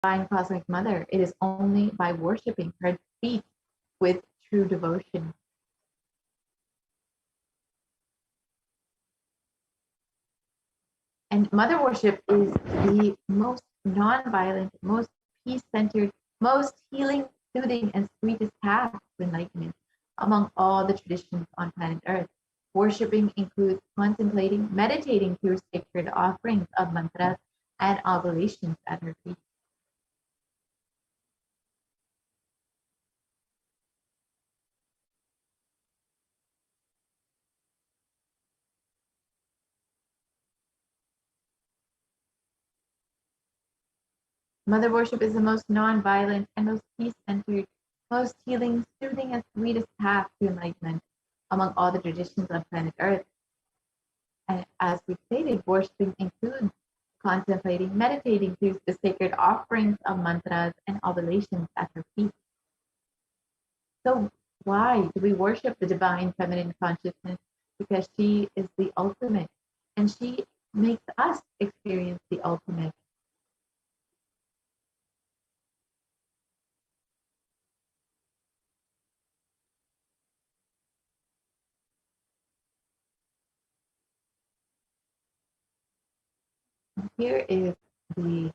Divine Cosmic Mother, it is only by worshipping her feet with true devotion. And mother worship is the most non-violent, most peace-centered, most healing, soothing, and sweetest path to enlightenment among all the traditions on planet Earth. Worshipping includes contemplating, meditating through sacred offerings of mantras and oblations at her feet. Mother worship is the most non-violent and most peace-centered, most healing, soothing, and sweetest path to enlightenment among all the traditions on planet Earth. And as we stated, worshiping includes contemplating, meditating through the sacred offerings of mantras and oblations at her feet. So why do we worship the divine feminine consciousness? Because she is the ultimate, and she makes us experience the ultimate. Here is the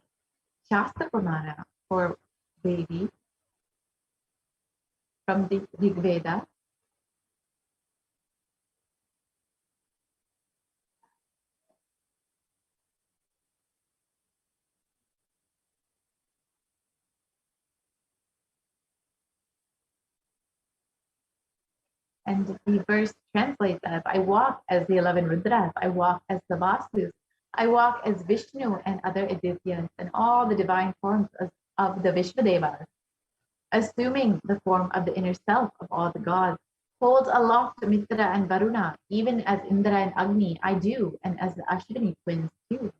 Shastra Pramana for Devi from the Rig Veda. And the verse translates as, I walk as the 11 Rudras, I walk as the Vasus, I walk as Vishnu and other Adityas and all the divine forms of the Vishvadevas, assuming the form of the inner self of all the gods, holds aloft Mitra and Varuna, even as Indra and Agni, I do, and as the Ashwini twins do.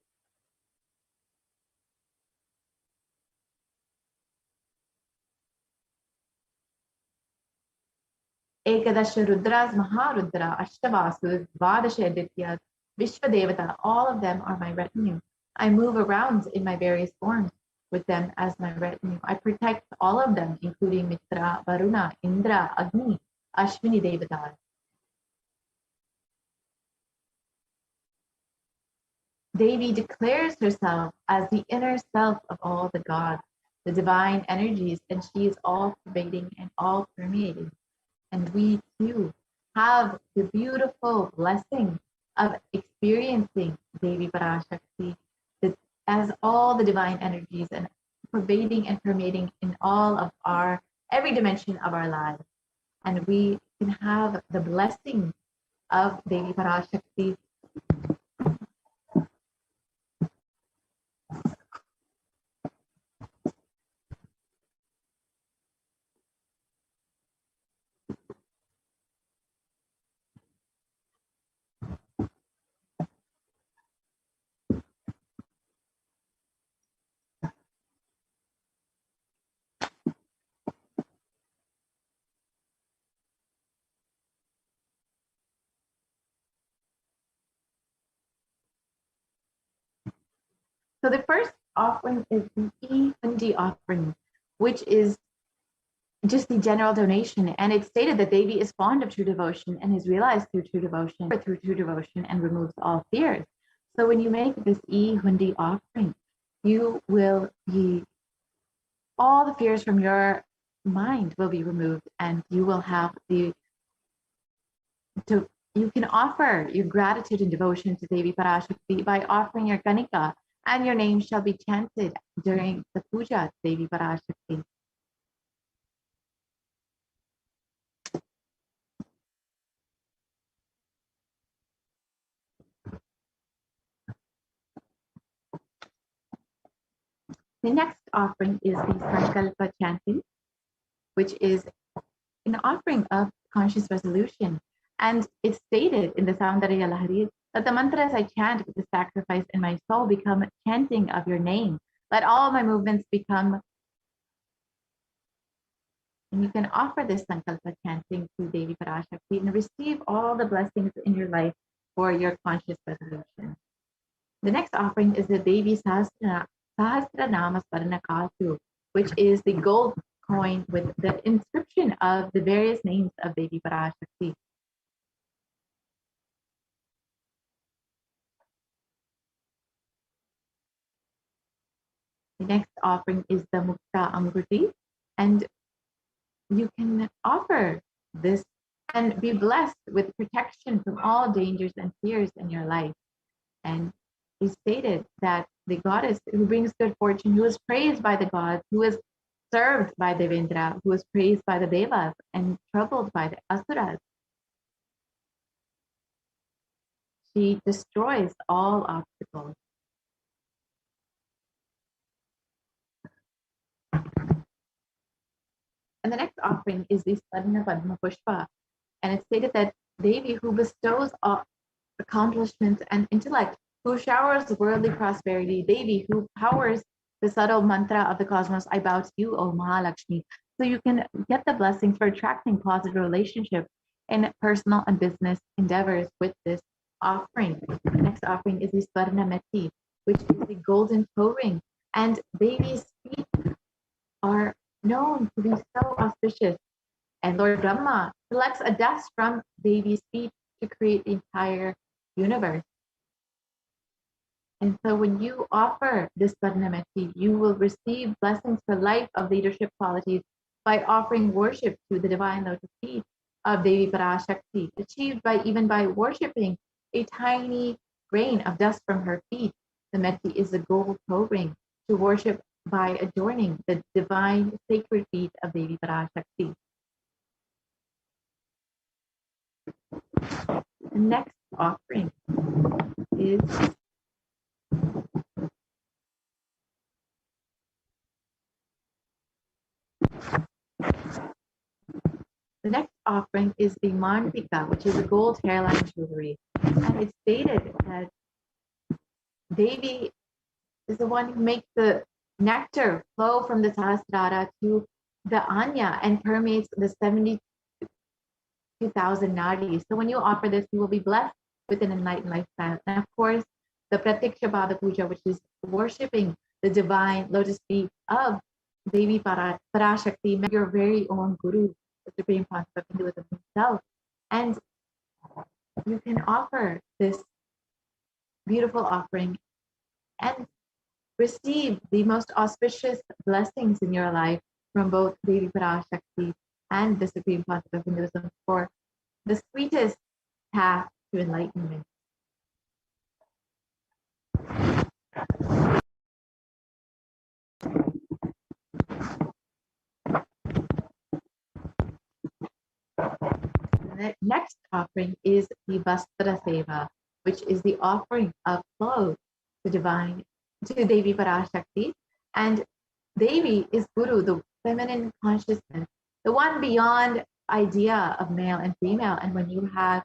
Ekadasha Rudras, Maharudra, Ashtavasus, Dvadasha Adityas, Vishvadevata, all of them are my retinue. I move around in my various forms with them as my retinue. I protect all of them, including Mitra, Varuna, Indra, Agni, Ashwini Devatas. Devi declares herself as the inner self of all the gods, the divine energies, and she is all pervading and all permeating. And we too have the beautiful blessing of experiencing Devi Parashakti as all the divine energies and pervading and permeating in all of every dimension of our lives. And we can have the blessing of Devi Parashakti So the first offering is the E-Hundi offering, which is just the general donation. And it's stated that Devi is fond of true devotion and is realized through true devotion and removes all fears. So when you make this E-Hundi offering, you will be, all the fears from your mind will be removed, and you will have you can offer your gratitude and devotion to Devi Parashakti by offering your Kanika, and your name shall be chanted during the puja to Devi Parashakti. The next offering is the Sankalpa chanting, which is an offering of conscious resolution. And it's stated in the Soundarya Lahari that the mantras I chant with the sacrifice in my soul become chanting of your name. Let all my movements become, and you can offer this Sankalpa chanting to Devi Parashakti and receive all the blessings in your life for your conscious resolution. The next offering is the Devi Sahasranama Swarnakatu, which is the gold coin with the inscription of the various names of Devi Parashakti. The next offering is the Mukta Amruti, and you can offer this and be blessed with protection from all dangers and fears in your life. And he stated that the goddess who brings good fortune, who is praised by the gods, who is served by Devendra, who is praised by the Devas and troubled by the Asuras, she destroys all obstacles. And the next offering is the Swarna Padma Pushpa. And it's stated that Devi, who bestows accomplishments and intellect, who showers worldly prosperity, Devi, who powers the subtle mantra of the cosmos, I bow to you, O Mahalakshmi. So you can get the blessings for attracting positive relationships in personal and business endeavors with this offering. The next offering is the Swarna Meti, which is the golden toe ring. And Devi's feet are known to be so auspicious. And Lord Brahma selects a dust from Devi's feet to create the entire universe. And so when you offer this Swarnameti, you will receive blessings for life of leadership qualities by offering worship to the divine lotus feet of Devi Parashakti, achieved even by worshipping a tiny grain of dust from her feet. The Meti is a gold toe ring to worship by adorning the divine sacred feet of Devi Parashakti. The next offering is the Mantika, which is a gold hairline jewelry. And it's stated that Devi is the one who makes the nectar flow from the Sahasrara to the Anya and permeates the 72,000 nadis. So when you offer this, you will be blessed with an enlightened lifestyle. And of course, the Pratiksha Pada Puja, which is worshipping the divine lotus feet of Devi Parashakti, your very own Guru, the Supreme Concept of Hinduism himself. And you can offer this beautiful offering and receive the most auspicious blessings in your life from both Devi Parashakti and the Supreme Concept of Hinduism for the sweetest path to enlightenment. The next offering is the Vastra Seva, which is the offering of clothes to Devi Parashakti. And Devi is Guru, the feminine consciousness, the one beyond idea of male and female. And when you have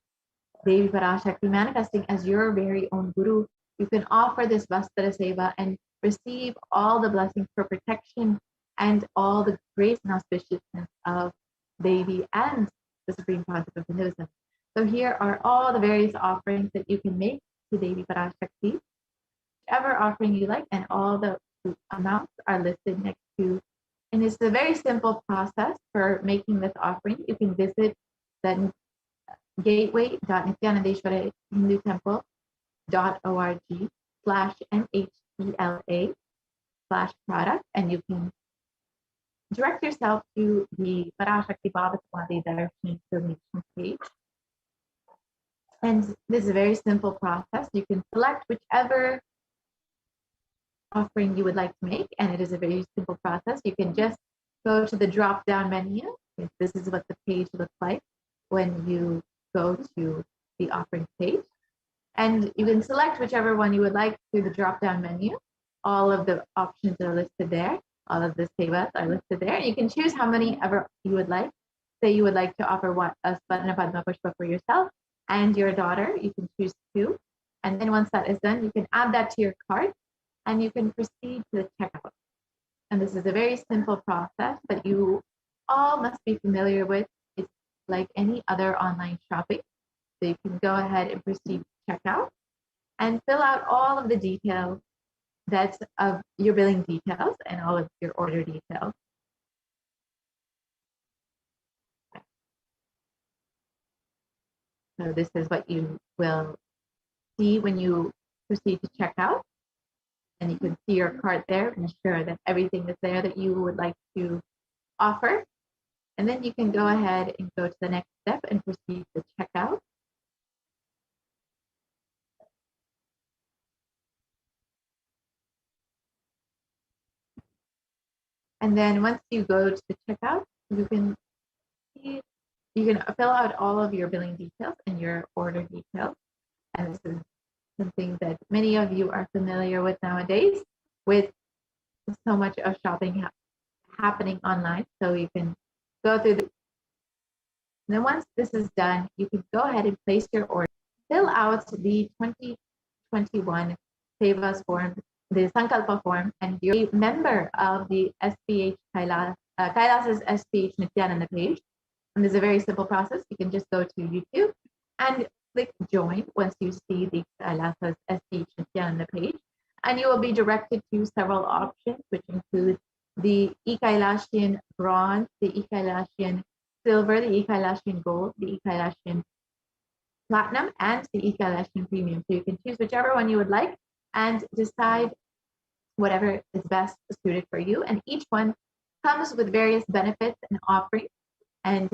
Devi Parashakti manifesting as your very own Guru, you can offer this Vastra Seva and receive all the blessings for protection and all the grace and auspiciousness of Devi and the Supreme Concept of Hinduism. So here are all the various offerings that you can make to Devi Parashakti, whichever offering you like, and all the amounts are listed next to. And it's a very simple process for making this offering. You can visit the gateway.nithyanandeshwari.org/NHELA/product, and you can direct yourself to the Parashakti Bhava Samadhi Darshan donation page. And this is a very simple process. You can select whichever offering you would like to make, and it is a very simple process. You can just go to the drop-down menu. This is what the page looks like when you go to the offering page. And you can select whichever one you would like through the drop-down menu. All of the options are listed there. All of the sevas are listed there. You can choose how many ever you would like. Say you would like to offer a Swarna Padma Pushpa for yourself and your daughter. You can choose 2. And then once that is done, you can add that to your cart and you can proceed to the checkout. And this is a very simple process that you all must be familiar with. It's like any other online shopping. So you can go ahead and proceed to checkout and fill out all of the details that's of your billing details and all of your order details. So this is what you will see when you proceed to check out. And you can see your cart there, ensure that everything is there that you would like to offer. And then you can go ahead and go to the next step and proceed to checkout. And then once you go to the checkout, you can fill out all of your billing details and your order details. And this is something that many of you are familiar with nowadays, with so much of shopping happening online. So you can go through and then once this is done, you can go ahead and place your order. Fill out the 2021 Sevas form, the Sankalpa form, and you're a member of the SPH Kailas's SPH Nithyananda page. And there's a very simple process. You can just go to YouTube and click join once you see the Kailas's SPH Nithyananda page. And you will be directed to several options, which include the E-Kailashian Bronze, the E-Kailashian Silver, the E-Kailashian Gold, the E-Kailashian Platinum, and the E-Kailashian Premium. So you can choose whichever one you would like and decide whatever is best suited for you. And each one comes with various benefits and offerings. And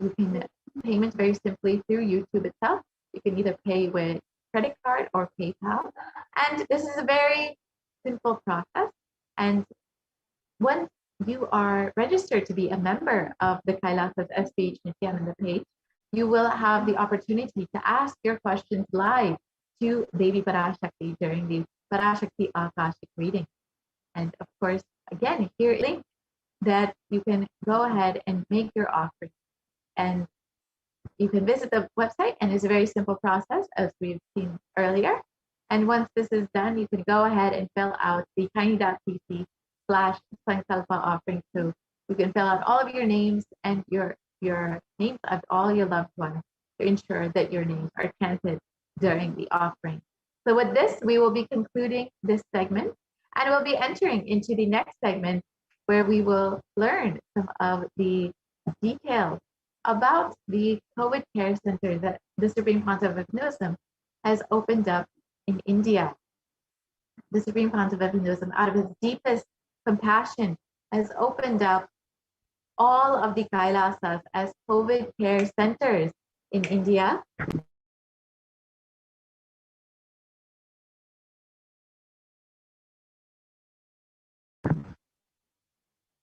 you can payment very simply through YouTube itself. You can either pay with credit card or PayPal. And this is a very simple process. And once you are registered to be a member of the Kailas's SPH Nithyananda page, you will have the opportunity to ask your questions live to Devi Parashakti during the Parashakti Akashic reading. And of course, again, here is a link that you can go ahead and make your offering. And you can visit the website, and it's a very simple process, as we've seen earlier. And once this is done, you can go ahead and fill out the tiny.cc/Sankalpa offering. So you can fill out all of your names and your names of all your loved ones to ensure that your names are chanted during the offering. So with this, we will be concluding this segment, and we'll be entering into the next segment where we will learn some of the details about the COVID care center that the Supreme Pontiff of Hinduism has opened up in India. The Supreme Pontiff of Hinduism, out of his deepest compassion, has opened up all of the Kailasas as COVID care centers in India.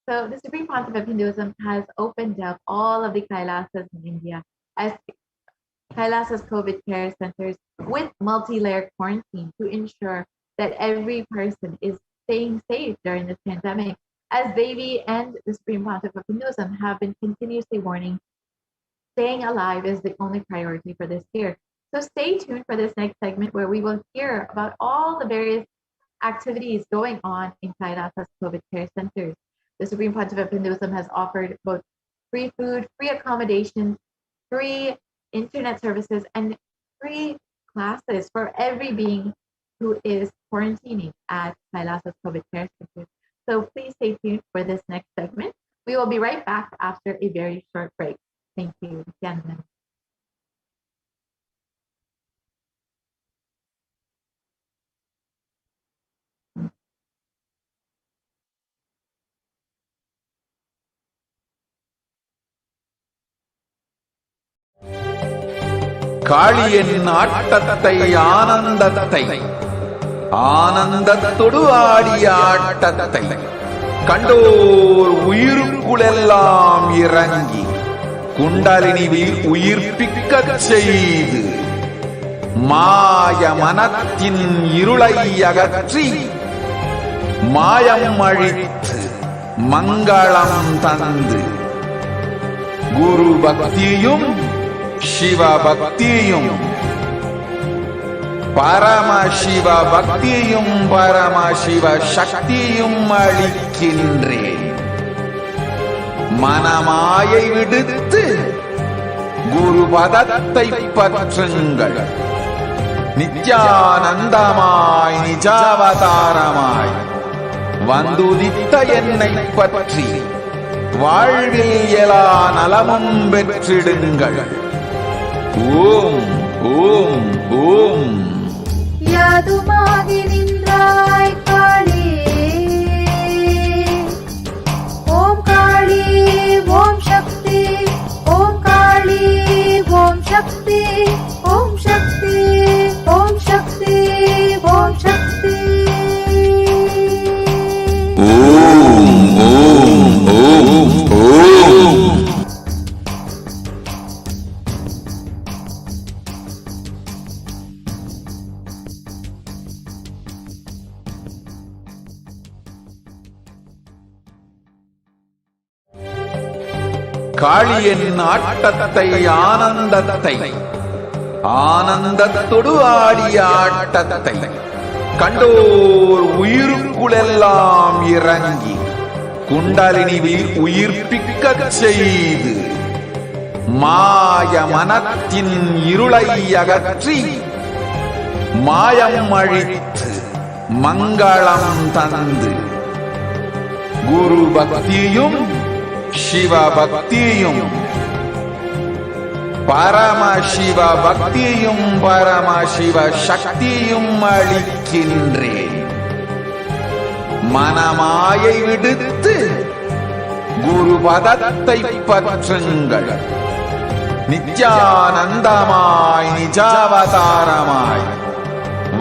So the Supreme Pontiff of Hinduism has opened up all of the Kailasas in India as Kailasas COVID care centers with multi-layer quarantine to ensure that every person is staying safe during this pandemic, as Devi and the Supreme Pontiff of Hinduism have been continuously warning, staying alive is the only priority for this year. So stay tuned for this next segment where we will hear about all the various activities going on in Kailasas COVID care centers. The Supreme Pontiff of Hinduism has offered both free food, free accommodation, free internet services, and free classes for every being who is quarantining at Kailasas COVID care centers. So please stay tuned for this next segment. We will be right back after a very short break. Thank you, gentlemen. காளியின் ஆட்டத்தை ஆனந்தத்தை ஆனந்தத்தொடு ஆடிய ஆட்டத்தை கண்டோர் உயிருக்குளெல்லாம் இறங்கி குண்டலினிவில் உயிர்ப்பிக்கச் செய்து மாய மனத்தின் இருளை அகற்றி மாயம் அழித்து மங்களம் தந்து குரு பக்தியும் சிவ பக்தியும் பரமசிவ பக்தியும் பரமசிவ சக்தியும் அளிக்கின்றேன். மனமாயை விடுத்து குரு பதத்தை பற்றுங்கள். நித்யானந்தமாய் நிஜாவதாரமாய் வந்துதித்த என்னை பற்றி வாழ்வில் எல்லா நலமும் பெற்றிடுங்கள். ஓம் ஓம் ஓம். யாதுமாகி நின்றாய் காளி, ஓம் காளி ஓம் சக்தி, ஓம் காளி ஓம் சக்தி, ஓம் சக்தி ஓம் சக்தி ஓம் சக்தி. ஓம் ஓம் ஓம் ஓம். காளியின் ஆட்டத்தை ஆனந்தத்தை ஆனந்தத்தொடு ஆடிய ஆட்டத்தை கண்டோர் உயிருக்குளெல்லாம் இறங்கி குண்டலினிவில் உயிர்ப்பிக்கச் செய்து மாய மனத்தின் இருளை அகற்றி மாயம் அழித்து மங்களம் தந்து குரு பக்தியும் சிவ பக்தியும் பரமசிவ பக்தியும் பரமசிவ சக்தியும் அளிக்கின்றேன். மனமாயை விடுத்து குரு பதத்தை பற்றுங்கள். நித்யானந்தமாய் நிஜாவதாரமாய்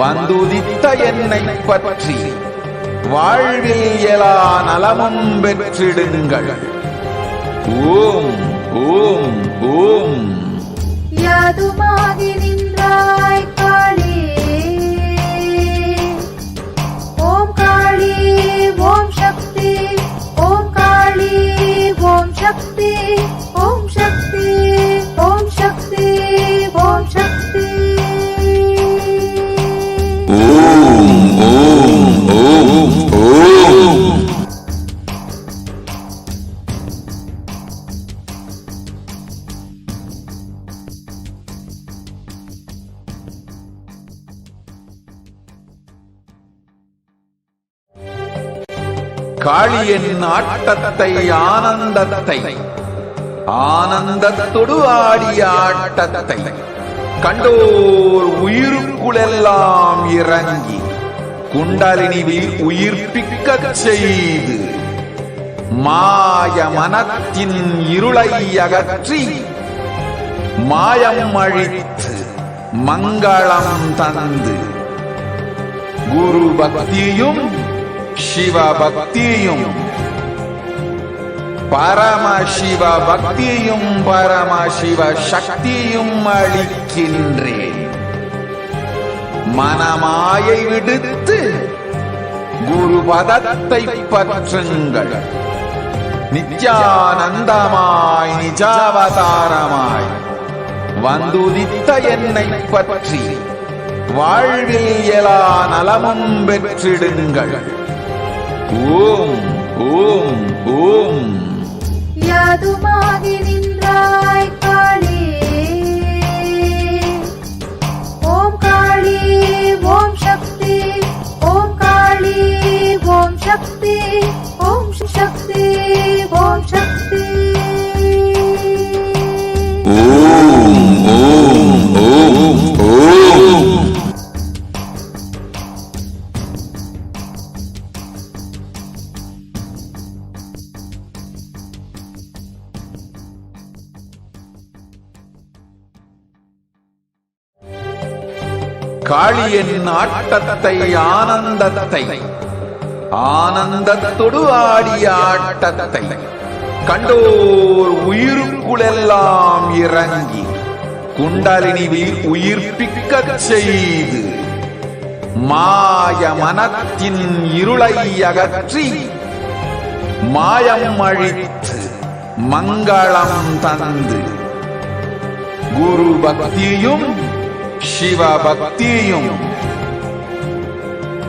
வந்துதித்த என்னை பற்றி வாழ்வில் எல்லா நலமும் பெற்றிடுங்கள். ஓம் ஓம் ஓம். யாதுமாகி நின்றாய் காளி, ஓம் காளி ஓம் சக்தி, ஓம் காளி ஓம் சக்தி, ஓம் சக்தி ஓம் சக்தி ஓம் சக்தி. ஓம் ஓம் ஓம் ஓம். காளியின் ஆட்டத்தை ஆனந்தத்தை ஆனந்தத்தொடு ஆடிய ஆட்டத்தை கண்டோர் உயிருக்குளெல்லாம் இறங்கி குண்டலினிவில் உயிர்ப்பிக்கச் செய்து மாய மனத்தின் இருளை அகற்றி மாயம் அழித்து மங்களம் தந்து குரு பக்தியும் சிவ பக்தியும் பரமசிவ பக்தியும் பரமசிவ சக்தியும் அளிக்கின்றேன். மனமாயை விடுத்து குரு பதத்தை பற்றுங்கள். நித்யானந்தமாய் நிஜாவதாரமாய் வந்துதித்த என்னை பற்றி வாழ்வில் எல்லா நலமும் பெற்றிடுங்கள். ஓம் ஓம் ஓம். யாதுமாகி நின்றாய் காளி, ஓம் காளி ஓம் சக்தி, ஓம் காளி ஓம் சக்தி, ஓம் சக்தி ஓம் சக்தி. ஓம் ஓம் ஓம் ஓம். காளியின் ஆட்டத்தை ஆனந்தத்தை ஆனந்தத்தொடு ஆடிய ஆட்டத்தை கண்டோர் உயிருக்குளெல்லாம் இறங்கி குண்டலினிவில் உயிர்ப்பிக்கச் செய்து மாய மனத்தின் இருளை அகற்றி மாயம் அழித்து மங்களம் தந்து குரு பக்தியும் சிவ பக்தியும்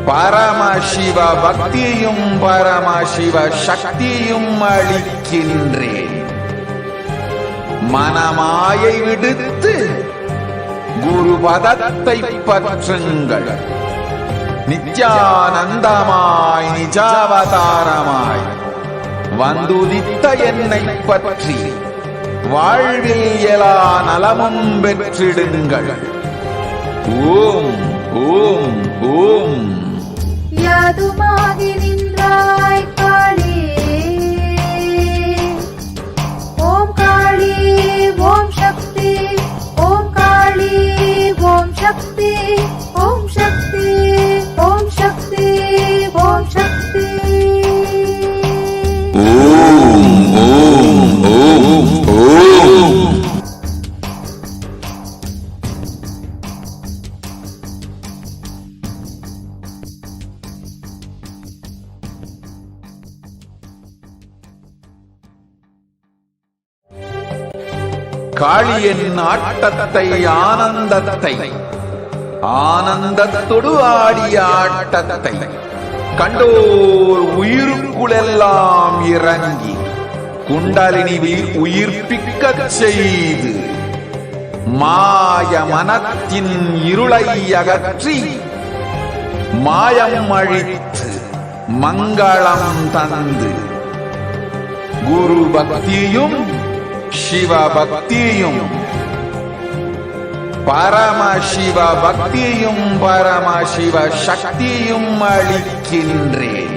பரமசிவ பக்தியும் பரமசிவ சக்தியும் அளிக்கின்றேன். மனமாயை விடுத்து குரு பதத்தை பற்றுங்கள். நித்யானந்தமாய் நிஜாவதாரமாய் வந்துதித்த என்னை பற்றி வாழ்வில் எல்லா நலமும் பெற்றிடுங்கள். ஓம் ஓம் ஓம். யாதுமாகி நின்றாய் காளி, ஓம் காளி ஓம் சக்தி, ஓம் காளி ஓம் சக்தி, ஓம் சக்தி ஓம் சக்தி ஓம் சக்தி. ஓம் ஓம் ஓம் ஓம். காளியின் ஆட்டத்தை ஆனந்தத்தை ஆனந்தத்தொடு ஆடிய ஆட்டத்தை கண்டோர் உயிருக்குளெல்லாம் இறங்கி குண்டலினிவில் உயிர்ப்பிக்கச் செய்து மாய மனத்தின் இருளை அகற்றி மாயம் அழித்து மங்களம் தந்து குரு பக்தியும் சிவ பக்தியும் பரமசிவ பக்தியும் பரமசிவ சக்தியும் அளிக்கின்றேன்.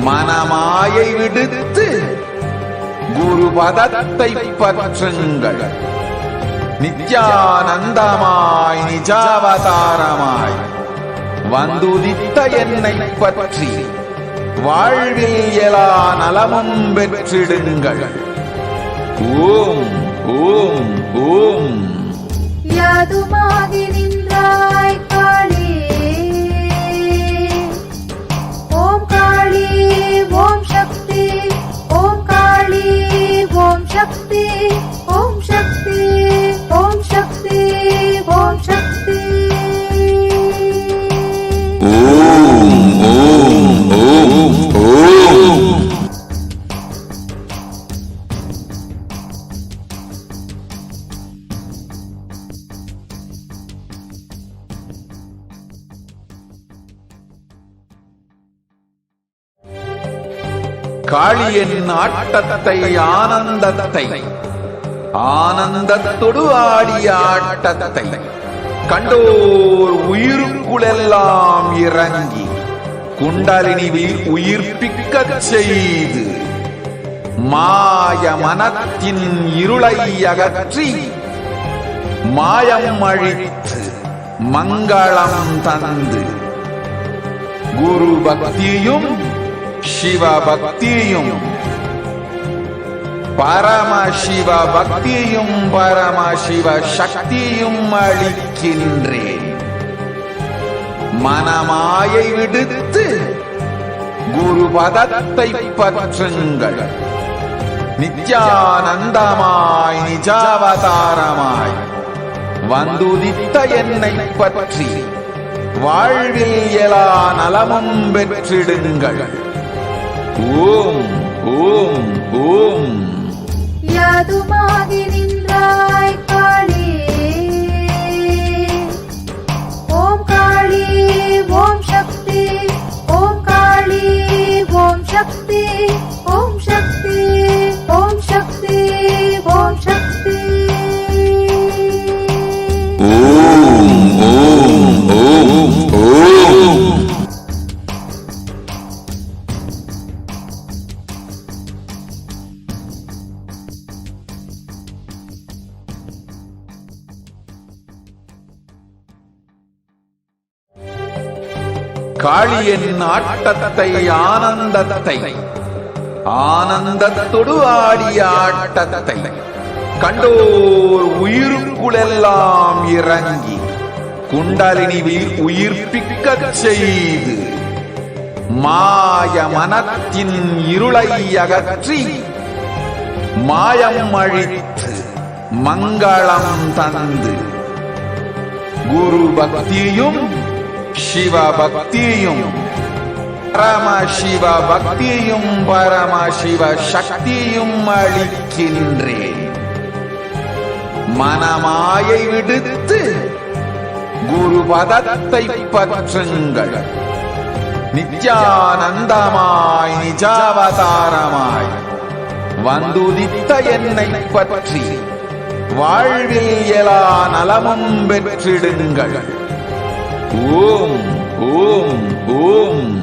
மனமாயை விடுத்து குரு பதத்தை பற்றுங்கள். நித்யானந்தமாய் நிஜாவதாரமாய் வந்துதித்த என்னை பற்றி வாழ்வில் எல்லா நலமும் பெற்றிடுங்கள். ஓம் ஓம் ஓம். யாதுமாகி நின்றாய் காளி, ஓம் காளி ஓம் சக்தி, ஓம் காளி ஓம் சக்தி, ஓம் சக்தி ஓம் சக்தி ஓம் சக்தி. ஓம் ஓம் ஓம் ஓம். காளியின் ஆட்டத்தை ஆனந்தத்தை ஆனந்தத்தொடு ஆடிய ஆட்டத்தை கண்டோர் உயிருக்குளெல்லாம் இறங்கி குண்டலினிவில் உயிர்ப்பிக்கச் செய்து மாய மனத்தின் இருளை அகற்றி மாயம் அழித்து மங்களம் தந்து குரு பக்தியும் சிவ பக்தியும் பரமசிவ பக்தியும் பரமசிவ சக்தியும் அளிக்கின்றேன். மனமாயை விடுத்து குரு பதத்தை பற்றுங்கள். நித்யானந்தமாய் நிஜாவதாரமாய் வந்துதித்த என்னை பற்றி வாழ்வில் எல்லா நலமும் பெற்றிடுங்கள். ஓம் ஓம் ஓம். யாதுமாகி நின்றாய் காளி, ஓம் காளி ஓம் சக்தி, ஓம் காளி ஓம் சக்தி, ஓம் சக்தி ஓம் சக்தி ஓம் சக்தி. ஓம் ஓம் ஓம் ஓம். காளியின் ஆட்டத்தை ஆனந்தத்தை ஆனந்தத்தொடு ஆடிய ஆட்டத்தை கண்டோர் உயிருக்குளெல்லாம் இறங்கி குண்டலினிவில் உயிர்ப்பிக்கச் செய்து மாய மனத்தின் இருளை அகற்றி மாயம் அழித்து மங்களம் தந்து குரு பக்தியும் சிவ பக்தியும் பரமசிவ பக்தியும் பரமசிவ சக்தியும் அளிக்கின்றேன். மனமாயை விடுத்து குரு பதத்தை பற்றுங்கள். நித்யானந்தமாய் நிஜாவதாரமாய் வந்துதித்த என்னை பற்றி வாழ்வில் எலா நலமும் பெற்றிடுங்கள். ஓம் ஓம் ஓம்.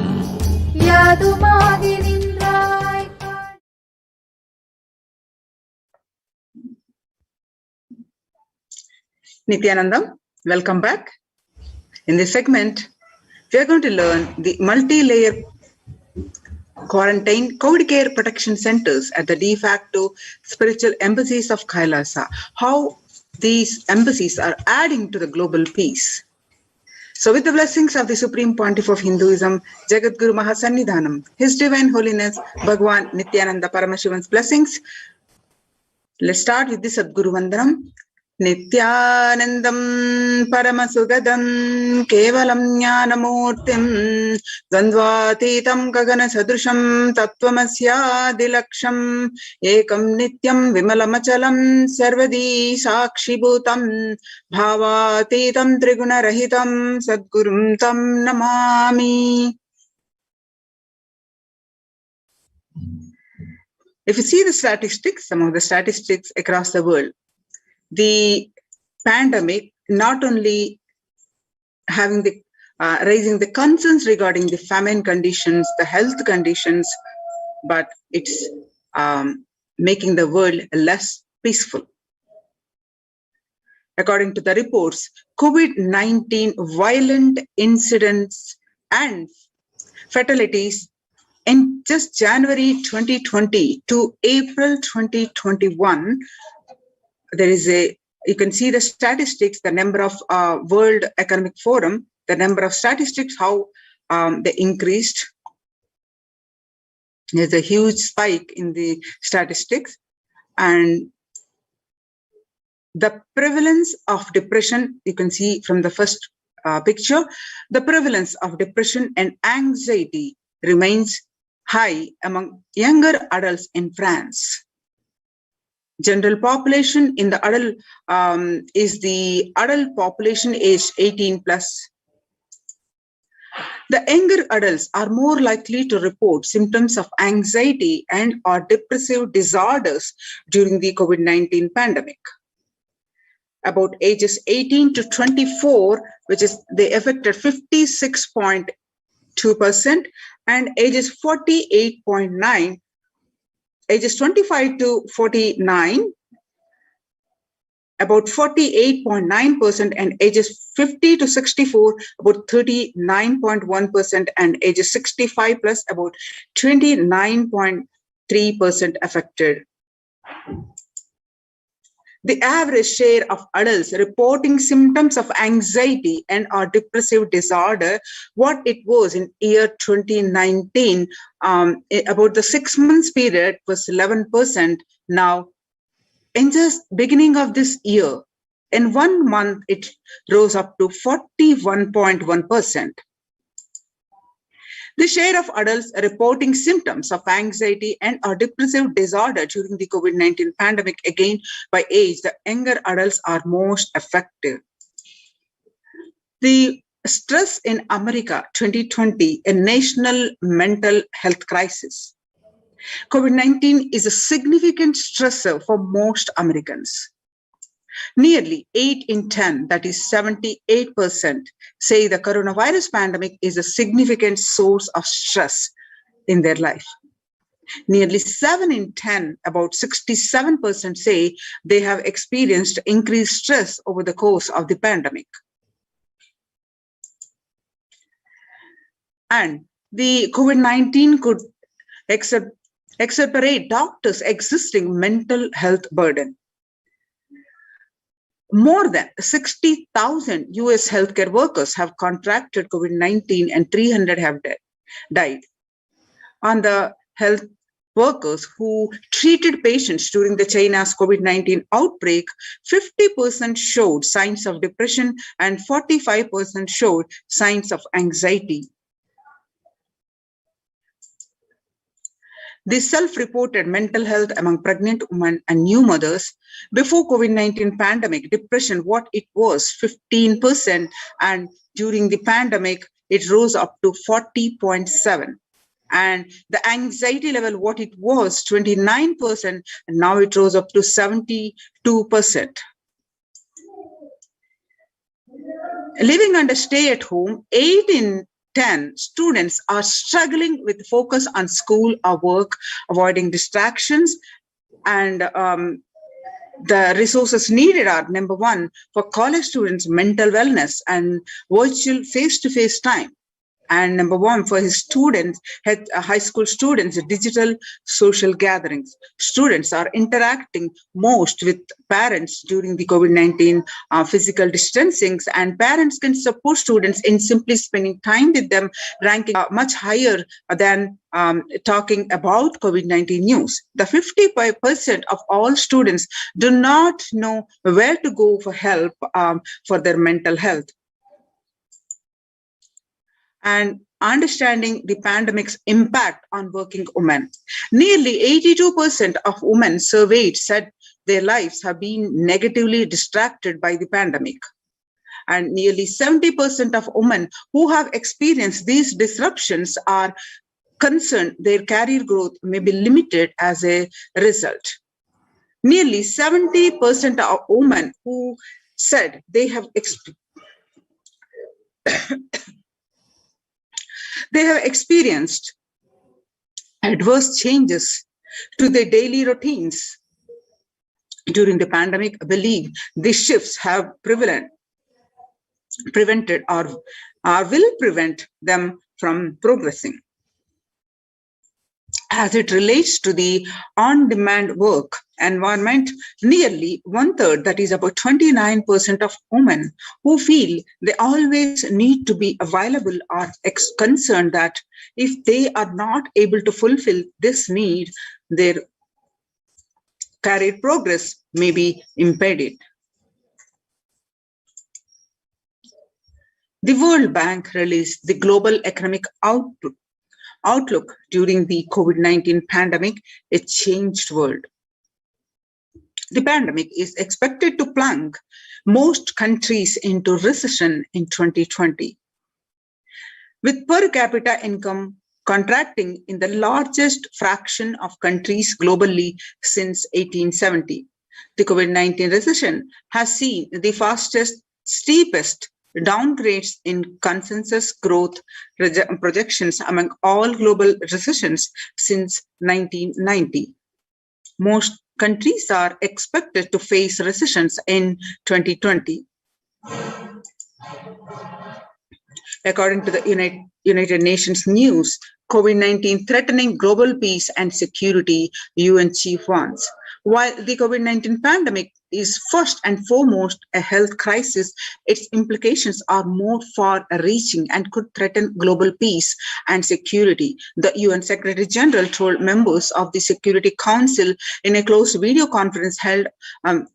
யாதுமாகி நின்றாய். Nithyanandam, welcome back. In this segment, we are going to learn the multi-layer quarantine COVID care protection centers at the de facto spiritual embassies of Kailasa, how these embassies are adding to the global peace. So with the blessings of the Supreme Pontiff of Hinduism, Jagat Guru Mahasannidhanam, His Divine Holiness, Bhagwan Nithyananda Paramashivan's blessings, let's start with the Sadguru Vandanam. Nithyanandam Paramasukadam Kevalam Jnanamurtim Dvandvatitam Gagana Sadrusham Tattvamasya-dilaksham Ekam Nityam Vimalamachalam Sarvadi Sakshibhutam Bhavatitam Triguna-rahitam Sadgurum Tam Namami. If you see the statistics, some of the statistics across the world, the pandemic not only having the raising the concerns regarding the famine conditions, the health conditions, but it's making the world less peaceful. According to the reports, COVID-19 violent incidents and fatalities in just January 2020 to April 2021, there is you can see the statistics, the number of World Economic Forum, the number of statistics, how they increased. There's a huge spike in the statistics, and the prevalence of depression, you can see from the first picture, the prevalence of depression and anxiety remains high among younger adults in France. General population in the adult is the adult population aged 18 plus. The younger adults are more likely to report symptoms of anxiety and or depressive disorders during the COVID-19 pandemic. About ages 18 to 24, which is they affected 56.2%, and ages 48.9%. Ages 25 to 49, about 48.9%, and ages 50 to 64, about 39.1%, and ages 65 plus, about 29.3% affected. The average share of adults reporting symptoms of anxiety and or depressive disorder, what it was in year 2019, about the 6 months period was 11%. Now, in just beginning of this year, in 1 month, it rose up to 41.1%. The share of adults reporting symptoms of anxiety and or depressive disorder during the COVID-19 pandemic, again by age, the younger adults are most affected. The stress in America 2020, a national mental health crisis. COVID-19 is a significant stressor for most Americans. Nearly 8 in 10, that is 78%, say the coronavirus pandemic is a significant source of stress in their life. Nearly 7 in 10, about 67%, say they have experienced increased stress over the course of the pandemic. And the COVID-19 could exacerbate doctors' existing mental health burden. More than 60,000 US healthcare workers have contracted COVID-19 and 300 have died. On the health workers who treated patients during the China's COVID-19 outbreak, 50% showed signs of depression and 45% showed signs of anxiety. The self-reported mental health among pregnant women and new mothers. Before COVID-19 pandemic, depression, what it was 15%, and during the pandemic, it rose up to 40.7%. And the anxiety level, what it was 29%, and now it rose up to 72%. Living under stay at home, 8 in 10 students are struggling with focus on school or work, avoiding distractions, and the resources needed are, number one, for college students, mental wellness and virtual face-to-face time. And number one, for his students, high school students, digital social gatherings. Students are interacting most with parents during the COVID-19 physical distancings, and parents can support students in simply spending time with them, ranking much higher than talking about COVID-19 news. The 55% of all students do not know where to go for help for their mental health. And understanding the pandemic's impact on working women. Nearly 82% of women surveyed said their lives have been negatively distracted by the pandemic. And nearly 70% of women who have experienced these disruptions are concerned their career growth may be limited as a result. Nearly 70% of women who said they have experienced adverse changes to their daily routines during the pandemic believe these shifts have prevented or will prevent them from progressing. As it relates to the on-demand work environment, nearly 1/3, that is about 29% of women who feel they always need to be available are concerned that if they are not able to fulfill this need, their career progress may be impeded. The World Bank released the Global Economic Outlook during the COVID-19 pandemic, a changed world. The pandemic is expected to plunge most countries into recession in 2020. With per capita income contracting in the largest fraction of countries globally since 1870, the COVID-19 recession has seen the fastest, steepest downgrades in consensus growth projections among all global recessions since 1990. Most countries are expected to face recessions in 2020. According to the United Nations news, COVID-19 threatening global peace and security, UN chief wants. While the COVID-19 pandemic is first and foremost a health crisis, its implications are more far-reaching and could threaten global peace and security. The UN Secretary General told members of the Security Council in a closed video conference held on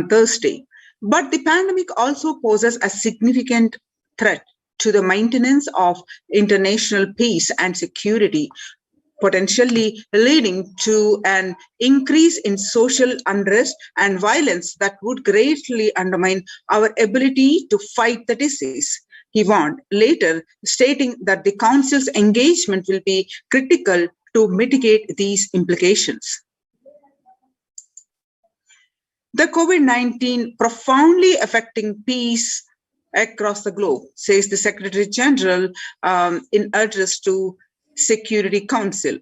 Thursday. But the pandemic also poses a significant threat to the maintenance of international peace and security, potentially leading to an increase in social unrest and violence that would greatly undermine our ability to fight the disease, he warned, later stating that the Council's engagement will be critical to mitigate these implications. The COVID-19 profoundly affecting peace across the globe, says the Secretary General in address to Security Council.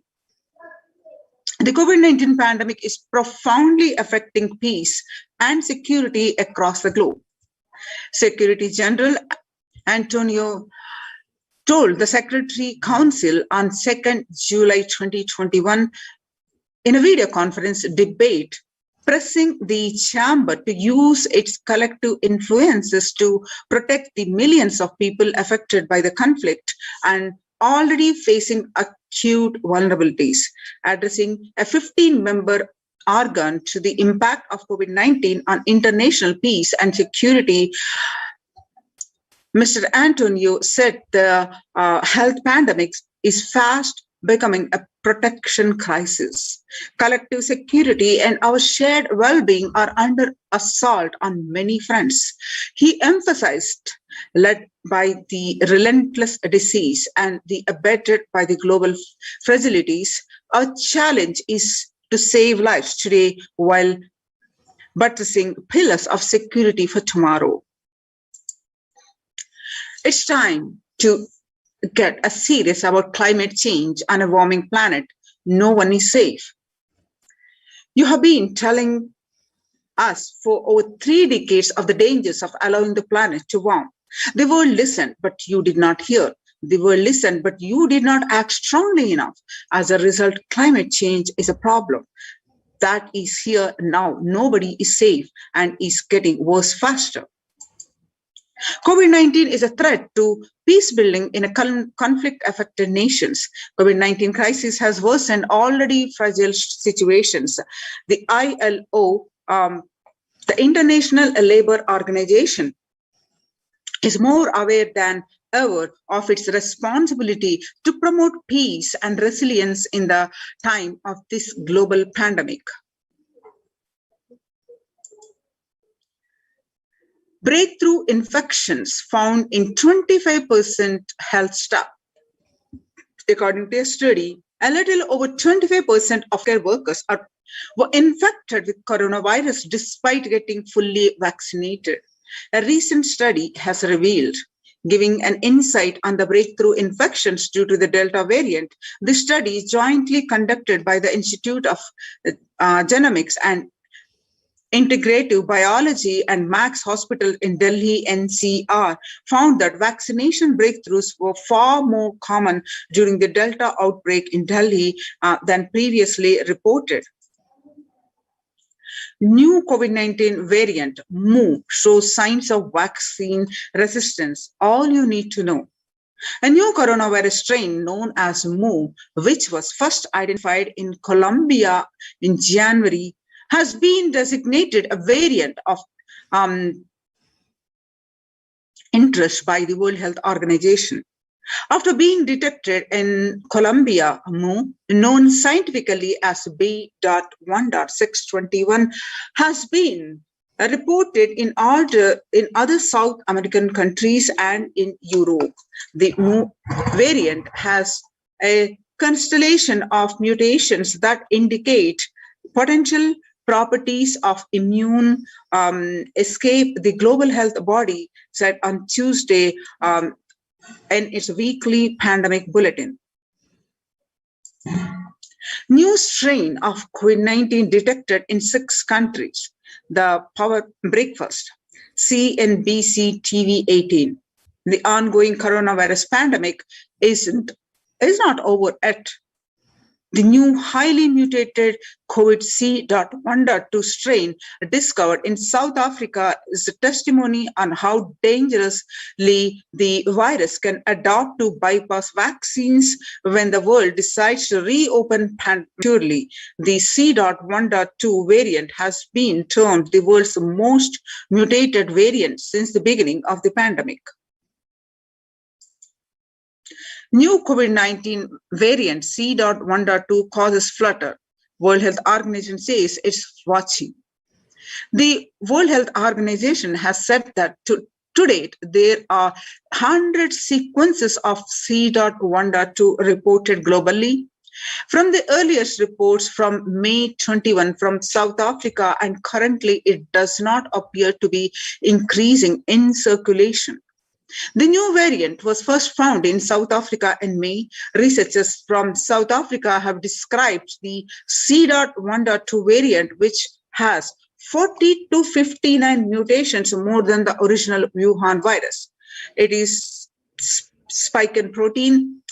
The COVID-19 pandemic is profoundly affecting peace and security across the globe. Secretary General Antonio told the Security Council on 2nd July 2021 in a video conference debate, pressing the chamber to use its collective influences to protect the millions of people affected by the conflict and already facing acute vulnerabilities. Addressing a 15-member organ to the impact of COVID-19 on international peace and security, Mr. Antonio said the health pandemic is fast becoming a protection crisis. Collective security and our shared well-being are under assault on many fronts. He emphasized, led by the relentless disease and abetted by the global fragilities, our challenge is to save lives today while buttressing pillars of security for tomorrow. It's time to get serious about climate change and a warming planet. No one is safe. You have been telling us for over 3 decades of the dangers of allowing the planet to warm. The world listened, but you did not hear. The world listened, but you did not act strongly enough. As a result, climate change is a problem that is here now. Nobody is safe and is getting worse faster. COVID-19 is a threat to peace building in a conflict-affected nations. COVID-19 crisis has worsened already fragile situations. The ILO, the International Labour Organization, is more aware than ever of its responsibility to promote peace and resilience in the time of this global pandemic. Breakthrough infections found in 25% health staff. According to a study, a little over 25% of care workers were infected with coronavirus despite getting fully vaccinated. A recent study has revealed, giving an insight on the breakthrough infections due to the Delta variant. The study, jointly conducted by the Institute of Genomics and Integrative Biology and Max Hospital in Delhi NCR, found that vaccination breakthroughs were far more common during the Delta outbreak in Delhi than previously reported. New COVID-19 variant, Mu, shows signs of vaccine resistance. All you need to know. A new coronavirus strain known as Mu, which was first identified in Colombia in January, has been designated a variant of interest by the World Health Organization. After being detected in Colombia, Mu, known scientifically as B.1.621, has been reported in other South American countries and in Europe. The Mu variant has a constellation of mutations that indicate potential properties of immune escape, the Global Health Body said on Tuesday in its weekly pandemic bulletin. New strain of COVID-19 detected in 6 countries. The Power Breakfast, CNBC TV 18. The ongoing coronavirus pandemic is not over yet. The new highly mutated COVID C.1.2 strain discovered in South Africa is a testimony on how dangerously the virus can adapt to bypass vaccines when the world decides to reopen prematurely. The C.1.2 variant has been termed the world's most mutated variant since the beginning of the pandemic. New COVID-19 variant C.1.2 causes flutter. World Health Organization says it's watching. The World Health Organization has said that to date, there are 100 sequences of C.1.2 reported globally. From the earliest reports from May 21 from South Africa, and currently it does not appear to be increasing in circulation. The new variant was first found in South Africa in May. Researchers from South Africa have described the C.1.2 variant, which has 40 to 59 mutations more than the original Wuhan virus. It is spike protein.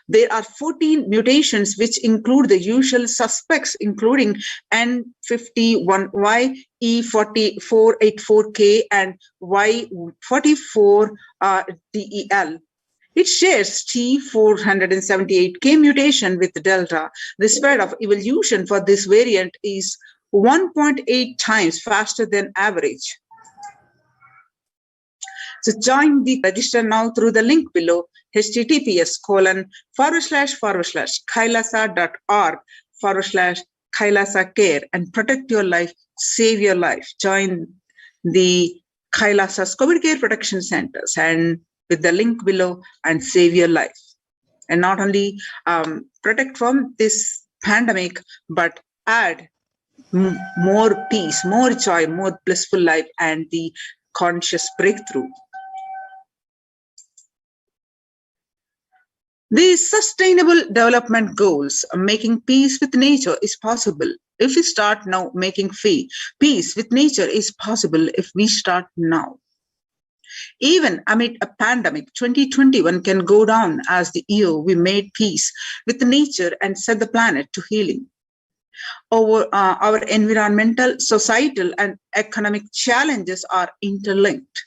There are 14 mutations which include the usual suspects, including N51Y, E4484K, and Y44DEL. It shares T478K mutation with Delta. The spread of evolution for this variant is 1.8 times faster than average. So join the register now through the link below, https://kailasa.org/Kailasa care, and protect your life, save your life. Join the Kailasa's COVID Care Protection Centers and with the link below and save your life. And not only protect from this pandemic, but add more peace, more joy, more blissful life, and the conscious breakthrough. The Sustainable Development Goals, making peace with nature is possible. If we start now, making peace with nature is possible if we start now. Even amid a pandemic, 2021 can go down as the year we made peace with nature and set the planet to healing. Our environmental, societal, and economic challenges are interlinked.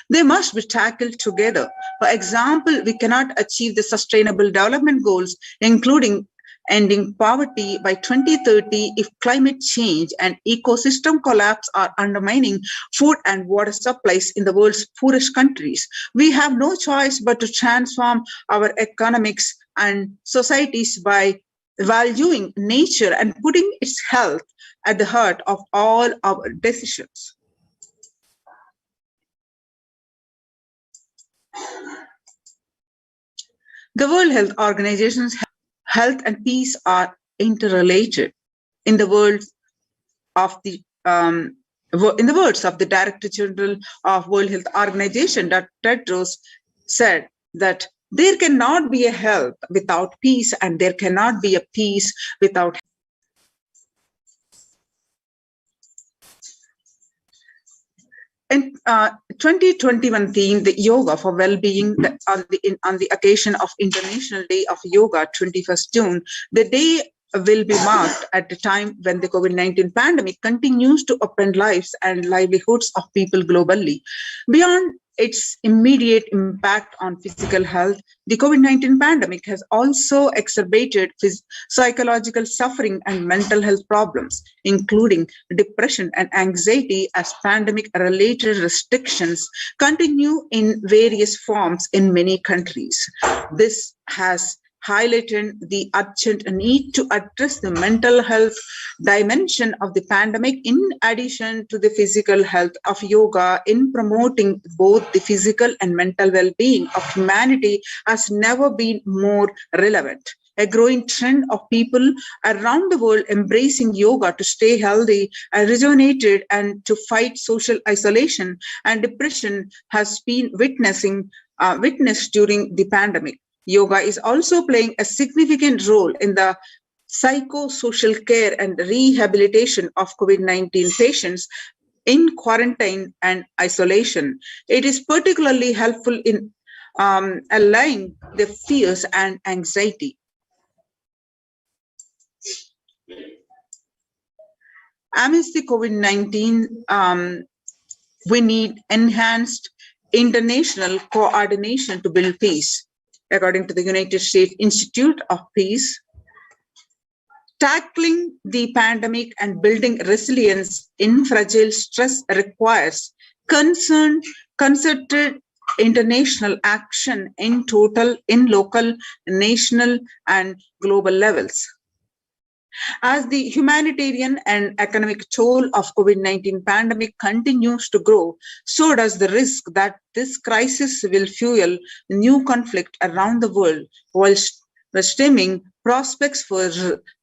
They must be tackled together. For example, we cannot achieve the Sustainable Development Goals, including ending poverty by 2030, if climate change and ecosystem collapse are undermining food and water supplies in the world's poorest countries. We have no choice but to transform our economics and societies by valuing nature and putting its health at the heart of all our decisions. The World Health Organization's health and peace are interrelated. In the words of the Director General of World Health Organization, Dr. Tedros said that there cannot be a health without peace, and there cannot be a peace without health. In 2021 theme, the Yoga for Well-Being, on the occasion of International Day of Yoga, 21st June, the day will be marked at the time when the COVID-19 pandemic continues to upend lives and livelihoods of people globally. Beyond its immediate impact on physical health, the COVID-19 pandemic has also exacerbated psychological suffering and mental health problems, including depression and anxiety, as pandemic-related restrictions continue in various forms in many countries. This has highlighted the urgent need to address the mental health dimension of the pandemic, in addition to the physical health of yoga, in promoting both the physical and mental well-being of humanity has never been more relevant. A growing trend of people around the world embracing yoga to stay healthy and rejuvenated and to fight social isolation and depression has been witnessed during the pandemic. Yoga is also playing a significant role in the psychosocial care and rehabilitation of COVID-19 patients in quarantine and isolation. It is particularly helpful in allaying the fears and anxiety. Amidst the COVID-19, we need enhanced international coordination to build peace. According to the United States Institute of Peace, tackling the pandemic and building resilience in fragile stress requires concerted international action in local, national, and global levels. As the humanitarian and economic toll of COVID-19 pandemic continues to grow, so does the risk that this crisis will fuel new conflict around the world, while stemming prospects for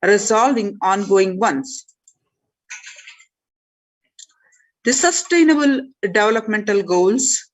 resolving ongoing ones. The Sustainable Developmental Goals,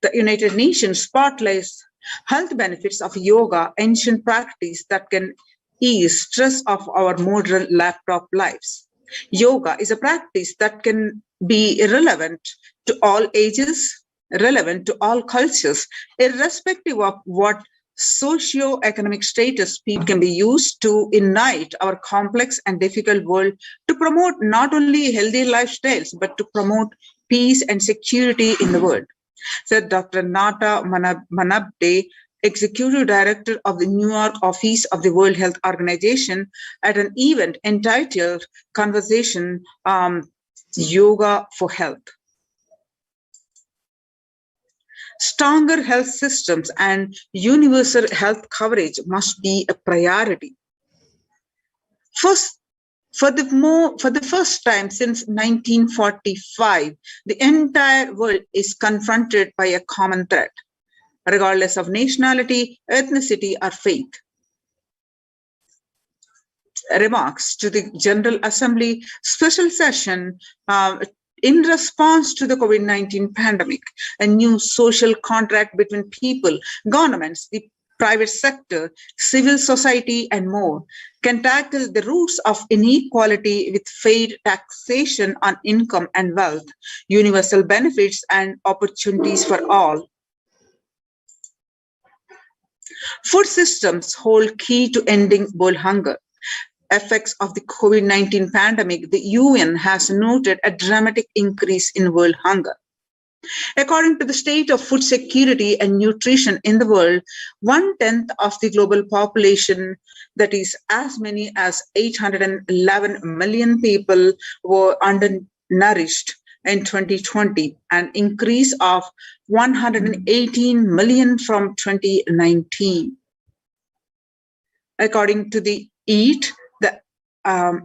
the United Nations spotlights health benefits of yoga, ancient practice that can ease stress of our modern laptop lives. Yoga is a practice that can be relevant to all ages, relevant to all cultures, irrespective of what socio-economic status people can be used to unite our complex and difficult world to promote not only healthy lifestyles, but to promote peace and security in the world, said Dr. Nata Manabde, Executive Director of the New York office of the World Health Organization, at an event entitled Conversation Yoga for Health. Stronger health systems and universal health coverage must be a priority. First, for the first time since 1945, the entire world is confronted by a common threat, regardless of nationality, ethnicity, or faith. Remarks to the General Assembly special session in response to the COVID-19 pandemic, a new social contract between people, governments, the private sector, civil society, and more can tackle the roots of inequality with fair taxation on income and wealth, universal benefits, and opportunities for all. Food systems hold key to ending world hunger. Effects of the COVID-19 pandemic, the UN has noted a dramatic increase in world hunger. According to the state of food security and nutrition in the world, 1/10 of the global population, that is as many as 811 million people, were undernourished in 2020, an increase of 118 million from 2019. According to the EAT, the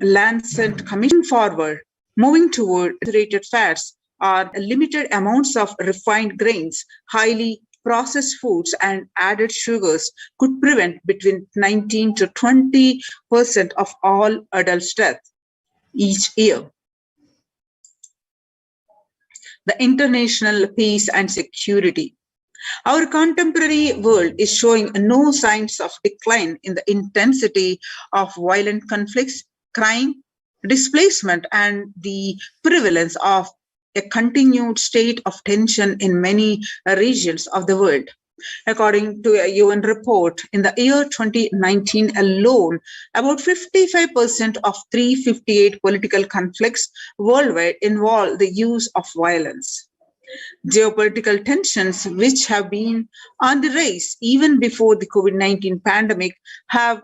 Lancet Commission forward, moving toward saturated fats are limited amounts of refined grains, highly processed foods, and added sugars could prevent between 19 to 20% of all adult deaths each year. The international peace and security. Our contemporary world is showing no signs of decline in the intensity of violent conflicts, crime, displacement, and the prevalence of a continued state of tension in many regions of the world. According to a UN report, in the year 2019 alone, about 55% of 358 political conflicts worldwide involve the use of violence. Geopolitical tensions, which have been on the rise even before the COVID-19 pandemic, have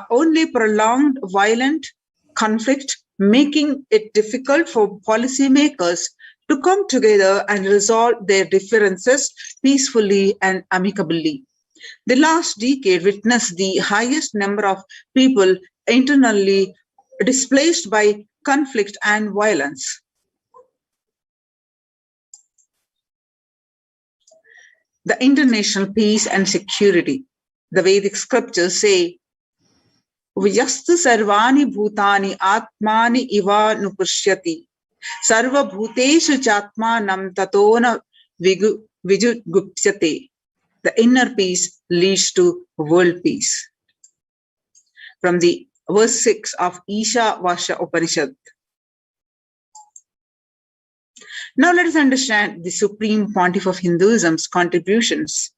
only prolonged violent conflict, making it difficult for policymakers to come together and resolve their differences peacefully and amicably. The last decade witnessed the highest number of people internally displaced by conflict and violence. The international peace and security. The Vedic scriptures say, Vyastu sarvani bhutani atmani iva nupushyati sarva bhuteshu chatmanam tatona vijugupsyate. The inner peace leads to world peace. From the verse 6 of Isha Vasha Upanishad. Now let us understand the Supreme Pontiff of Hinduism's contributions.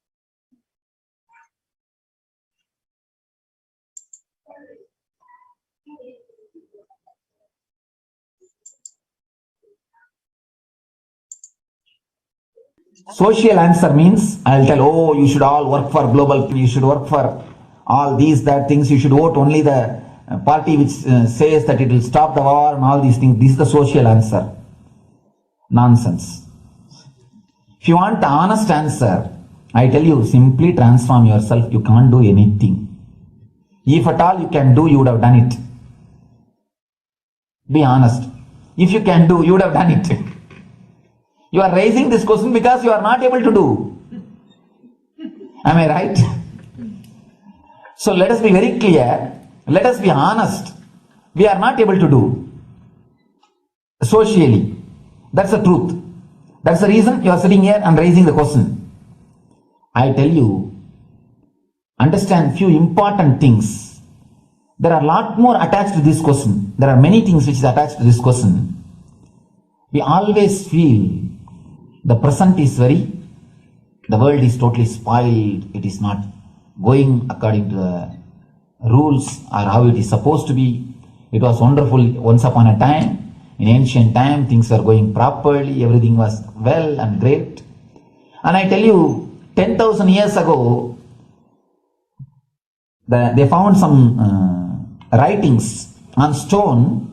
Social answer means I'll tell, oh, you should all work for global, you should work for all these, that things, you should vote only the party which says that it will stop the war and all these things. This is the social answer. Nonsense. If you want the honest answer, I tell you, simply transform yourself. You can't do anything. If at all you can do, you would have done it. Be honest. If you can do, you would have done it. You are raising this question because you are not able to do. Am I right? So let us be very clear. Let us be honest. We are not able to do socially. That's the truth. That's the reason you are sitting here and raising the question. I tell you, understand few important things. There are a lot more attached to this question. There are many things which is attached to this question. We always feel the present is the world is totally spoiled. It is not going according to the rules or how it is supposed to be. It was wonderful once upon a time. In ancient time, things were going properly. Everything was well and great. And I tell you, 10,000 years ago, they found some writings on stone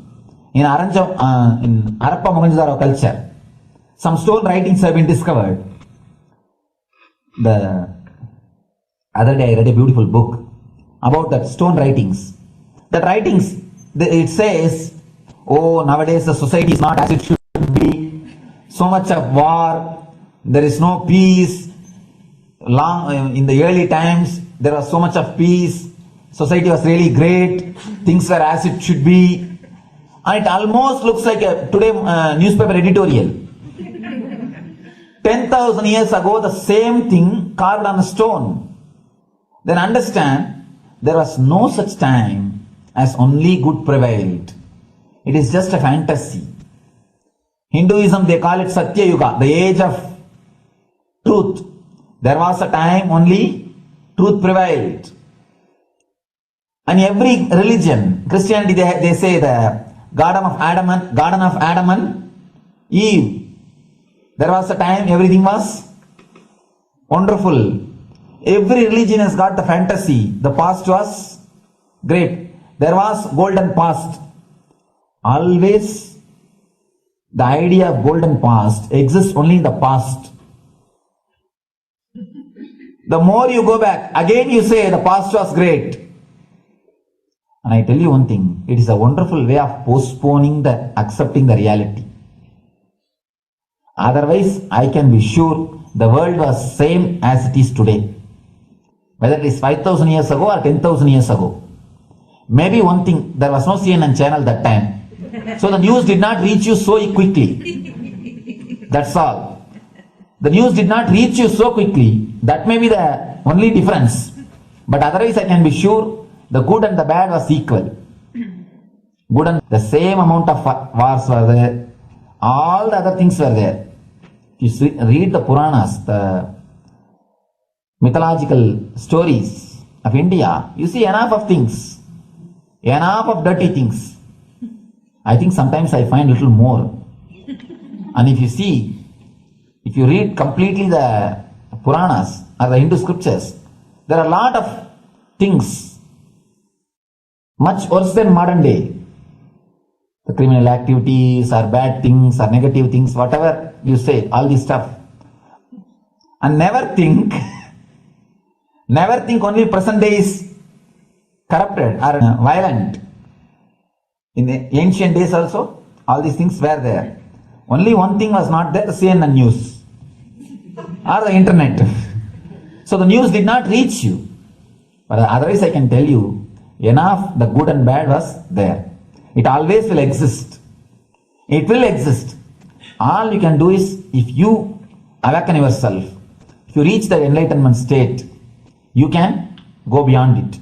in Harappa Mohenjo-daro culture. Some stone writings have been discovered. The other day I read a beautiful book about that stone writings. That writings, it says, oh, nowadays the society is not as it should be. So much of war, there is no peace. In the early times, there was so much of peace. Society was really great. Things were as it should be. And it almost looks like a today newspaper editorial. 10,000 years ago, the same thing carved on a stone. Then understand, there was no such time as only good prevailed. It is just a fantasy. Hinduism, they call it Satya Yuga, the age of truth. There was a time only truth prevailed. And every religion, Christianity, they say the Garden of Adam and Eve. There was a time everything was wonderful. Every religion has got the fantasy. The past was great. There was golden past. Always the idea of golden past exists only in the past. The more you go back, again you say the past was great. And I tell you one thing, it is a wonderful way of postponing accepting the reality. Otherwise, I can be sure the world was same as it is today. Whether it is 5,000 years ago or 10,000 years ago. Maybe one thing, there was no CNN channel that time. So the news did not reach you so quickly. That's all. The news did not reach you so quickly. That may be the only difference. But otherwise, I can be sure the good and the bad was equal. Good and the same amount of wars were there. All the other things were there. If you read the Puranas, the mythological stories of India, you see enough of things. Enough of dirty things. I think sometimes I find little more. And if you read completely the Puranas or the Hindu scriptures, there are a lot of things much worse than modern day. The criminal activities or bad things or negative things, whatever you say, all this stuff. And never think only present day is corrupted or violent. In the ancient days also, all these things were there. Only one thing was not there, the CNN news or the internet. So the news did not reach you. But otherwise I can tell you, enough the good and bad was there. It always will exist. It will exist. All you can do is, if you awaken yourself, if you reach the enlightenment state, you can go beyond it.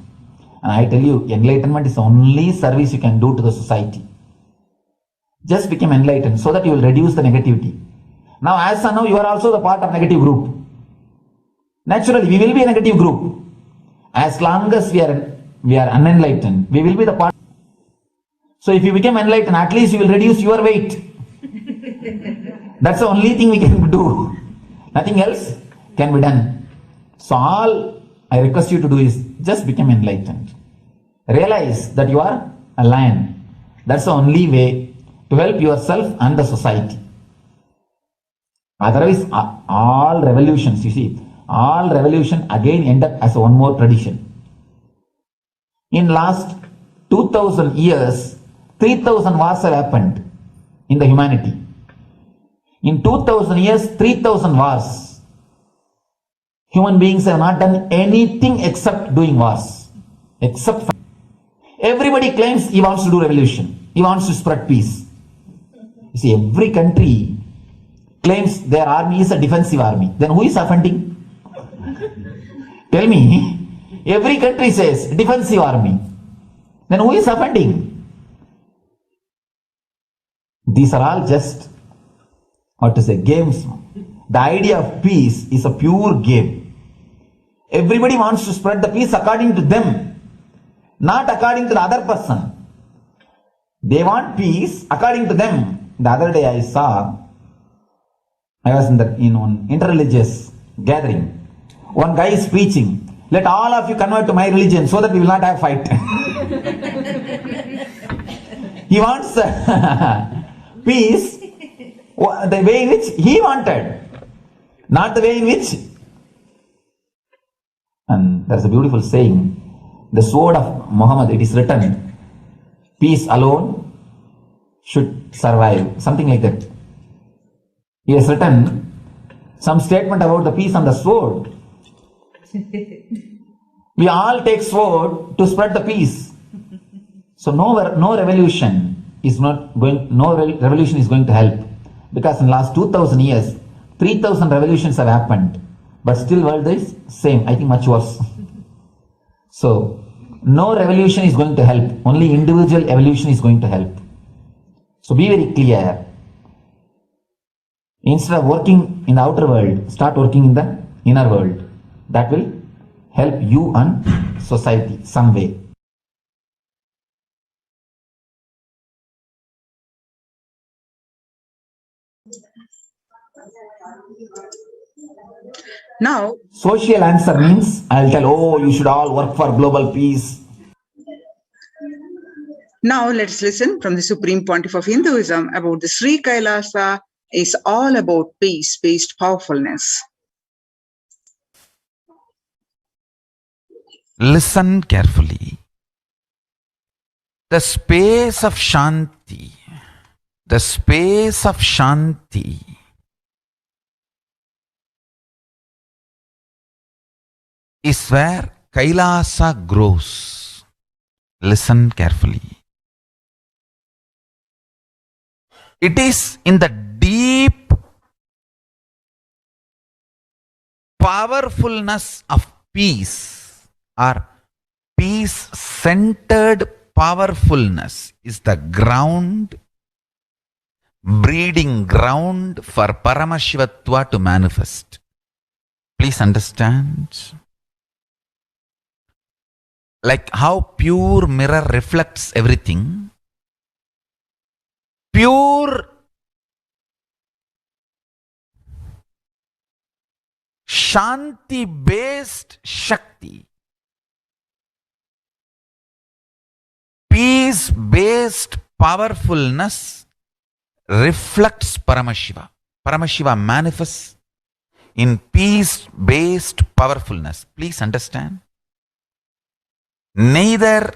And I tell you, enlightenment is the only service you can do to the society. Just become enlightened so that you will reduce the negativity. Now, as of now, you are also the part of negative group. Naturally, we will be a negative group. As long as we are unenlightened, we will be the part. So if you become enlightened, at least you will reduce your weight. That's the only thing we can do. Nothing else can be done. So all I request you to do is just become enlightened. Realize that you are a lion. That's the only way to help yourself and the society. Otherwise, all revolutions, you see, all revolution again end up as one more tradition. In last 2000 years, 3000 wars have happened in the humanity. In 2000 years, 3000 wars. Human beings have not done anything except doing wars. Everybody claims he wants to do revolution. He wants to spread peace. You see, every country claims their army is a defensive army. Then who is offending? Tell me. Every country says defensive army. Then who is offending? These are all just, games. The idea of peace is a pure game. Everybody wants to spread the peace according to them, not according to the other person. They want peace according to them. The other day I was in one interreligious gathering. One guy is preaching, let all of you convert to my religion so that we will not have fight. He wants peace the way in which he wanted, not the way in which there's a beautiful saying, the sword of Muhammad, it is written, peace alone should survive, something like that. He has written some statement about the peace on the sword. We all take sword to spread the peace. So no revolution is going to help, because in the last 2000 years, 3000 revolutions have happened, but still world is same, I think much worse. So no revolution is going to help, only individual evolution is going to help. So be very clear. Instead of working in the outer world, start working in the inner world. That will help you and society some way. Now, Social answer means I'll tell, oh, you should all work for global peace. now let's listen from the Supreme Pontiff of Hinduism about the Sri Kailasa is all about peace-based powerfulness. Listen carefully. The space of Shanti, is where Kailasa grows. Listen carefully. It is in the deep powerfulness of peace, or peace-centered powerfulness is the ground, breeding ground for Paramashivatva to manifest. Please understand. Like how pure mirror reflects everything, pure Shanti-based Shakti, peace-based powerfulness reflects Paramashiva. Paramashiva manifests in peace-based powerfulness. Please understand. Neither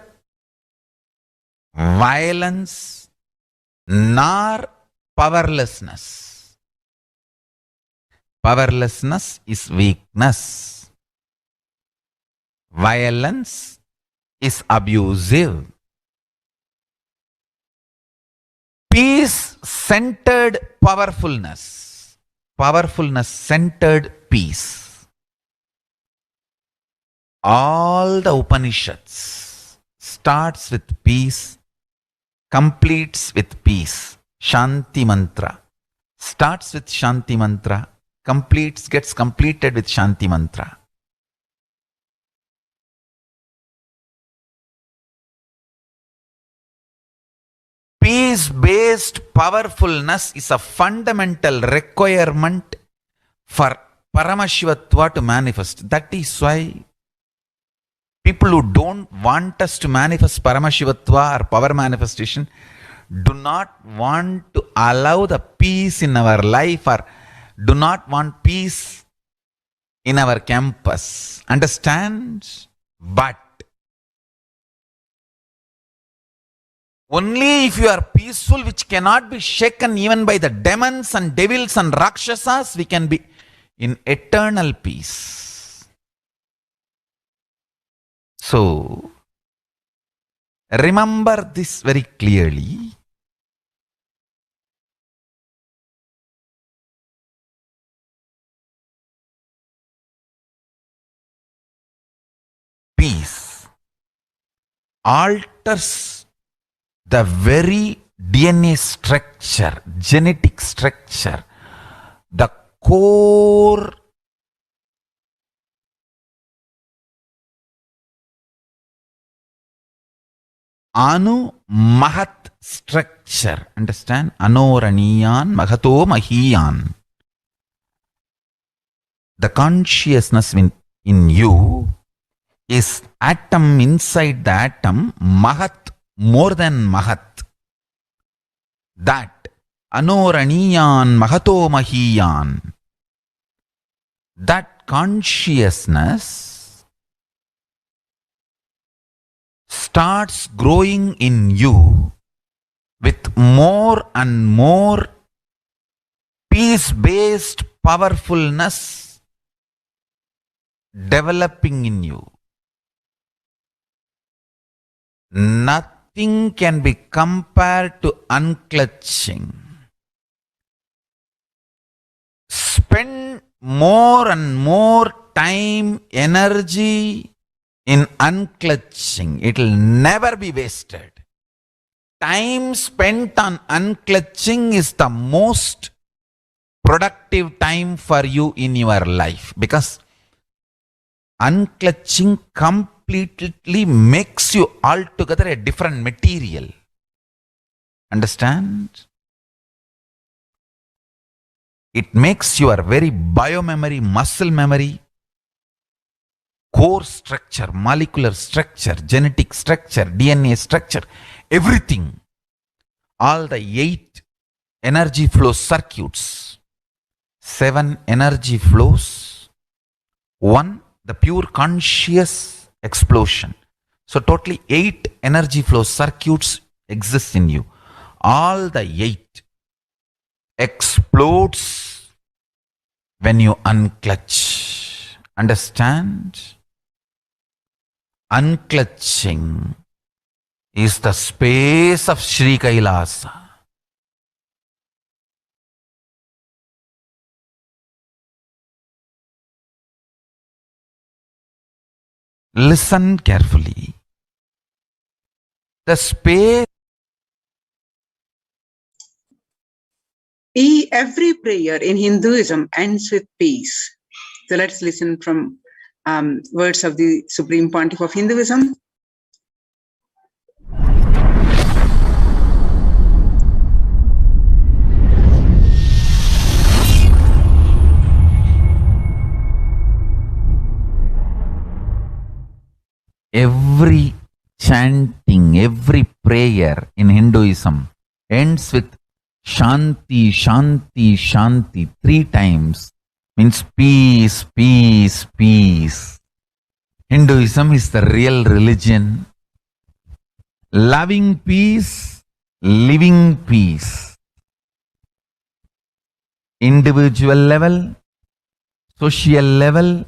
violence nor powerlessness. Powerlessness is weakness. Violence is abusive. Peace-centered powerfulness. Powerfulness-centered peace. All the Upanishads starts with peace, completes with peace. Shanti mantra starts with Shanti mantra, gets completed with Shanti mantra. Peace-based powerfulness is a fundamental requirement for Paramashivatva to manifest. That is why people who don't want us to manifest Paramashivatva or power manifestation do not want to allow the peace in our life, or do not want peace in our campus. Understand? But only if you are peaceful, which cannot be shaken even by the demons and devils and rakshasas, we can be in eternal peace. So, remember this very clearly. Peace alters the very DNA structure, genetic structure, the core Anu Mahat structure. Understand? Anoraniyan Mahato Mahiyan. The consciousness in you is atom inside the atom, Mahat more than Mahat. That Anoraniyan Mahato Mahiyan. That consciousness starts growing in you with more and more peace-based powerfulness developing in you. Nothing can be compared to unclutching. Spend more and more time, energy in unclutching. It will never be wasted. Time spent on unclutching is the most productive time for you in your life, because unclutching completely makes you altogether a different material. Understand? It makes your very biomemory, muscle memory, core structure, molecular structure, genetic structure, DNA structure, everything, all the 8 energy flow circuits, 7 energy flows, 1 the pure conscious explosion. So totally 8 energy flow circuits exist in you. All the 8 explodes when you unclutch. Understand? Unclutching is the space of Sri Kailasa. Listen carefully. The space. Every prayer in Hinduism ends with peace. So let's listen from words of the Supreme Pontiff of Hinduism. Every chanting, every prayer in Hinduism ends with Shanti, Shanti, Shanti 3 times. Means peace, peace, peace. Hinduism is the real religion. Loving peace, living peace. Individual level, social level,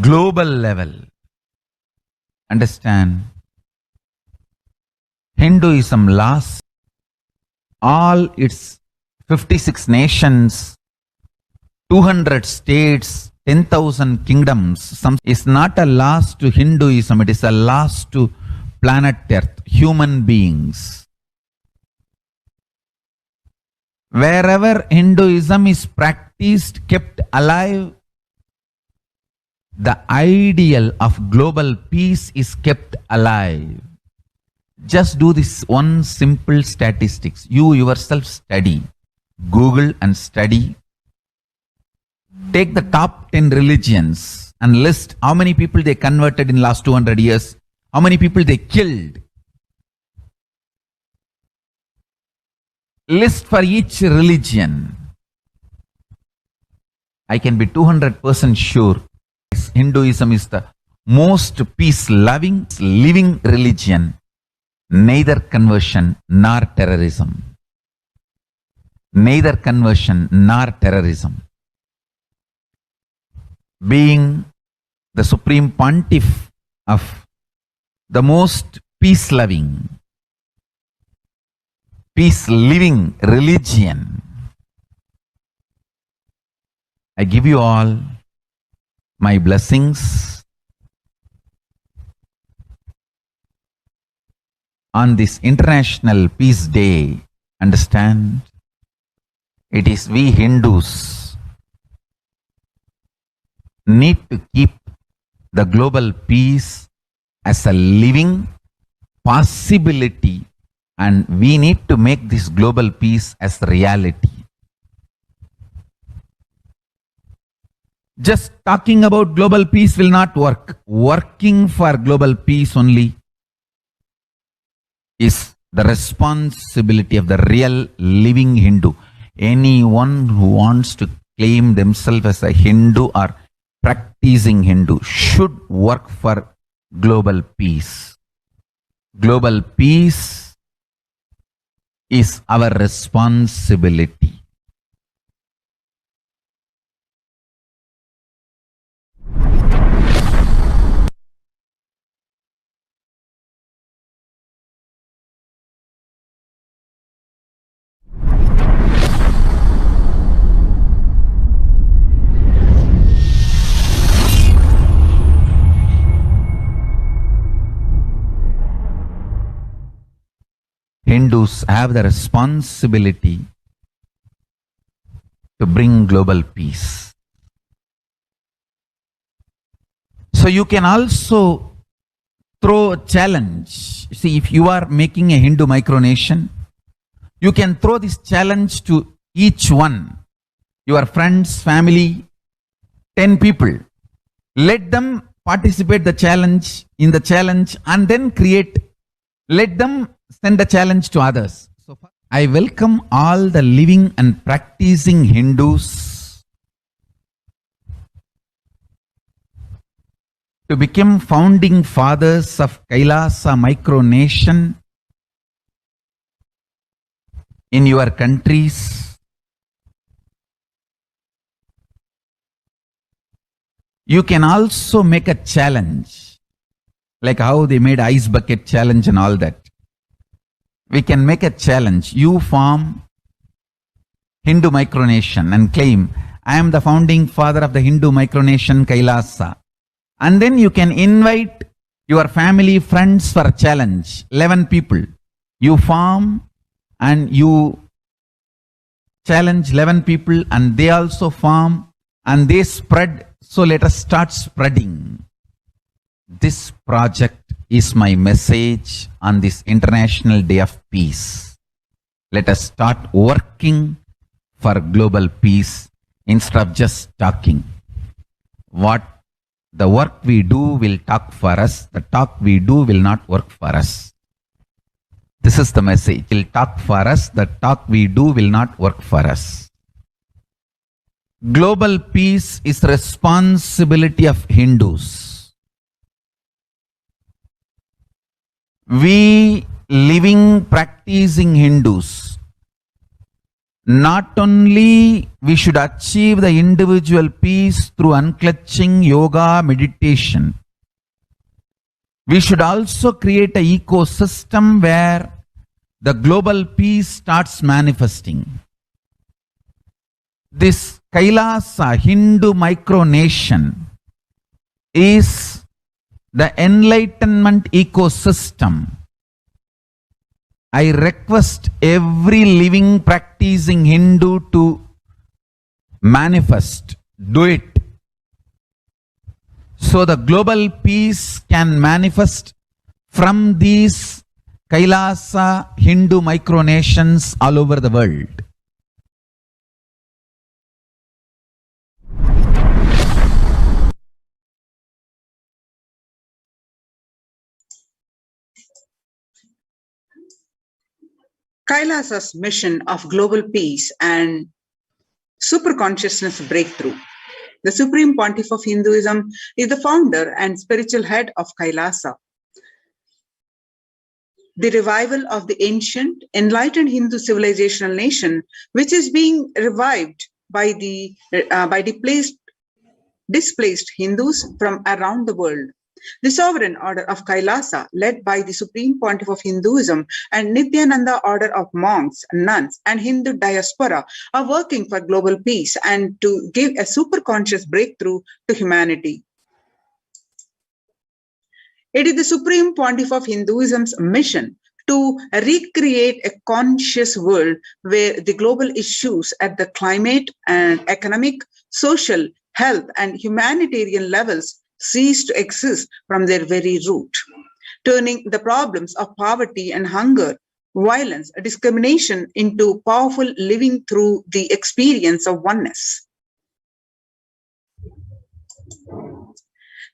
global level. Understand? Hinduism lasts all its 56 nations, 200 states, 10,000 kingdoms. Is not a loss to Hinduism, it is a loss to planet Earth, human beings. Wherever Hinduism is practiced, kept alive, the ideal of global peace is kept alive. Just do this one simple statistics. You yourself study. Google and study. Take the top 10 religions and list how many people they converted in last 200 years. How many people they killed. List for each religion. I can be 200% sure Hinduism is the most peace-loving, living religion. Neither conversion nor terrorism. Neither conversion nor terrorism. Being the Supreme Pontiff of the most peace-loving, peace-living religion, I give you all my blessings on this International Peace Day. Understand? It is we Hindus need to keep the global peace as a living possibility, and we need to make this global peace as reality. Just talking about global peace will not work. Working for global peace only is the responsibility of the real living Hindu. Anyone who wants to claim themselves as a Hindu or practicing Hindu should work for global peace. Global peace is our responsibility. Hindus have the responsibility to bring global peace. So you can also throw a challenge. See, if you are making a Hindu micronation, you can throw this challenge to each one, your friends, family, 10 people. Let them participate in the challenge and then let them send a challenge to others. So I welcome all the living and practicing Hindus to become founding fathers of Kailasa micronation in your countries. You can also make a challenge, like how they made ice bucket challenge and all that. We can make a challenge. You form Hindu micronation and claim, I am the founding father of the Hindu micronation Kailasa. And then you can invite your family, friends for a challenge. 11 people. You form and you challenge 11 people and they also form and they spread. So let us start spreading. This project is my message on this International Day of Peace. Let us start working for global peace instead of just talking. The work we do will talk for us. The talk we do will not work for us. This is the message. It will talk for us. The talk we do will not work for us. Global peace is the responsibility of Hindus. We living, practicing Hindus, not only we should achieve the individual peace through unclutching yoga, meditation, we should also create an ecosystem where the global peace starts manifesting. This Kailasa Hindu micronation is the enlightenment ecosystem. I request every living practicing Hindu to manifest, do it. So the global peace can manifest from these Kailasa Hindu micronations all over the world. Kailasa's mission of global peace and superconsciousness breakthrough. The Supreme Pontiff of Hinduism is the founder and spiritual head of Kailasa. The revival of the ancient, enlightened Hindu civilizational nation, which is being revived by displaced Hindus from around the world. The sovereign order of Kailasa, led by the Supreme Pontiff of Hinduism and Nithyananda order of monks, nuns, and Hindu diaspora, are working for global peace and to give a superconscious breakthrough to humanity. It is the Supreme Pontiff of Hinduism's mission to recreate a conscious world where the global issues at the climate and economic, social, health, and humanitarian levels cease to exist from their very root, turning the problems of poverty and hunger, violence, discrimination into powerful living through the experience of oneness.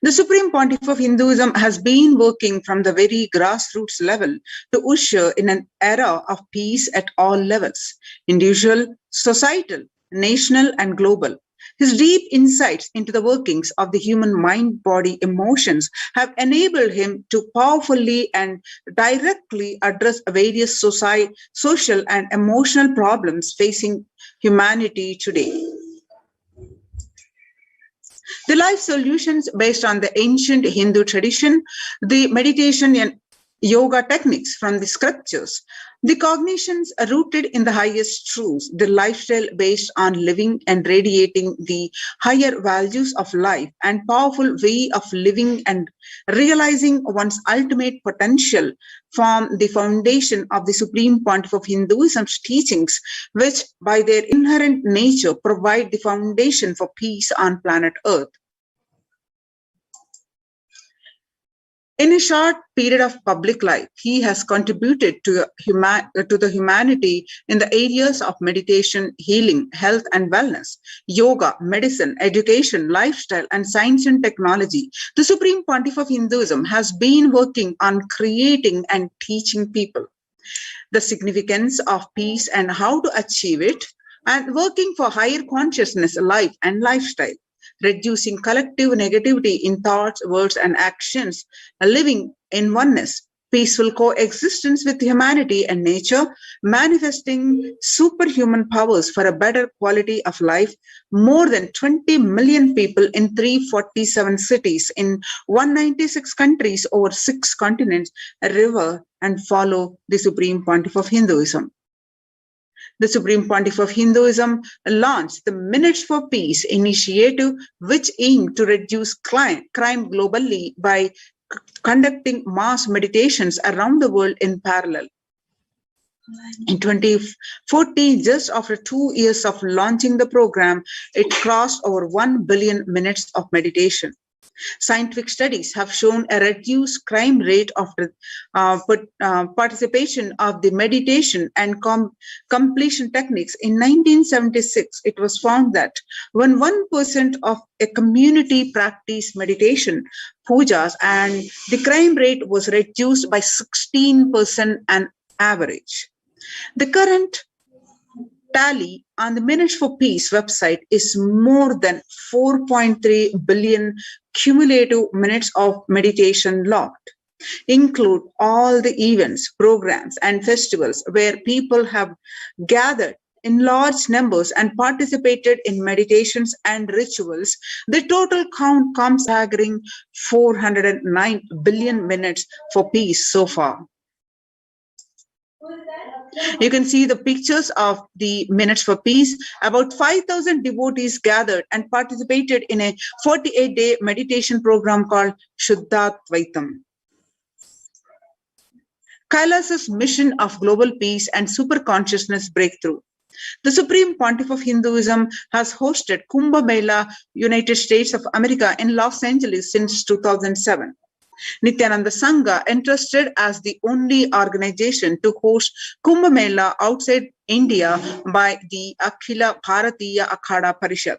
The Supreme Pontiff of Hinduism has been working from the very grassroots level to usher in an era of peace at all levels, individual, societal, national, and global. His deep insights into the workings of the human mind, body, emotions have enabled him to powerfully and directly address various social and emotional problems facing humanity today. The life solutions based on the ancient Hindu tradition, the meditation and yoga techniques from the scriptures, the cognitions are rooted in the highest truths, the lifestyle based on living and radiating the higher values of life and powerful way of living and realizing one's ultimate potential form the foundation of the Supreme Pontiff of Hinduism's teachings, which by their inherent nature provide the foundation for peace on planet Earth. In a short period of public life, he has contributed to the humanity in the areas of meditation, healing, health and wellness, yoga, medicine, education, lifestyle, and science and technology. The Supreme Pontiff of Hinduism has been working on creating and teaching people the significance of peace and how to achieve it, and working for higher consciousness, life, and lifestyle, reducing collective negativity in thoughts, words, and actions, living in oneness, peaceful coexistence with humanity and nature, manifesting superhuman powers for a better quality of life. More than 20 million people in 347 cities in 196 countries over 6 continents revere and follow the Supreme Pontiff of Hinduism. The Supreme Pontiff of Hinduism launched the Minutes for Peace initiative, which aimed to reduce crime globally by conducting mass meditations around the world in parallel. In 2014, just after 2 years of launching the program, it crossed over 1 billion minutes of meditation. Scientific studies have shown a reduced crime rate after participation of the meditation and completion techniques. In 1976, it was found that when 1% of a community practiced meditation, pujas, and the crime rate was reduced by 16% on average. The current tally on the Minutes for Peace website is more than 4.3 billion cumulative minutes of meditation logged, include all the events, programs, and festivals where people have gathered in large numbers and participated in meditations and rituals. The total count comes staggering 409 billion minutes for peace so far. You can see the pictures of the Minutes for Peace. About 5,000 devotees gathered and participated in a 48-day meditation program called Shuddhadvaitam. Kailas's mission of global peace and super consciousness breakthrough. The Supreme Pontiff of Hinduism has hosted Kumbh Mela, United States of America in Los Angeles since 2007. Nithyananda Sangha, entrusted as the only organization to host Kumbh Mela outside India by the Akhila Bharatiya Akhada Parishad.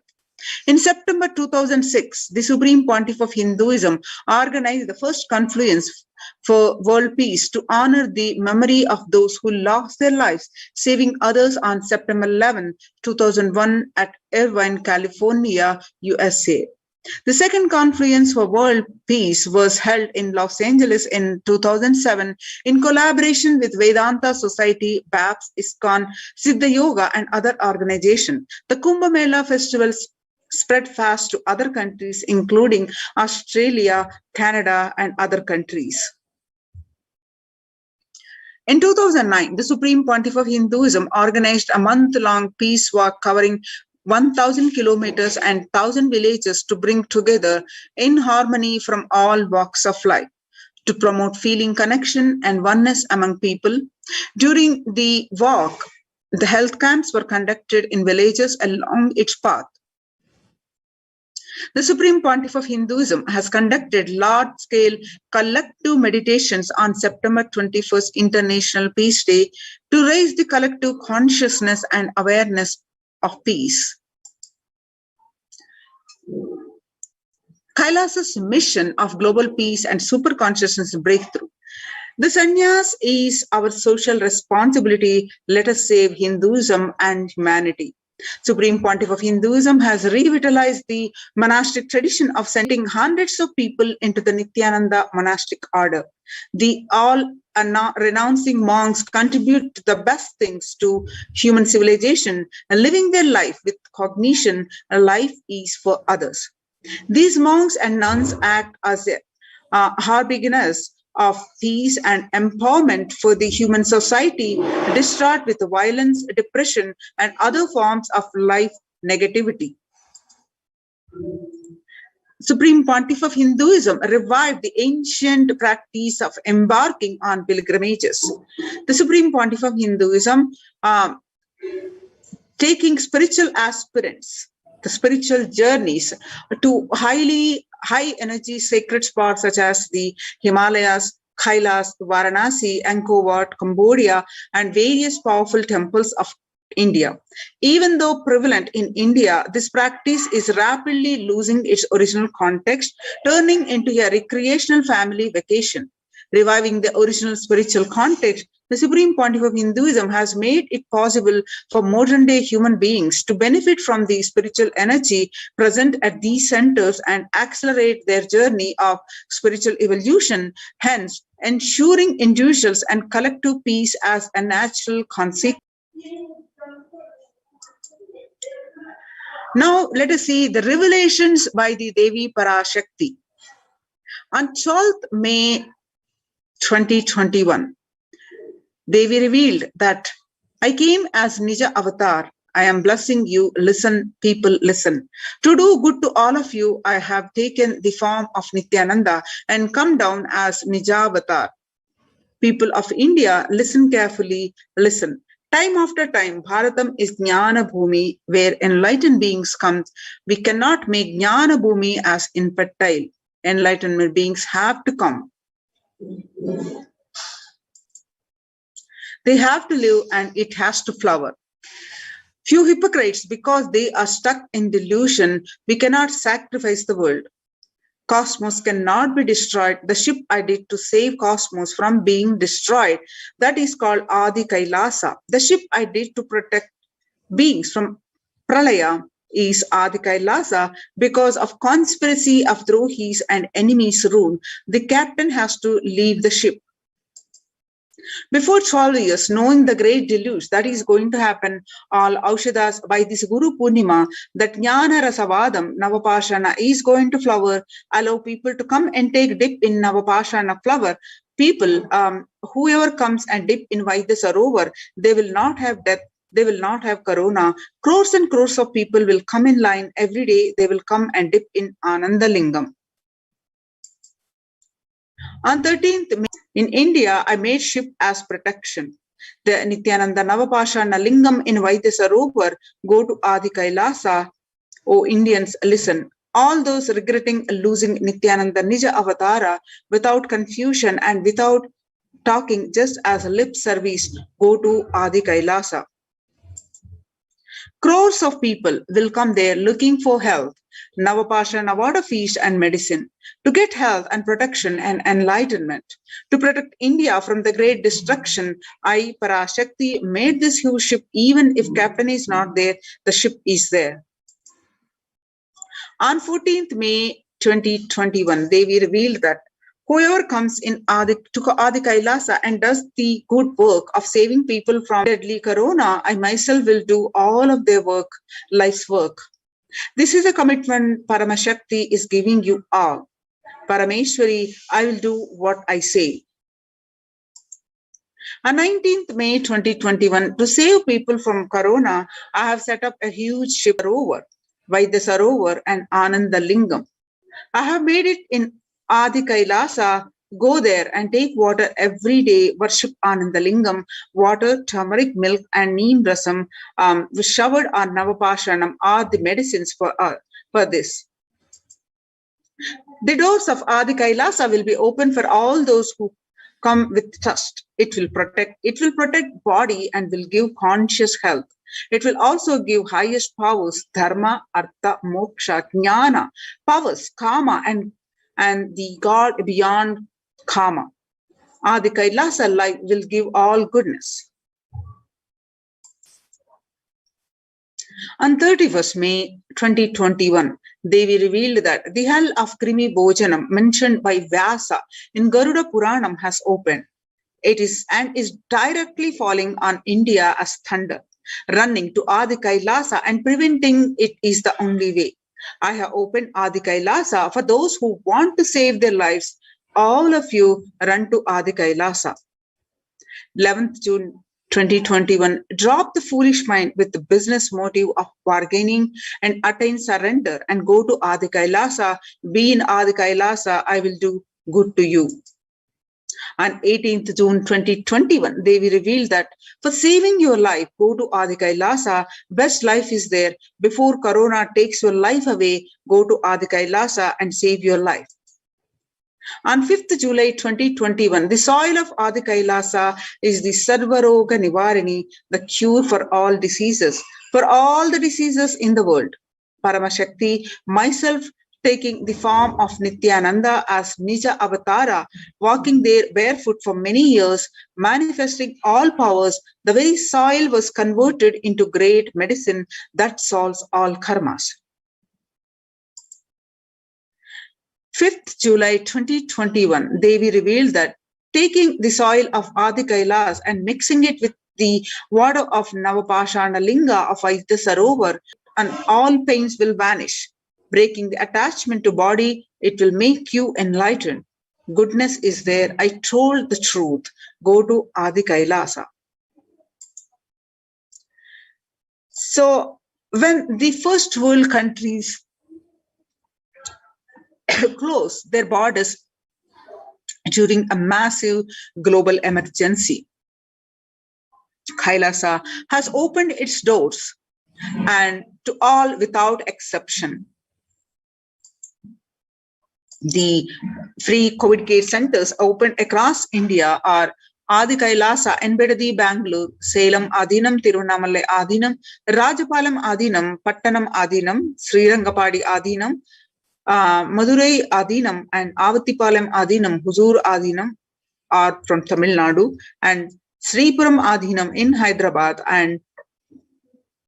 In September 2006, the Supreme Pontiff of Hinduism organized the first confluence for world peace to honor the memory of those who lost their lives saving others on September 11, 2001 at Irvine, California, USA. The second confluence for world peace was held in Los Angeles in 2007 in collaboration with Vedanta Society, BAPS, ISKCON, Siddha Yoga, and other organizations. The Kumbh Mela festivals spread fast to other countries, including Australia, Canada, and other countries. In 2009, the Supreme Pontiff of Hinduism organized a month-long peace walk covering 1,000 kilometers and 1,000 villages to bring together in harmony from all walks of life, to promote feeling connection and oneness among people. During the walk, the health camps were conducted in villages along its path. The Supreme Pontiff of Hinduism has conducted large-scale collective meditations on September 21st, International Peace Day, to raise the collective consciousness and awareness of peace. Kailas's mission of global peace and super consciousness breakthrough. The sannyas is our social responsibility. Let us save Hinduism and humanity. Supreme Pontiff of Hinduism has revitalized the monastic tradition of sending hundreds of people into the Nithyananda monastic order. The all-renouncing monks contribute the best things to human civilization and living their life with cognition, a life is for others. These monks and nuns act as harbingers of peace and empowerment for the human society distraught with violence, depression, and other forms of life negativity. Supreme Pontiff of Hinduism revived the ancient practice of embarking on pilgrimages. The Supreme Pontiff of Hinduism taking spiritual aspirants, the spiritual journeys to high energy sacred spots such as the Himalayas, Kailas, Varanasi, Angkor Wat, Cambodia, and various powerful temples of India. Even though prevalent in India, this practice is rapidly losing its original context, turning into a recreational family vacation. Reviving the original spiritual context, the Supreme Pontiff of Hinduism has made it possible for modern-day human beings to benefit from the spiritual energy present at these centers and accelerate their journey of spiritual evolution, hence ensuring individuals and collective peace as a natural consequence. Now, let us see the revelations by the Devi Parashakti. On 12th May 2021, Devi revealed that I came as Nija Avatar. I am blessing you. Listen, people, listen. To do good to all of you, I have taken the form of Nithyananda and come down as Nija Avatar. People of India, listen carefully, listen. Time after time, Bharatam is Jnana Bhumi, where enlightened beings come. We cannot make Jnana Bhumi as infertile. Enlightenment beings have to come. They have to live and it has to flower. Few hypocrites, because they are stuck in delusion, we cannot sacrifice the world. Cosmos cannot be destroyed. The ship I did to save Cosmos from being destroyed, that is called Adi Kailasa. The ship I did to protect beings from Pralaya is Adi Kailasa. Because of conspiracy of Drohis and enemies' rule, the captain has to leave the ship. Before 12 years, knowing the great deluge that is going to happen, all Aushadas by this Guru Purnima, that Jnana Rasavadam, Navapashana is going to flower, allow people to come and take dip in Navapashana flower. People, whoever comes and dip in Vaidya Sarovar, they will not have death, they will not have corona. Crores and crores of people will come in line every day, they will come and dip in Ananda Lingam. On 13th May, in India, I made ship as protection. The Nithyananda Navapashana Lingam in Vaidya Sarovar go to Adi Kailasa. O Indians, listen. All those regretting losing Nithyananda Nija Avatara without confusion and without talking, just as lip service, go to Adi Kailasa. Crores of people will come there looking for health, Navapashana water feast and medicine, to get health and protection and enlightenment. To protect India from the great destruction, I, Parashakti, made this huge ship. Even if captain is not there, the ship is there. On 14th May 2021, Devi revealed that whoever comes in to Adi Kailasa and does the good work of saving people from deadly corona, I myself will do all of their work, life's work. This is a commitment Paramashakti is giving you all. Parameshwari, I will do what I say. On 19th May 2021, to save people from corona, I have set up a huge ship Sarovar, Vaidya Sarovar and Ananda Lingam. I have made it in Adi Kailasa. Go there and take water every day, worship Ananda Lingam, water, turmeric, milk, and neem rasam, showered on Navapashanam are the medicines for this. The doors of Adi Kailasa will be open for all those who come with trust. It will protect body and will give conscious health. It will also give highest powers, dharma, artha, moksha, jnana, powers, kama, and the God beyond kama. Adi Kailasa life will give all goodness. On 31st May 2021, Devi revealed that the hell of Krimi Bhojanam mentioned by Vyasa in Garuda Puranam has opened. It is directly falling on India as thunder. Running to Adi Kailasa and preventing it is the only way. I have opened Adi Kailasa for those who want to save their lives. All of you run to Adi Kailasa. 11th June 2021, drop the foolish mind with the business motive of bargaining and attain surrender and go to Adi Kailasa. Be in Adi Kailasa, I will do good to you. On 18th June 2021, Devi revealed that for saving your life, go to Adi Kailasa. Best life is there. Before Corona takes your life away, go to Adi Kailasa and save your life. On 5th July 2021, the soil of Adi Kailasa is the Sarvaroga Nivarini, the cure for all diseases, for all the diseases in the world. Paramasakti, myself taking the form of Nithyananda as Nija Avatara, walking there barefoot for many years, manifesting all powers, the very soil was converted into great medicine that solves all karmas. 5th July 2021, Devi revealed that taking the soil of Adi Kailas and mixing it with the water of Navapashana Linga of Aita Sarovar, and all pains will vanish. Breaking the attachment to body, it will make you enlightened. Goodness is there. I told the truth. Go to Adi Kailasa. So when the first world countries close their borders during a massive global emergency, Kailasa has opened its doors and to all without exception. The free COVID care centers opened across India are Adi Kailasa, Enbedadi, Bangalore, Salem Adinam, Tiruvannamalai Adinam, Rajapalam Adinam, Pattanam Adinam, Srirangapadi Adinam, Madurai Adinam, and Avatipalam Adinam, Huzur Adinam are from Tamil Nadu, and Sripuram Adinam in Hyderabad, and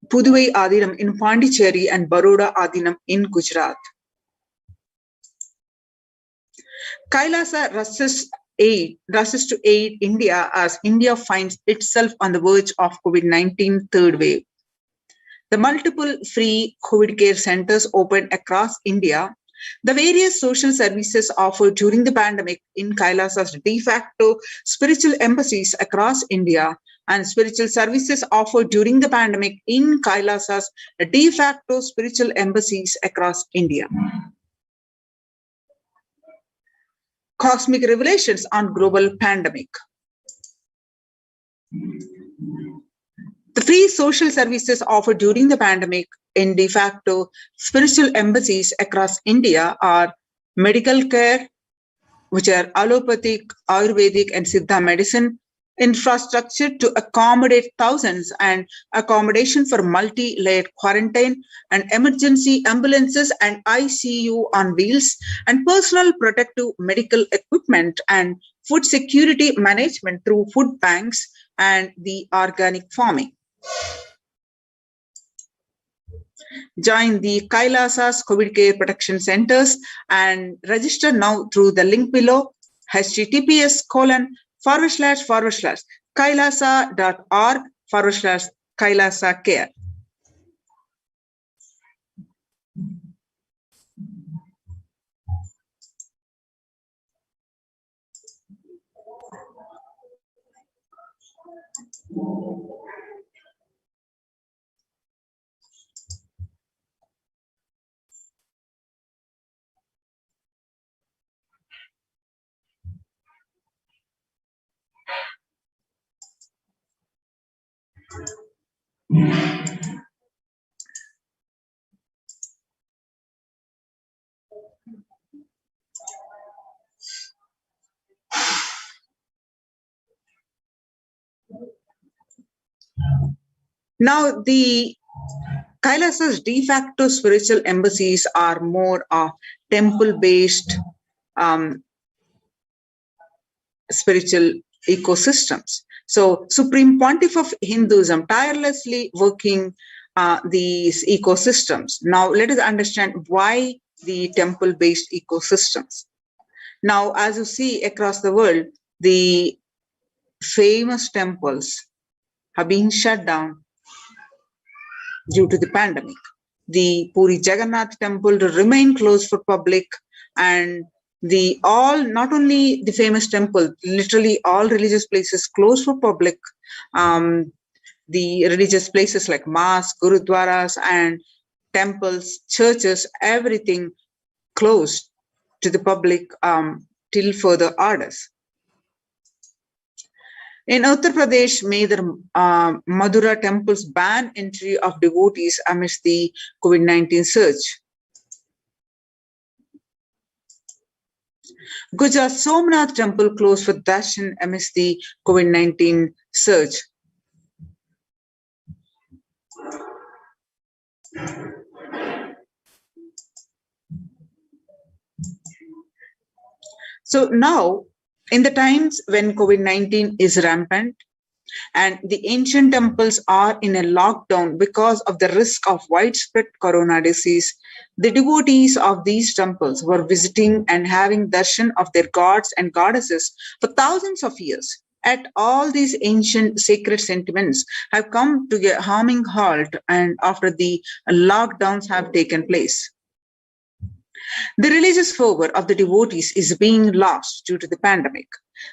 Puduvai Adinam in Pondicherry, and Baroda Adinam in Gujarat. Kailasa rushes to aid India as India finds itself on the verge of COVID-19 third wave. The multiple free COVID care centers opened across India. The various social services offered during the pandemic in Kailasa's de facto spiritual embassies across India, and spiritual services offered during the pandemic in Kailasa's de facto spiritual embassies across India. Cosmic revelations on global pandemic. The free social services offered during the pandemic in de facto spiritual embassies across India are medical care, which are allopathic, Ayurvedic, and Siddha medicine, infrastructure to accommodate thousands, and accommodation for multi-layered quarantine, and emergency ambulances and ICU on wheels, and personal protective medical equipment, and food security management through food banks and the organic farming. Join the Kailasa's COVID care protection centers and register now through the link below, https://kailasa.org/Kailasa care. Now, the Kailasa's de facto spiritual embassies are more of temple-based spiritual ecosystems. So, Supreme Pontiff of Hinduism tirelessly working these ecosystems. Now, let us understand why the temple-based ecosystems. Now, as you see across the world, the famous temples have been shut down due to the pandemic. The Puri Jagannath temple to remain closed for public, and not only the famous temple, literally all religious places closed for public. The religious places like mosques, gurudwaras, and temples, churches, everything closed to the public till further orders. In Uttar Pradesh, major Madura temples ban entry of devotees amidst the COVID-19 surge. Gujarat Somnath temple closed for darshan amidst the COVID-19 surge. So now, in the times when COVID-19 is rampant and the ancient temples are in a lockdown because of the risk of widespread corona disease, the devotees of these temples were visiting and having darshan of their gods and goddesses for thousands of years. At all these ancient sacred sentiments have come to a harming halt, and after the lockdowns have taken place. The religious fervor of the devotees is being lost due to the pandemic.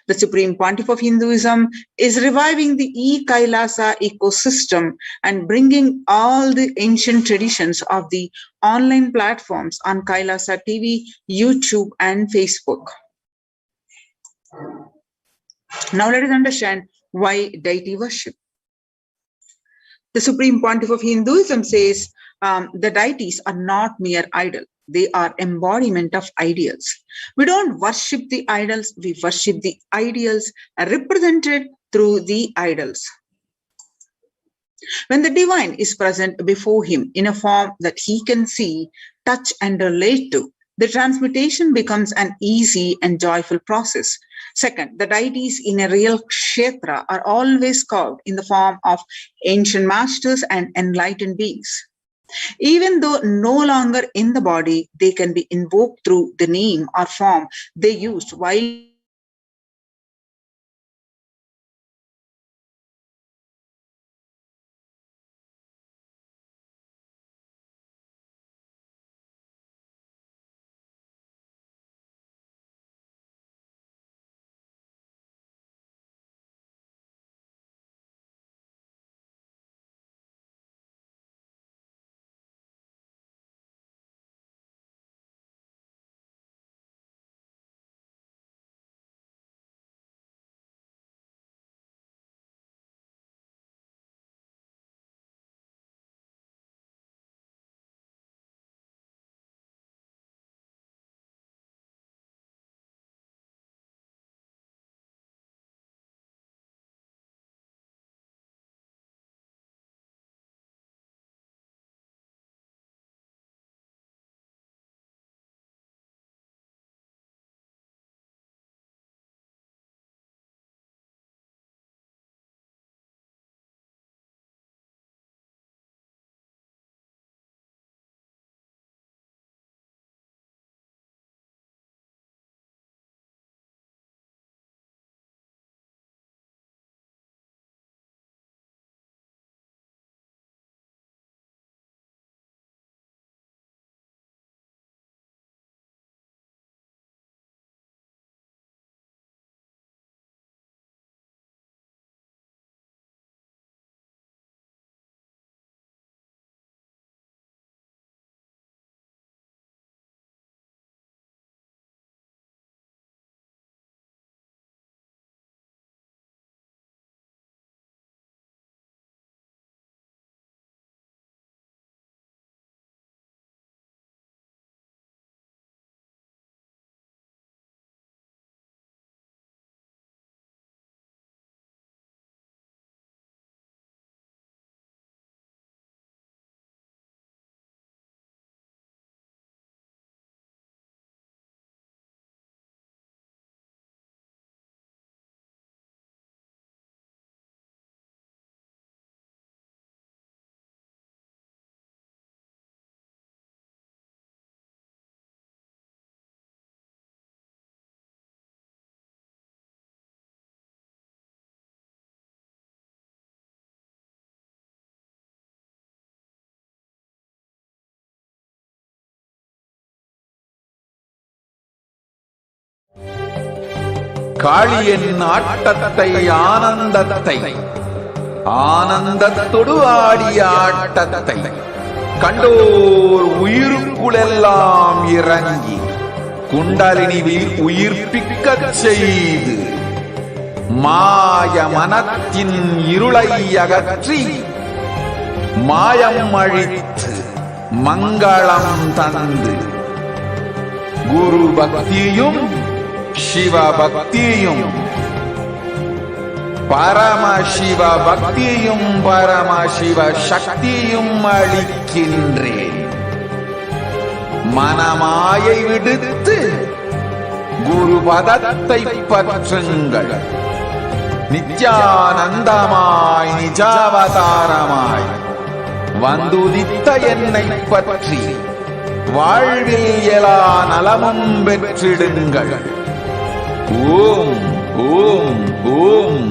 The Supreme Pontiff of Hinduism is reviving the e-Kailasa ecosystem and bringing all the ancient traditions of the online platforms on Kailasa TV, YouTube, and Facebook. Now let us understand why deity worship. The Supreme Pontiff of Hinduism says the deities are not mere idols. They are embodiment of ideals. We don't worship the idols, we worship the ideals represented through the idols. When the divine is present before him in a form that he can see, touch, and relate to, the transmutation becomes an easy and joyful process. Second, the deities in a real kshetra are always carved in the form of ancient masters and enlightened beings. Even though no longer in the body, they can be invoked through the name or form they used while காளியின் ஆட்டத்தை ஆனந்தத்தை ஆனந்தத்தொடு ஆடிய ஆட்டத்தை கண்டோர் உயிருக்குளெல்லாம் இறங்கி குண்டலினிவில் உயிர்ப்பிக்கச் செய்து மாய மனத்தின் இருளை அகற்றி மாயம் அழித்து மங்களம் தந்து குரு பக்தியும் சிவ பக்தியும் பரமசிவ பக்தியும் பரமசிவ சக்தியும் அளிக்கின்றேன். மனமாயை விடுத்து குரு பதத்தை பற்றுங்கள். நித்யானந்தமாய் நிஜாவதாரமாய் வந்துதித்த என்னை பற்றி வாழ்வில் எலா நலமும் பெற்றிடுங்கள். ஓம் ஓம் ஓம்.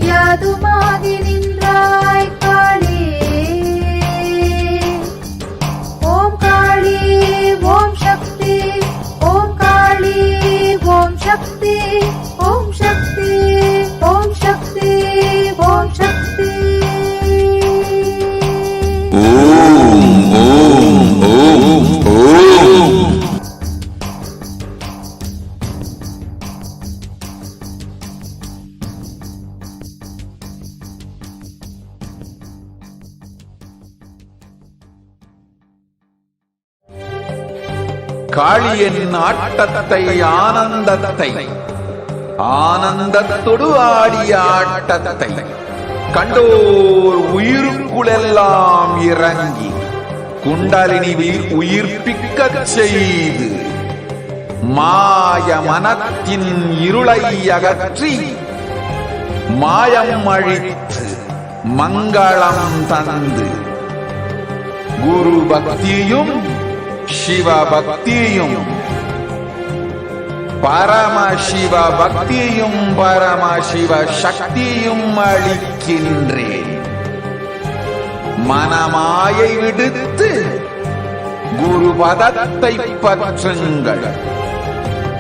யாதுமாகி நின்றாய் காளி, ஓம் காளி ஓம் சக்தி, ஓம் காளி ஓம் சக்தி, ஓம் சக்தி ஓம் சக்தி ஓம் சக்தி. ஓம் ஓம் ஓம் ஓம். காளியின் ஆட்டத்தை ஆனந்தத்தை ஆனந்தத்தொடு ஆடிய ஆட்டத்தை கண்டோர் உயிருக்குளெல்லாம் இறங்கி குண்டலினிவில் உயிர்ப்பிக்கச் செய்து மாய மனத்தின் இருளை அகற்றி மாயம் அழித்து மங்களம் தந்து குரு பக்தியும் சிவ பக்தியும் பரமசிவ பக்தியும் பரமசிவ சக்தியும் அளிக்கின்றேன். மனமாயை விடுத்து குரு பதத்தை பற்றுங்கள்.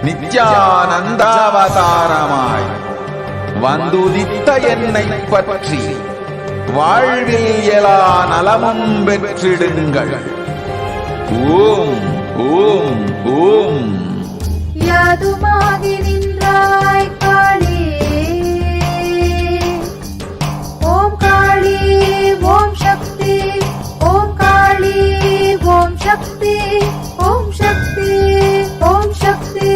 நித்யானந்தாவதாரமாய் வந்துதித்த என்னை பற்றி வாழ்வில் எலா நலமும் பெற்றிடுங்கள். ஓம் ஓம் ஓம். யாதுமாகி நின்றாய் காளி, ஓம் காளி ஓம் சக்தி, ஓம் காளி ஓம் சக்தி, ஓம் சக்தி ஓம் சக்தி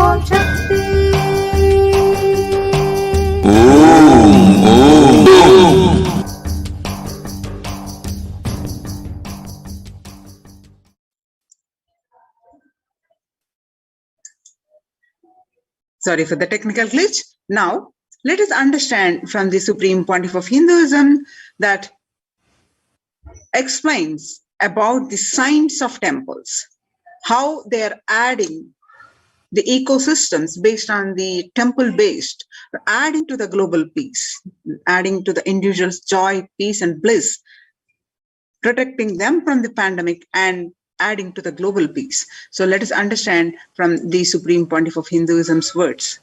ஓம் சக்தி. ஓம் ஓம் ஓம். Sorry for the technical glitch. Now, let us understand from the Supreme Pontiff of Hinduism that explains about the science of temples, how they are adding the ecosystems based on the temple-based, adding to the global peace, adding to the individual's joy, peace, and bliss, protecting them from the pandemic and adding to the global peace. So let us understand from the Supreme Pontiff of Hinduism's words.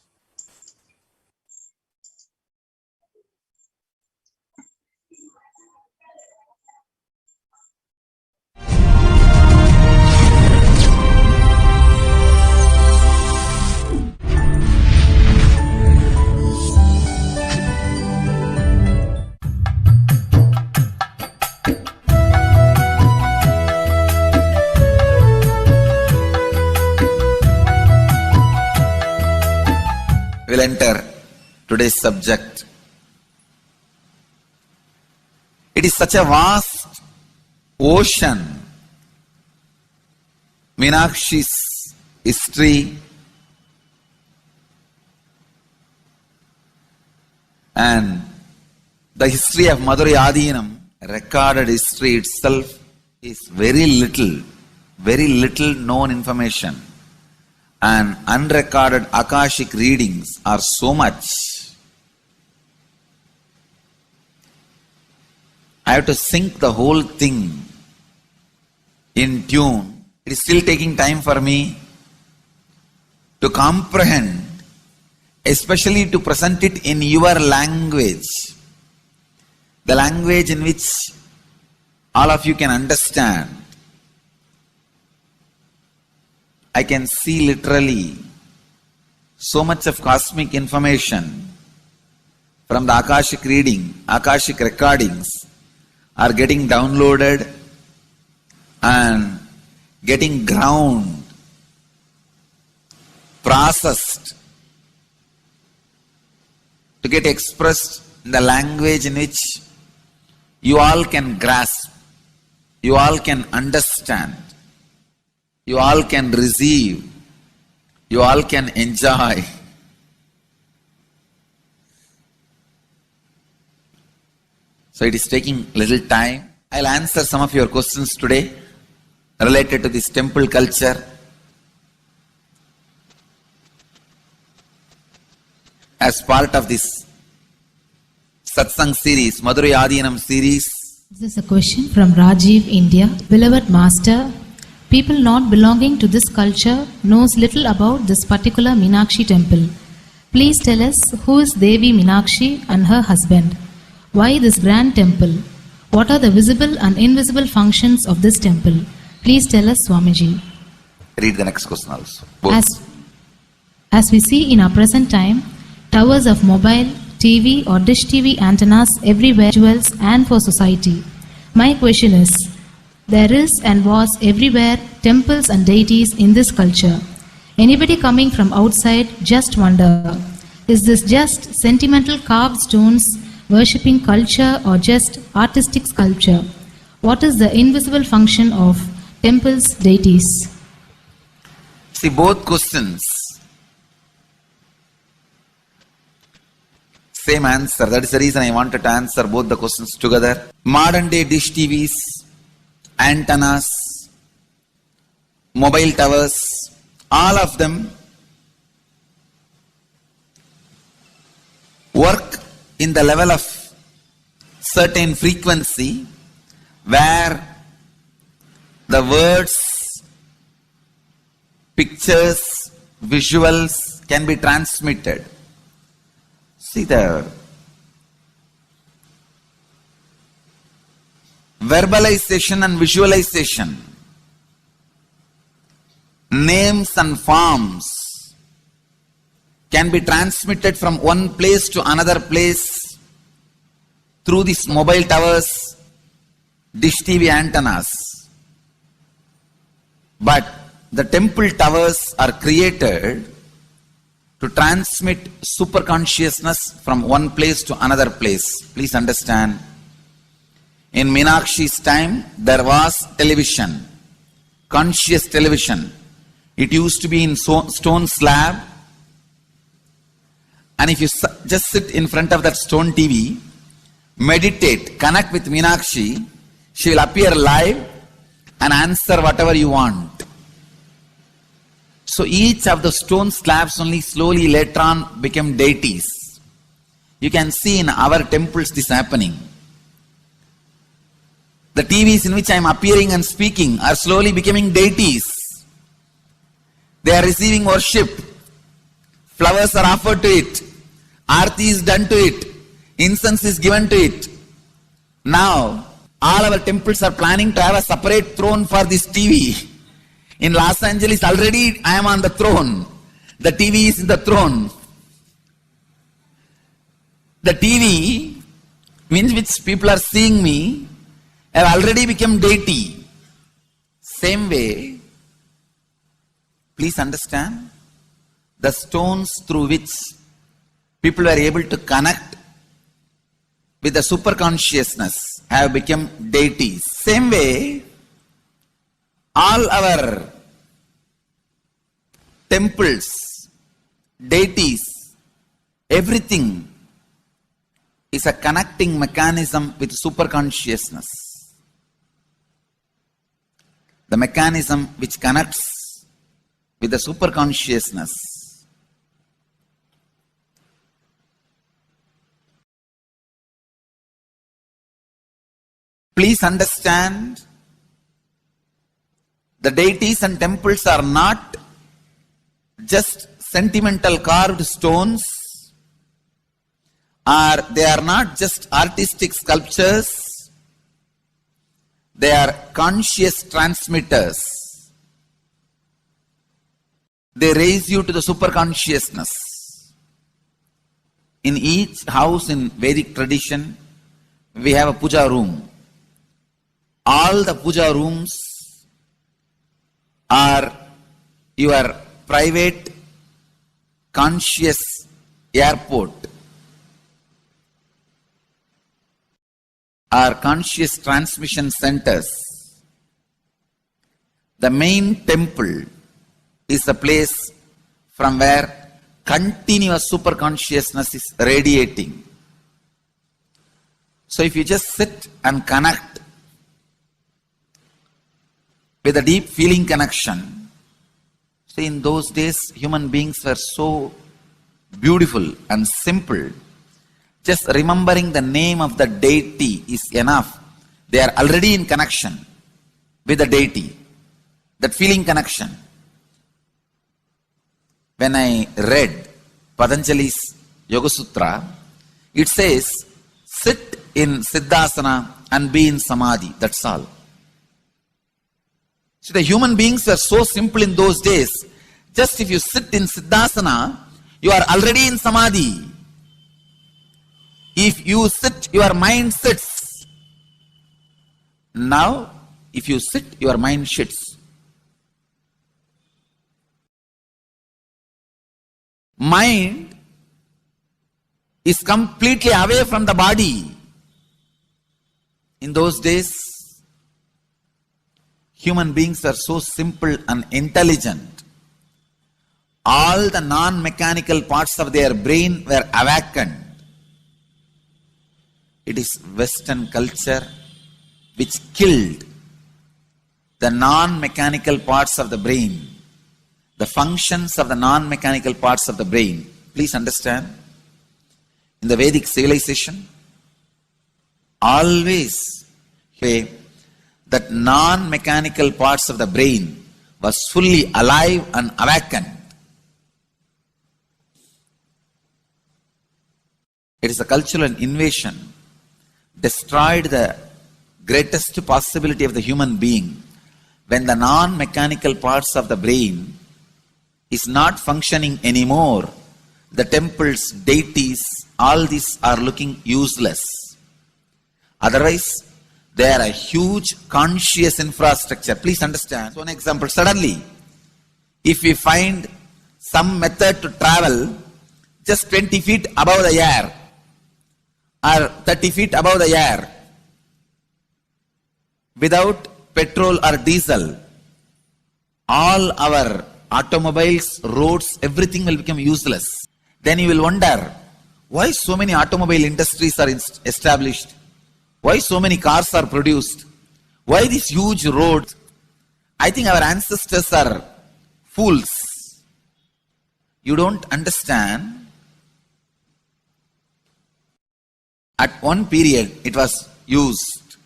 We'll enter today's subject. It is such a vast ocean. Meenakshi's history and the history of Madurai Adinam, recorded history itself, is very little known information. And unrecorded Akashic readings are so much. I have to sink the whole thing in tune. It is still taking time for me to comprehend especially to present it in your language, the language in which all of you can understand. I can see literally so much of cosmic information from the Akashic reading, Akashic recordings are getting downloaded and getting ground, processed to get expressed in the language in which you all can grasp, you all can understand, you all can receive, you all can enjoy. So it is taking little time. I'll answer some of your questions today related to this temple culture. As part of this Satsang series, Madurai Adhiyanam series. This is a question from Rajiv, India. Beloved Master, people not belonging to this culture knows little about this particular Meenakshi temple. Please tell us who is Devi Meenakshi and her husband. Why this grand temple? What are the visible and invisible functions of this temple? Please tell us, Swamiji. Read the next question also. As we see in our present time, towers of mobile, TV or dish TV antennas everywhere, rituals and for society. My question is, there is and was everywhere temples and deities in this culture. Anybody coming from outside just wonder, is this just sentimental carved stones worshipping culture or just artistic sculpture? What is the invisible function of temples, deities? See, both questions, same answer. That is the reason I wanted to answer both the questions together. Modern day dish TVs, antennas, mobile towers, all of them work in the level of certain frequency where the words, pictures, visuals can be transmitted. See, the verbalization and visualization, names and forms can be transmitted from one place to another place through these mobile towers, dish TV antennas. But the temple towers are created to transmit super consciousness from one place to another place. Please understand, in Meenakshi's time there was television, conscious television. It used to be in stone slab, and if you just sit in front of that stone TV, meditate, connect with Meenakshi, she will appear live and answer whatever you want. So each of the stone slabs only slowly later on became deities. You can see in our temples this happening. The TVs in which I am appearing and speaking are slowly becoming deities. They are receiving worship. Flowers are offered to it. Aarti is done to it. Incense is given to it. Now, all our temples are planning to have a separate throne for this TV. In Los Angeles, already I am on the throne. The TV is in the throne. The TV, in which people are seeing me, have already become deity. Same way, please understand, the stones through which people were able to connect with the super consciousness have become deities. Same way, all our temples, deities, everything is a connecting mechanism with super consciousness. The mechanism which connects with the super consciousness. Please understand, the deities and temples are not just sentimental carved stones they are not just artistic sculptures, they are conscious transmitters. They raise you to the superconsciousness. In each house in Vedic tradition, we have a puja room. All the puja rooms are your private conscious airport, are conscious transmission centers. The main temple is the place from where continuous superconsciousness is radiating. So if you just sit and connect with a deep feeling connection, see, in those days human beings were so beautiful and simple. Just remembering the name of the deity is enough. They are already in connection with the deity. That feeling connection. When I read Patanjali's Yoga Sutra, it says, sit in Siddhasana and be in Samadhi. That's all. So the human beings were so simple in those days. Just if you sit in Siddhasana, you are already in Samadhi. If you sit, your mind sits. Now, if you sit, your mind sits. Mind is completely away from the body. In those days, human beings are so simple and intelligent. All the non-mechanical parts of their brain were awakened. It is Western culture which killed the non-mechanical parts of the brain, the functions of the non-mechanical parts of the brain. Please understand, in the Vedic civilization, always that non-mechanical parts of the brain was fully alive and awakened. It is a cultural invasion, destroyed the greatest possibility of the human being when the non-mechanical parts of the brain is not functioning anymore. The temples, deities, all these are looking useless. Otherwise, they are a huge conscious infrastructure. Please understand. One example, suddenly, if we find some method to travel just 20 feet above the air or 30 feet above the air without petrol or diesel, all our automobiles, roads, everything will become useless. Then you will wonder, why so many automobile industries are established? Why so many cars are produced? Why these huge roads? I think our ancestors are fools. You don't understand. At one period, it was used.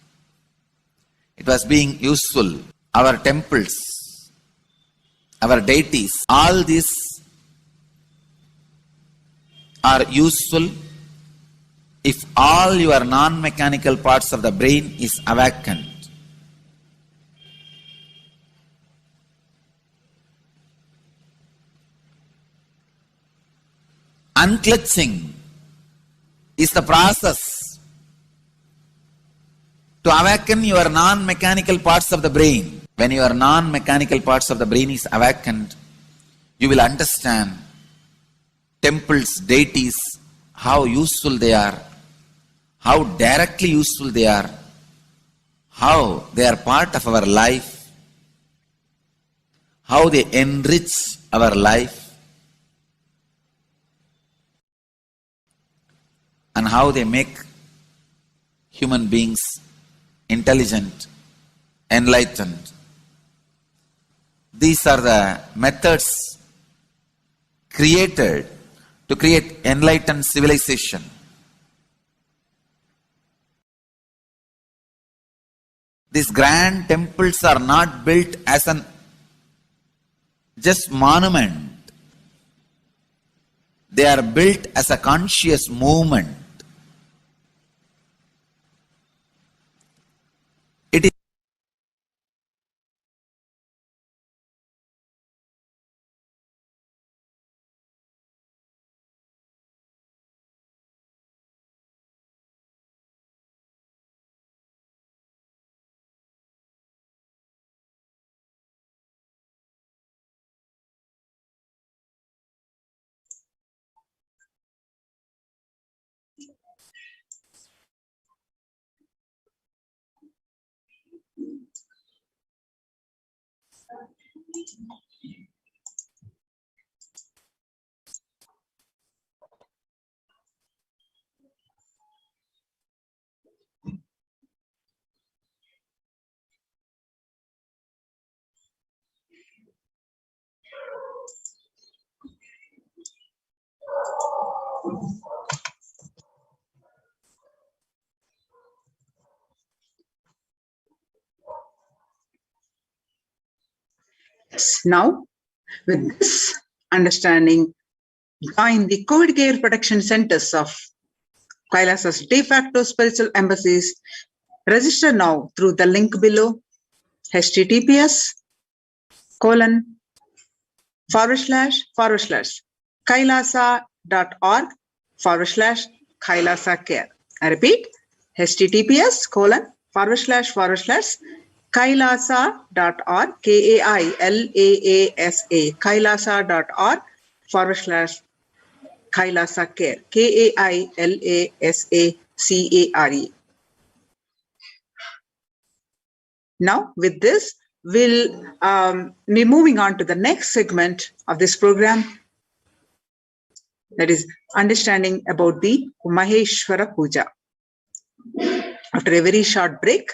It was being useful. Our temples, our deities, all these are useful if all your non-mechanical parts of the brain is awakened. Unclutching is the process to awaken your non-mechanical parts of the brain. When your non-mechanical parts of the brain is awakened, you will understand temples, deities, how useful they are, how directly useful they are, how they are part of our life, how they enrich our life, and how they make human beings intelligent, enlightened. These are the methods created to create enlightened civilization. These grand temples are not built as an just monument. They are built as a conscious movement. Now, with this understanding, join the COVID care protection centers of Kailasa's de facto spiritual embassies. Register now through the link below, https://kailasa.org/Kailasa care. I repeat, https://kailasa.org, KAILAASA, kailasa.org/Kailasa care, KAILASACARE. Now, with this, we'll be moving on to the next segment of this program, that is understanding about the Maheshwara Puja. After a very short break,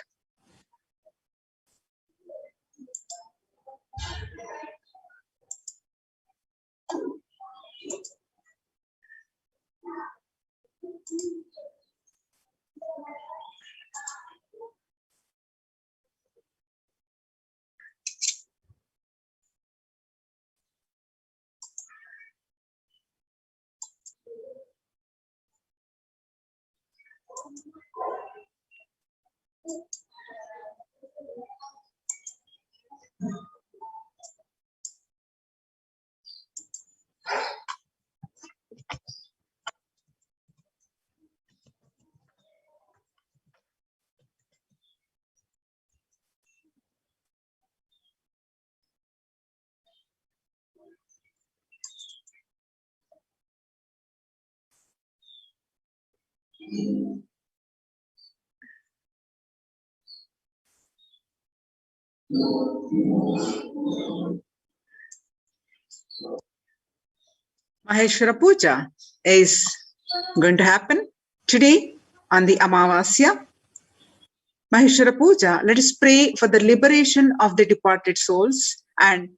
Maheshwara Puja is going to happen today on the Amavasya. Maheshwara Puja, let us pray for the liberation of the departed souls and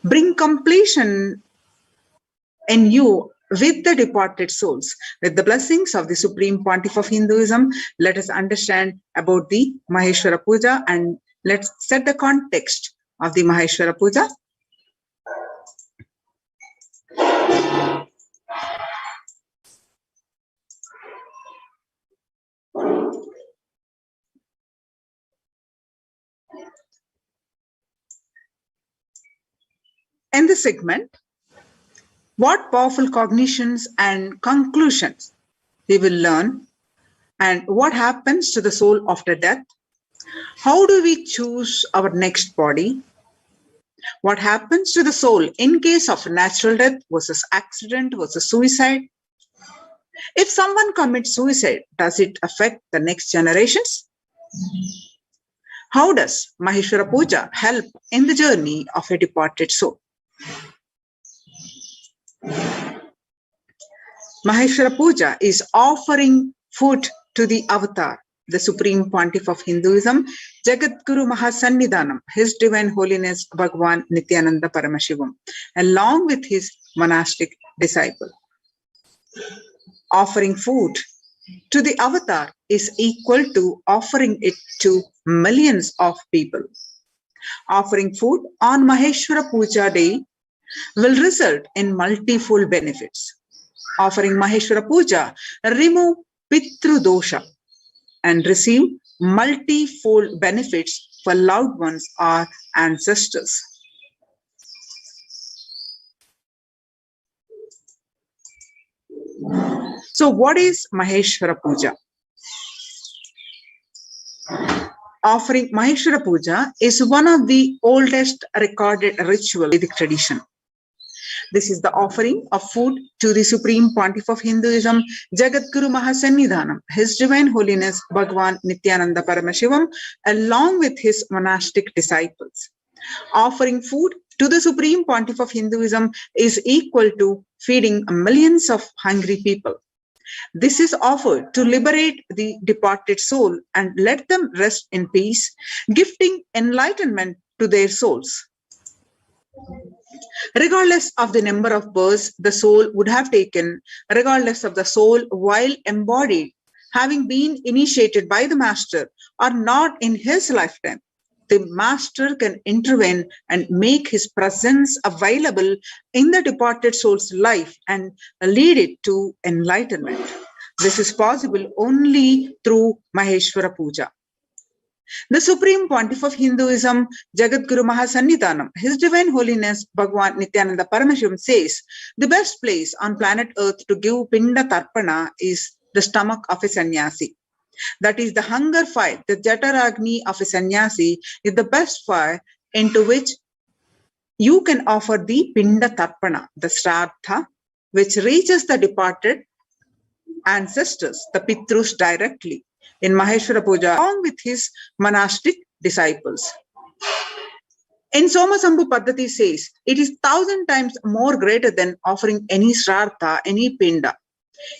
bring completion in you with the departed souls. With the blessings of the Supreme Pontiff of Hinduism, let us understand about the Maheshwara Puja and let's set the context of the Maheshwara Puja. In this segment, what powerful cognitions and conclusions we will learn, and what happens to the soul after death, how do we choose our next body, what happens to the soul in case of natural death versus accident versus suicide. If someone commits suicide, does it affect the next generations? How does Maheshwara Puja help in the journey of a departed soul? Maheshwara Puja is offering food to the avatar, the Supreme Pontiff of Hinduism, Jagadguru Mahasannidhanam, His Divine Holiness Bhagwan Nithyananda Paramashivam, along with his monastic disciple. Offering food to the avatar is equal to offering it to millions of people. Offering food on Maheshwara Puja day will result in multifold benefits. Offering Maheshwara Puja remove Pitru Dosha and receive multifold benefits for loved ones or ancestors. So what is Maheshwara Puja? Offering Maheshwara Puja is one of the oldest recorded ritual Vedic tradition. This is the offering of food to the Supreme Pontiff of Hinduism, Jagadguru Mahasannidhanam, His Divine Holiness Bhagwan Nithyananda Paramashivam, along with his monastic disciples. Offering food to the Supreme Pontiff of Hinduism is equal to feeding millions of hungry people. This is offered to liberate the departed soul and let them rest in peace, gifting enlightenment to their souls. Regardless of the number of births the soul would have taken, regardless of the soul while embodied, having been initiated by the Master or not in his lifetime, the Master can intervene and make his presence available in the departed soul's life and lead it to enlightenment. This is possible only through Maheshwara Puja. The Supreme Pontiff of Hinduism, Jagadguru Mahasannidhanam, His Divine Holiness Bhagwan Nithyananda Paramashivam says, the best place on planet Earth to give Pinda Tarpana is the stomach of a sannyasi. That is the hunger fire, the Jataragni of a sannyasi is the best fire into which you can offer the Pinda Tarpana, the Shraddha, which reaches the departed ancestors, the Pitrus directly in Maheshwara Puja along with his monastic disciples. In Somasambhu Paddhati says, it is 1,000 times more greater than offering any Shraddha, any Pinda,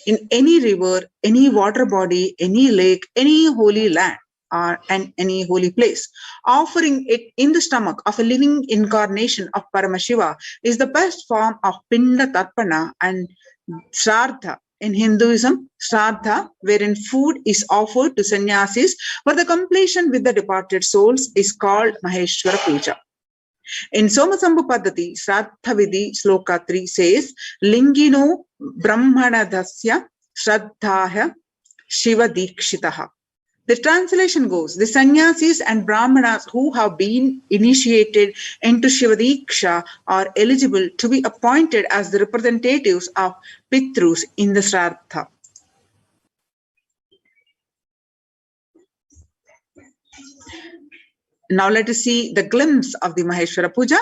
in any river, any water body, any lake, any holy land, and any holy place. Offering it in the stomach of a living incarnation of Paramashiva is the best form of Pinda Tarpana and Shraddha. In Hinduism, Shraddha, wherein food is offered to sannyasis for the completion with the departed souls, is called Maheshwara Puja. In Somasambhu Paddhati, Shraddha Vidhi Sloka 3 says, Lingino Brahmanadasya Shraddhaya Shiva Dikshitaha. The translation goes, the sannyasis and brahmanas who have been initiated into Shiva Diksha are eligible to be appointed as the representatives of Pitrus in the Shraddha. Now let us see the glimpse of the Maheshwara Puja.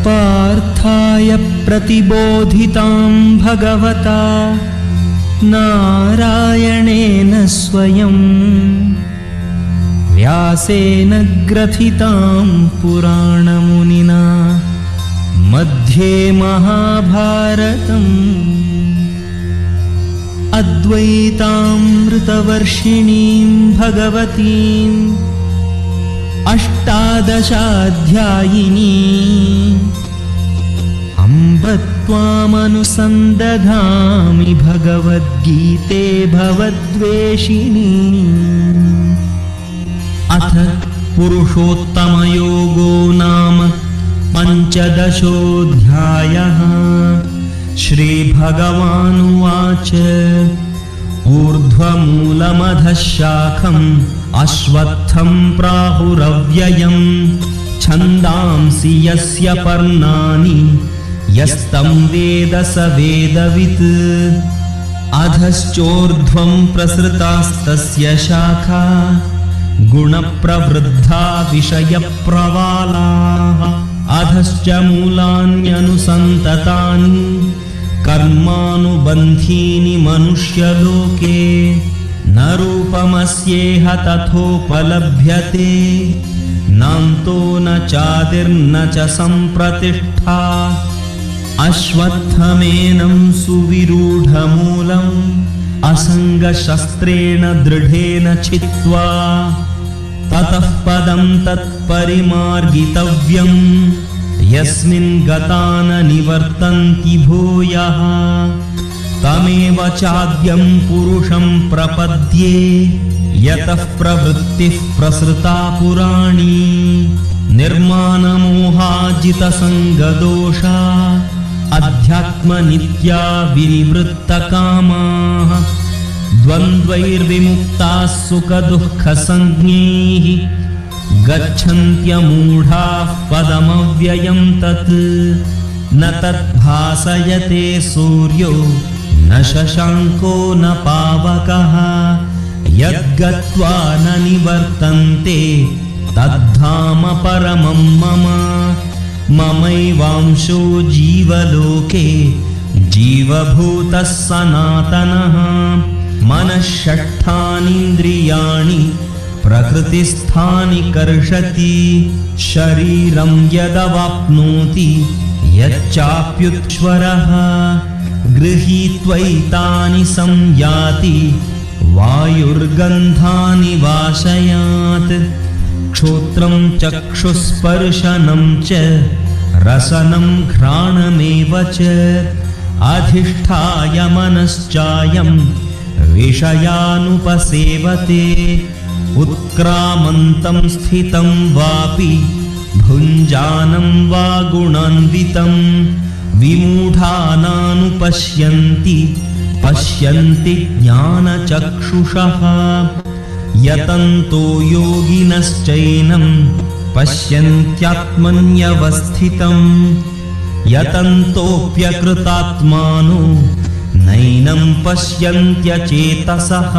पार्थाय प्रतिबोधितां भगवता नारायणेन स्वयं व्यासेन ग्रथितां पुराणमुनिना मध्ये महाभारतम् अद्वैतामृतवर्षिणीं भगवतीम् अष्टादशाध्यायिनी अम्ब त्वामनुसन्दधामि भगवद्गीते भवद्वेषिणी। अथ पुरुषोत्तमयोगो नाम पञ्चदशोऽध्यायः। श्रीभगवानुवाच ऊर्ध्वमूलमधः शाखम् अश्वत्थं प्राहुरव्ययम् छन्दांसि यस्य पर्णानि यस्तं वेद स वेदवित्। अधश्चोर्ध्वं प्रसृतास्तस्य शाखा गुणप्रवृद्धा विषयप्रवालाः। अधश्च मूलान्यनुसन्ततानि कर्मानुबन्धीनि मनुष्यलोके न रूपमस्येह तथोपलभ्यते नान्तो न चादिर्न च सम्प्रतिष्ठा। अश्वत्थमेनं सुविरूढमूलम् असङ्गशस्त्रेण दृढेन छित्त्वा ततः पदं तत्परिमार्गितव्यम् यस्मिन् गता न निवर्तन्ति भूयः। तमेव चाद्यं पुरुषं प्रपद्ये यतः प्रवृत्तिः प्रसृता पुराणी। निर्मानमोहाजितसङ्गदोषा अध्यात्मनित्या विनिवृत्तकामाः द्वन्द्वैर्विमुक्ताः सुखदुःखसञ्ज्ञैः गच्छन्त्यमूढाः पदमव्ययं तत् न तद्भासयते सूर्यो न शशाङ्को न पावकः यद्गत्वा न निवर्तन्ते तद्धाम परमं मम ममैवांशो जीवलोके जीवभूतः सनातनः मनःषट्ठानीन्द्रियाणि प्रकृतिस्थानि कर्षति शरीरं यदवाप्नोति यच्चाप्युच्छ्वरः गृहीत्वैतानि संयाति वायुर्गन्धानि वाशयात् क्षोत्रं चक्षुस्पर्शनं च रसनं घ्राणमेव च अधिष्ठाय मनश्चायं विषयानुपसेवते उत्क्रामन्तं स्थितं वापि भुञ्जानं वा गुणान्वितं विमूढानानुपश्यन्ति पश्यन्ति ज्ञानचक्षुषः यतन्तो योगिनश्चैनं पश्यन्त्यात्मन्यवस्थितं यतन्तोऽप्यकृतात्मानो नैनं पश्यन्त्यचेतसः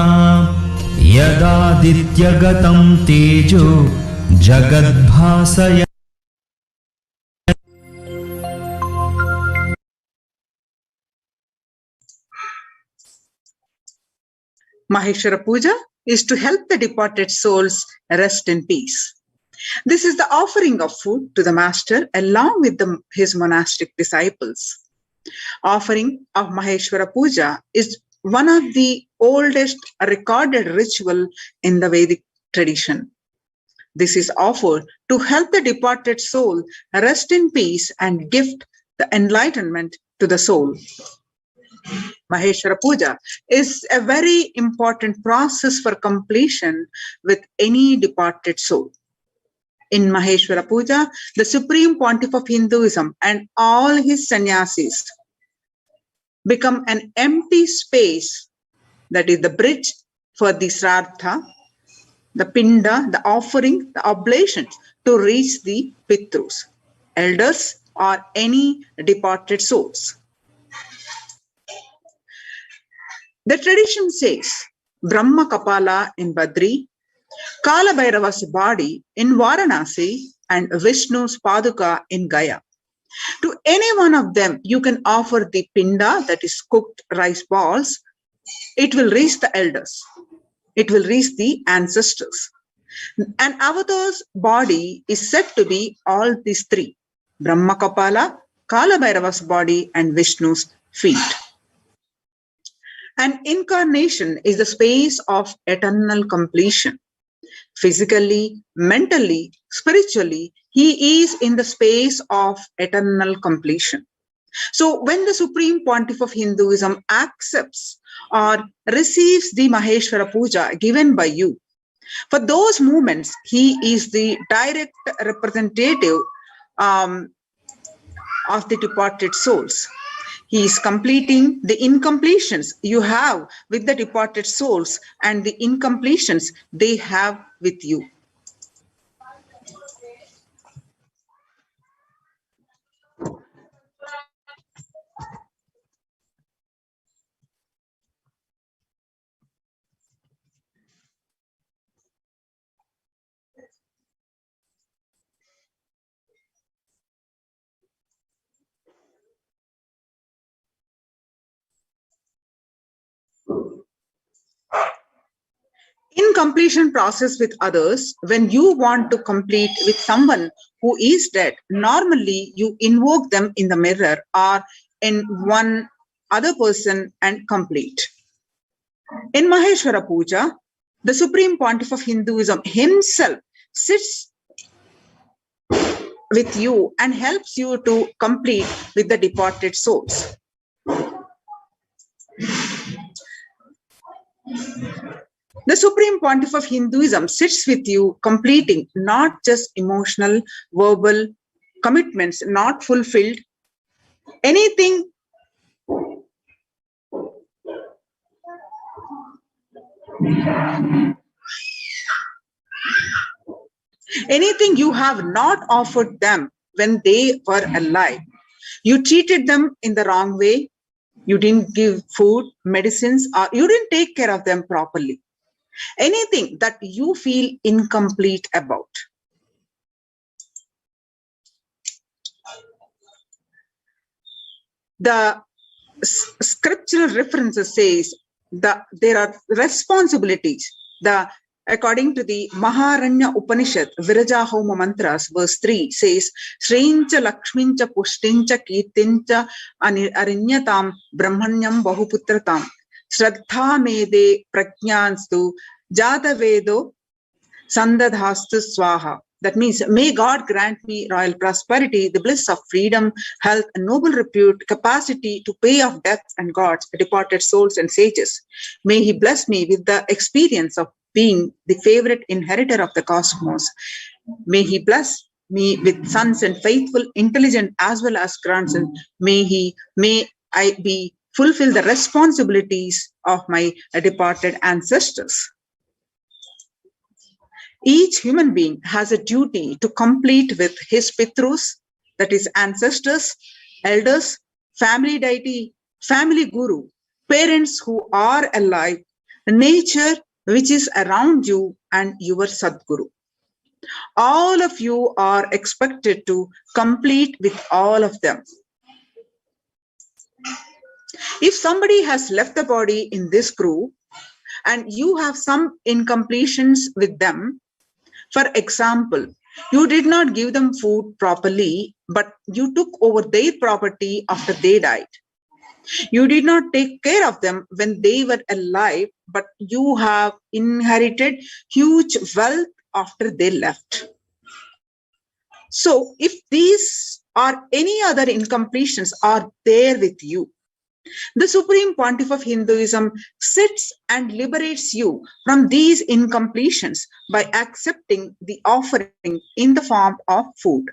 यदादित्यगतं तेजो जगद्भासय Maheshwara Puja is to help the departed souls rest in peace. This is the offering of food to the master along with his monastic disciples. Offering of Maheshwara Puja is one of the oldest recorded ritual in the Vedic tradition. This is offered to help the departed soul rest in peace and gift the enlightenment to the soul. Maheshwara Puja is a very important process for completion with any departed soul. In Maheshwara Puja, the Supreme Pontiff of Hinduism and all his sannyasis become an empty space that is the bridge for the Sraddha, the Pinda, the offering, the oblations to reach the Pitrus, elders or any departed souls. The tradition says Brahma Kapala in Badri, Kala Bhairava's body in Varanasi, and Vishnu's Paduka in Gaya. To any one of them, you can offer the pinda, that is cooked rice balls. It will reach the elders. It will reach the ancestors. An avatar's body is said to be all these three: Brahma Kapala, Kala Bhairava's body, and Vishnu's feet. An incarnation is the space of eternal completion. Physically, mentally, spiritually, he is in the space of eternal completion. So when the Supreme Pontiff of Hinduism accepts or receives the Maheshwara Puja given by you, for those moments, he is the direct representative of the departed souls. He is completing the incompletions you have with the departed souls and the incompletions they have with you. In completion process with others, when you want to complete with someone who is dead, normally you invoke them in the mirror or in one other person and complete. In Maheshwara Puja, the Supreme Pontiff of Hinduism himself sits with you and helps you to complete with the departed souls. The Supreme Pontiff of Hinduism sits with you, completing not just emotional, verbal commitments not fulfilled, anything Anything you have not offered them when they were alive. You treated them in the wrong way. You didn't give food, medicines, or you didn't take care of them properly. Anything that you feel incomplete about. The scriptural references says that there are responsibilities. According to the Maharanya Upanishad, Viraja Homa Mantras, verse 3 says, Srincha Lakshmincha Pushtincha Kirtincha Arinyatam Brahmanyam Bahuputratam Shraddha Mede Prajnanstu Jata Vedo Sandadhastu Swaha. That means, may God grant me royal prosperity, the bliss of freedom, health, and noble repute, capacity to pay off debts and gods, departed souls and sages. May He bless me with the experience of being the favorite inheritor of the cosmos. May He bless me with sons and faithful, intelligent as well as grandsons. May I be fulfill the responsibilities of my departed ancestors. Each human being has a duty to complete with his pitrus, that is ancestors, elders, family deity, family guru, parents who are alive, nature which is around you, and your Sadguru. All of you are expected to complete with all of them. If somebody has left the body in this crew and you have some incompletions with them, for example, you did not give them food properly, but you took over their property after they died. You did not take care of them when they were alive, but you have inherited huge wealth after they left. So if these or any other incompletions are there with you, the Supreme Pontiff of Hinduism sits and liberates you from these incompletions by accepting the offering in the form of food.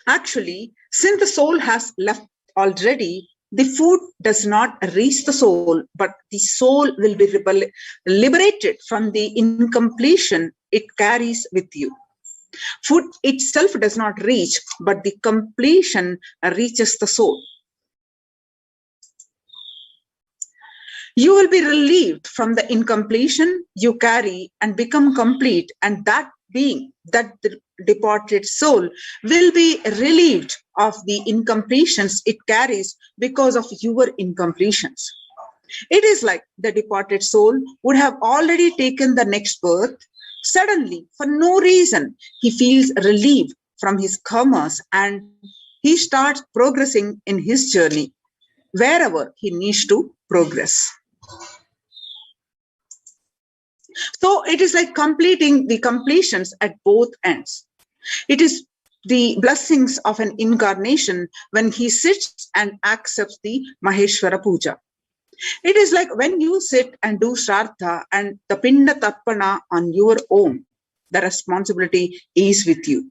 Actually, since the soul has left already, the food does not reach the soul, but the soul will be liberated from the incompletion it carries with you. Food itself does not reach, but the completion reaches the soul. You will be relieved from the incompletion you carry and become complete, and that being, that the departed soul will be relieved of the incompletions it carries because of your incompletions. It is like the departed soul would have already taken the next birth. Suddenly, for no reason, he feels relieved from his karmas and he starts progressing in his journey wherever he needs to progress. So it is like completing the completions at both ends. It is the blessings of an incarnation when he sits and accepts the Maheshwara Puja. It is like when you sit and do Shraddha and the Pinda Tarpana on your own, the responsibility is with you.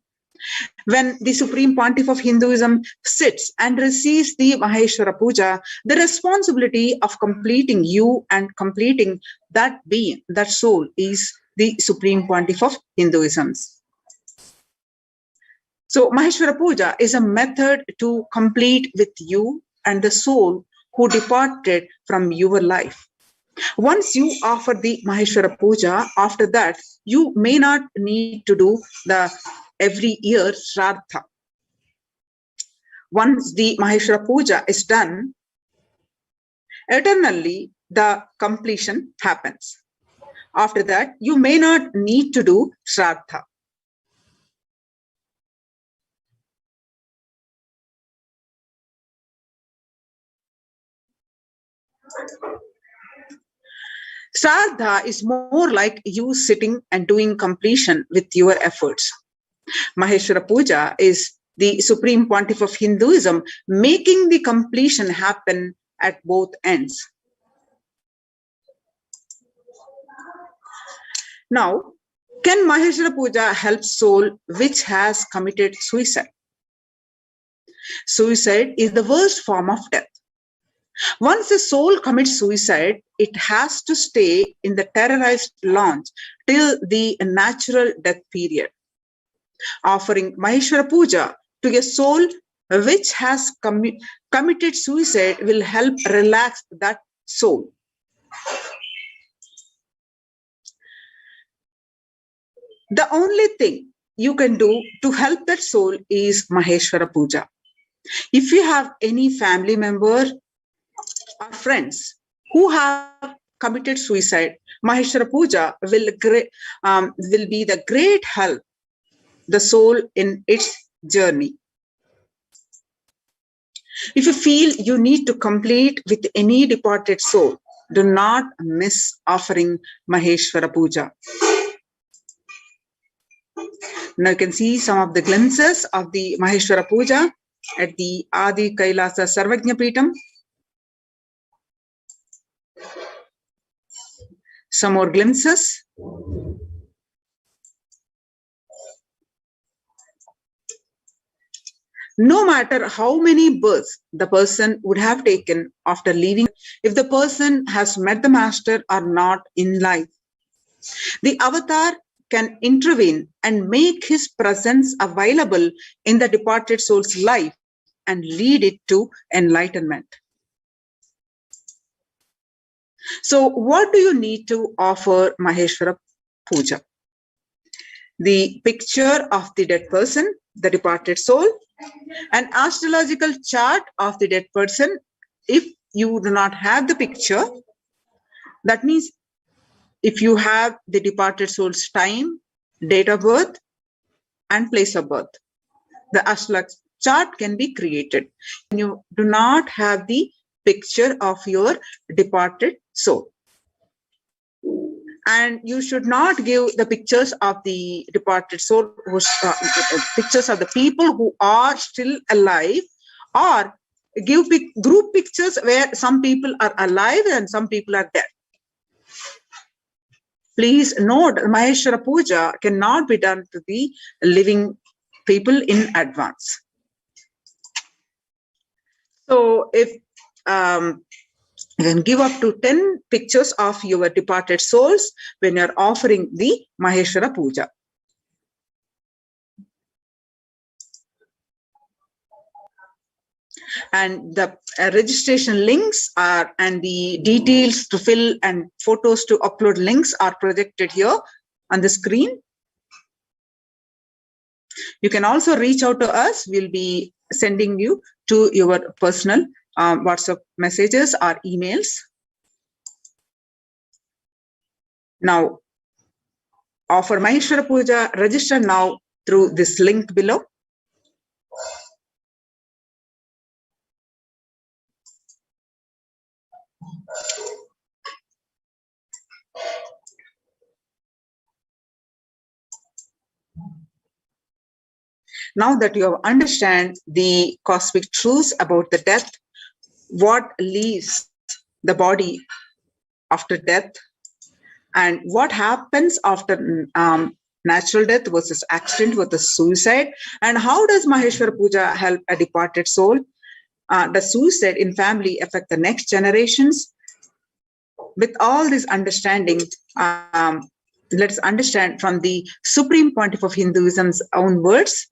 When the Supreme Pontiff of Hinduism sits and receives the Maheshwara Puja, the responsibility of completing you and completing that being, that soul, is the Supreme Pontiff of Hinduism. So Maheshwara Puja is a method to complete with you and the soul who departed from your life. Once you offer the Maheshwara Puja, after that, you may not need to do the every year Shraddha. Once the Maheshwara Puja is done, eternally the completion happens. After that, you may not need to do Shraddha. Shraddha is more like you sitting and doing completion with your efforts. Maheshwara Puja is the Supreme Pontiff of Hinduism making the completion happen at both ends. Now, can Maheshwara Puja help soul which has committed suicide? Suicide is the worst form of death. Once the soul commits suicide, it has to stay in the terrorized launch till the natural death period. Offering Maheshwara Puja to a soul which has committed suicide will help relax that soul. The only thing you can do to help that soul is Maheshwara Puja. If you have any family member or friends who have committed suicide, Maheshwara Puja will be the great help the soul in its journey. If you feel you need to complete with any departed soul, do not miss offering Maheshwara Puja. Now you can see some of the glimpses of the Maheshwara Puja at the Adi Kailasa Sarvajna Peetam. Some more glimpses. No matter how many births the person would have taken after leaving, if the person has met the master or not in life, the avatar can intervene and make his presence available in the departed soul's life and lead it to enlightenment. So what do you need to offer Maheshwara Puja? The picture of the dead person, the departed soul, an astrological chart of the dead person. If you do not have the picture, that means if you have the departed soul's time, date of birth, and place of birth, the astrological chart can be created. You do not have the picture of your departed soul. And you should not give the pictures of the departed soul, pictures of the people who are still alive, or give group pictures where some people are alive and some people are dead. Please note, Maheshwara Puja cannot be done to the living people in advance. So if you can give up to 10 pictures of your departed souls when you are offering the Maheshwara Puja. And the registration links are, and the details to fill and photos to upload links are projected here on the screen. You can also reach out to us. We'll be sending you to your personal WhatsApp messages or emails. Now, offer Maheshwara Puja, register now through this link below. Now that you have understand the cosmic truths about the death, what leaves the body after death, and what happens after natural death versus accident versus suicide, and how does Maheshwara Puja help a departed soul? Does suicide in family affect the next generations? With all this understanding, let's understand from the supreme pontiff of Hinduism's own words.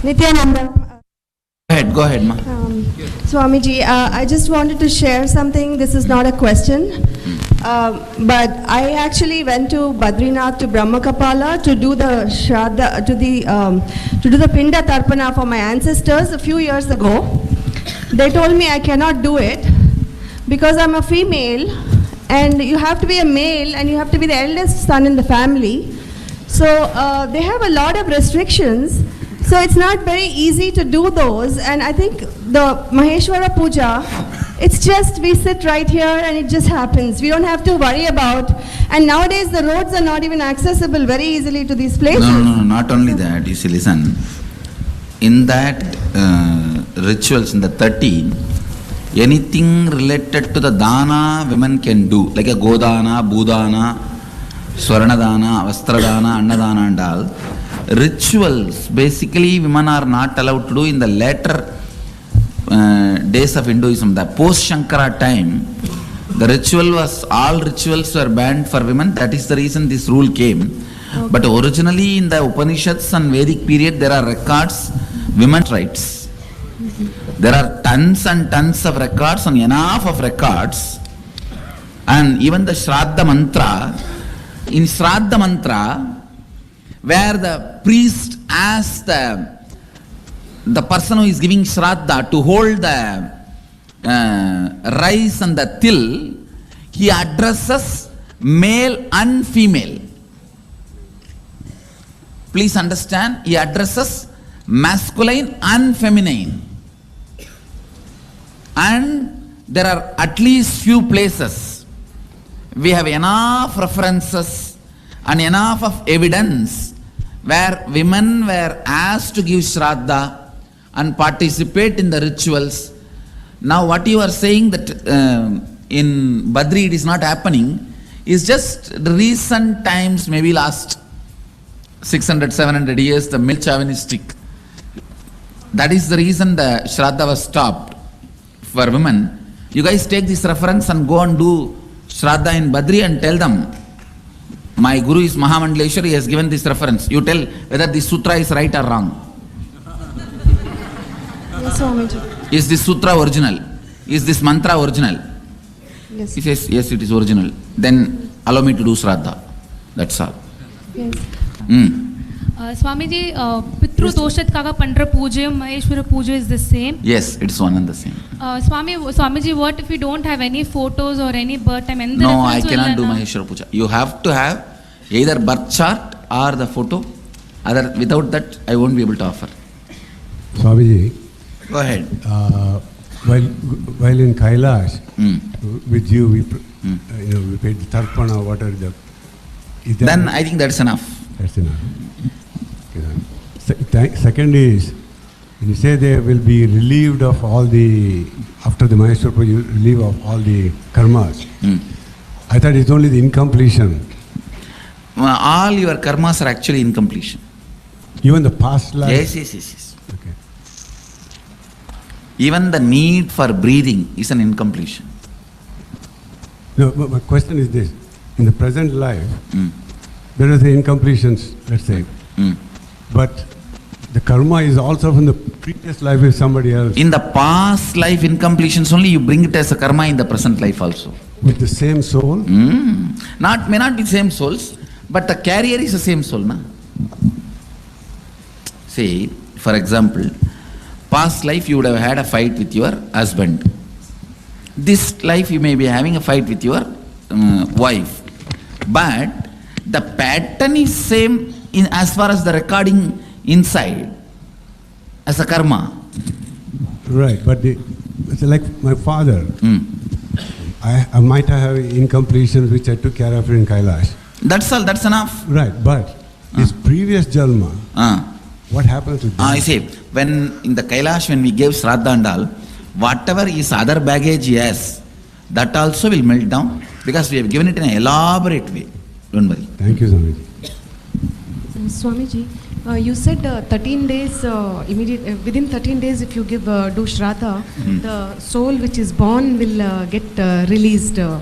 Nithyananda. Go ahead, ma. Swamiji, I just wanted to share something. This is not a question, but I actually went to Badrinath, to Brahmakapala, to do the Shraddha, to do the Pinda Tarpana for my ancestors a few years ago. They told me I cannot do it because I'm a female, and you have to be a male, and you have to be the eldest son in the family. So they have a lot of restrictions. So it's not very easy to do those, and I think the Maheshwara Puja It's just we sit right here and it just happens. We don't have to worry about. And nowadays the roads are not even accessible very easily to these places. No, not only that. You see, listen. In that rituals, in the 13, anything related to the dana women can do, like a godana, budana, swaranadana, vastradana, annadana and all. Rituals, basically women are not allowed to do in the later days of Hinduism. The post-Shankara time, the ritual was, all rituals were banned for women. That is the reason this rule came. Okay. But originally in the Upanishads and Vedic period, there are records, women's rights. There are tons and tons of records and enough of records. And even the Shraddha mantra, in Shraddha mantra, where the priest asks the person who is giving Shraddha to hold the rice and the til, he addresses male and female. Please understand, he addresses masculine and feminine. And there are at least few places we have enough references and enough of evidence where women were asked to give Shraddha and participate in the rituals. Now what you are saying that in Badri it is not happening is just the recent times, maybe last 600, 700 years, the male chauvinistic. That is the reason the Shraddha was stopped for women. You guys take this reference and go and do Shraddha in Badri and tell them, my Guru is Mahamandaleshwar, he has given this reference. You tell whether this sutra is right or wrong. Yes, Swamiji. Is this sutra original? Is this mantra original? Yes. If yes, it is original, then allow me to do Shraddha. That's all. Yes. Swamiji, Pitru Doshat Kaga Pandra Puja, Maheshwara Puja is the same? Yes, it is one and the same. Swamiji, what if we don't have any photos or any birth time? No, I cannot do Maheshwara Puja. You have to have either birth chart or the photo. Other, without that, I won't be able to offer. Swamiji, go ahead. While in Kailash, with you, we paid the tarpana, what are the... Then I think that's enough. That's enough. Second is, when you say they will be relieved of all the, after the Maheshwara Puja, relieve of all the karmas. I thought it's only the incompletion. Well, all your karmas are actually incompletion. Even the past life? Yes. Okay. Even the need for breathing is an incompletion. No, my question is this. In the present life, there are the incompletions, let's say. But the karma is also from the previous life with somebody else. In the past life incompletions only, you bring it as a karma in the present life also. With the same soul? May not be same souls, but the carrier is the same soul. Na? See, for example, past life you would have had a fight with your husband. This life you may be having a fight with your wife. But the pattern is same in as far as the recording inside as a karma. Right, but it's like my father. I might have incompletions which I took care of in Kailash. That's all, that's enough. Right, but his previous jalma, what happens to that? I say, when in the Kailash, when we gave Shraddha and all, whatever is other baggage he has, that also will melt down because we have given it in an elaborate way. Don't worry. Thank you, Swamiji. Swamiji, you said 13 days, within 13 days if you give do Shraddha, the soul which is born will get released of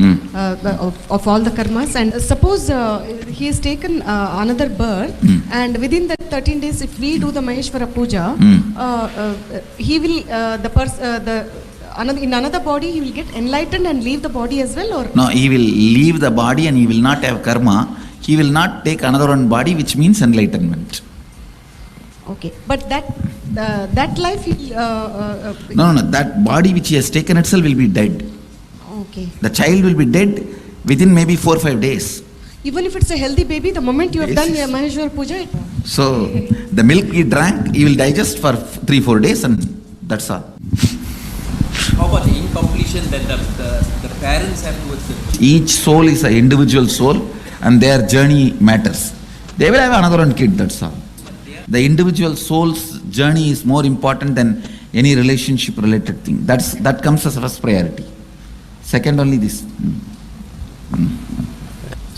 all the karmas. And suppose he has taken another birth and within the 13 days if we do the Maheshwara Puja, he will, in another body he will get enlightened and leave the body as well? Or no, he will leave the body and he will not have karma. He will not take another one body, which means enlightenment. Okay, but that life no, that body which he has taken itself will be dead. Okay. The child will be dead within maybe 4 or 5 days. Even if it's a healthy baby, the moment you have done your Maheshwara Puja, so the milk he drank, he will digest for 3 or 4 days and that's all. how about the incompletion that the parents have towards the Each soul is an individual soul and their journey matters. They will have another one kid, that's all. The individual soul's journey is more important than any relationship related thing. That comes as a first priority. Second only this.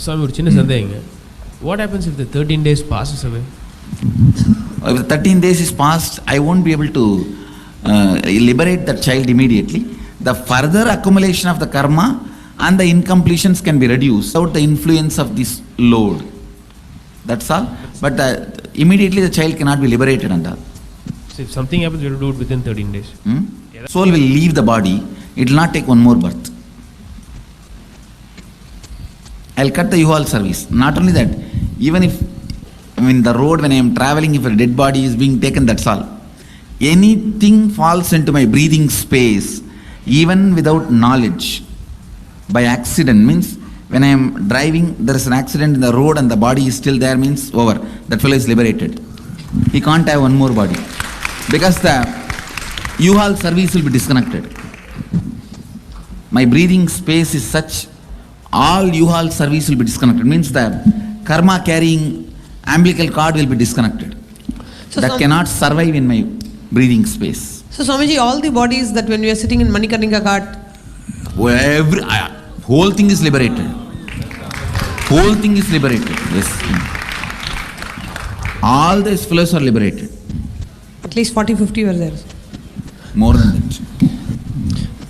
Swami, ஒரு சின்ன சந்தேகங்க. What happens if the 13 days passes away? If the 13 days is passed, I won't be able to liberate that child immediately. The further accumulation of the karma and the incompletions can be reduced without the influence of this load. That's all. But immediately the child cannot be liberated and all. So if something happens, we have to do it within 13 days. Soul will leave the body. It will not take one more birth. I'll cut the U-Haul service. Not only that, even if in the road when I am traveling, if a dead body is being taken, that's all. Anything falls into my breathing space, even without knowledge, by accident, means when I am driving, there is an accident in the road and the body is still there, means over. That fellow is liberated. He can't have one more body. Because the U-Haul service will be disconnected. My breathing space is such, all U-Haul service will be disconnected. Means the karma carrying umbilical cord will be disconnected. So that cannot survive in my breathing space. So Swamiji, all the bodies that when we are sitting in Manikarnika Ghat, Whole thing is liberated. Whole thing is liberated. Yes. All these fellows are liberated. at least 40-50 were there. More than that.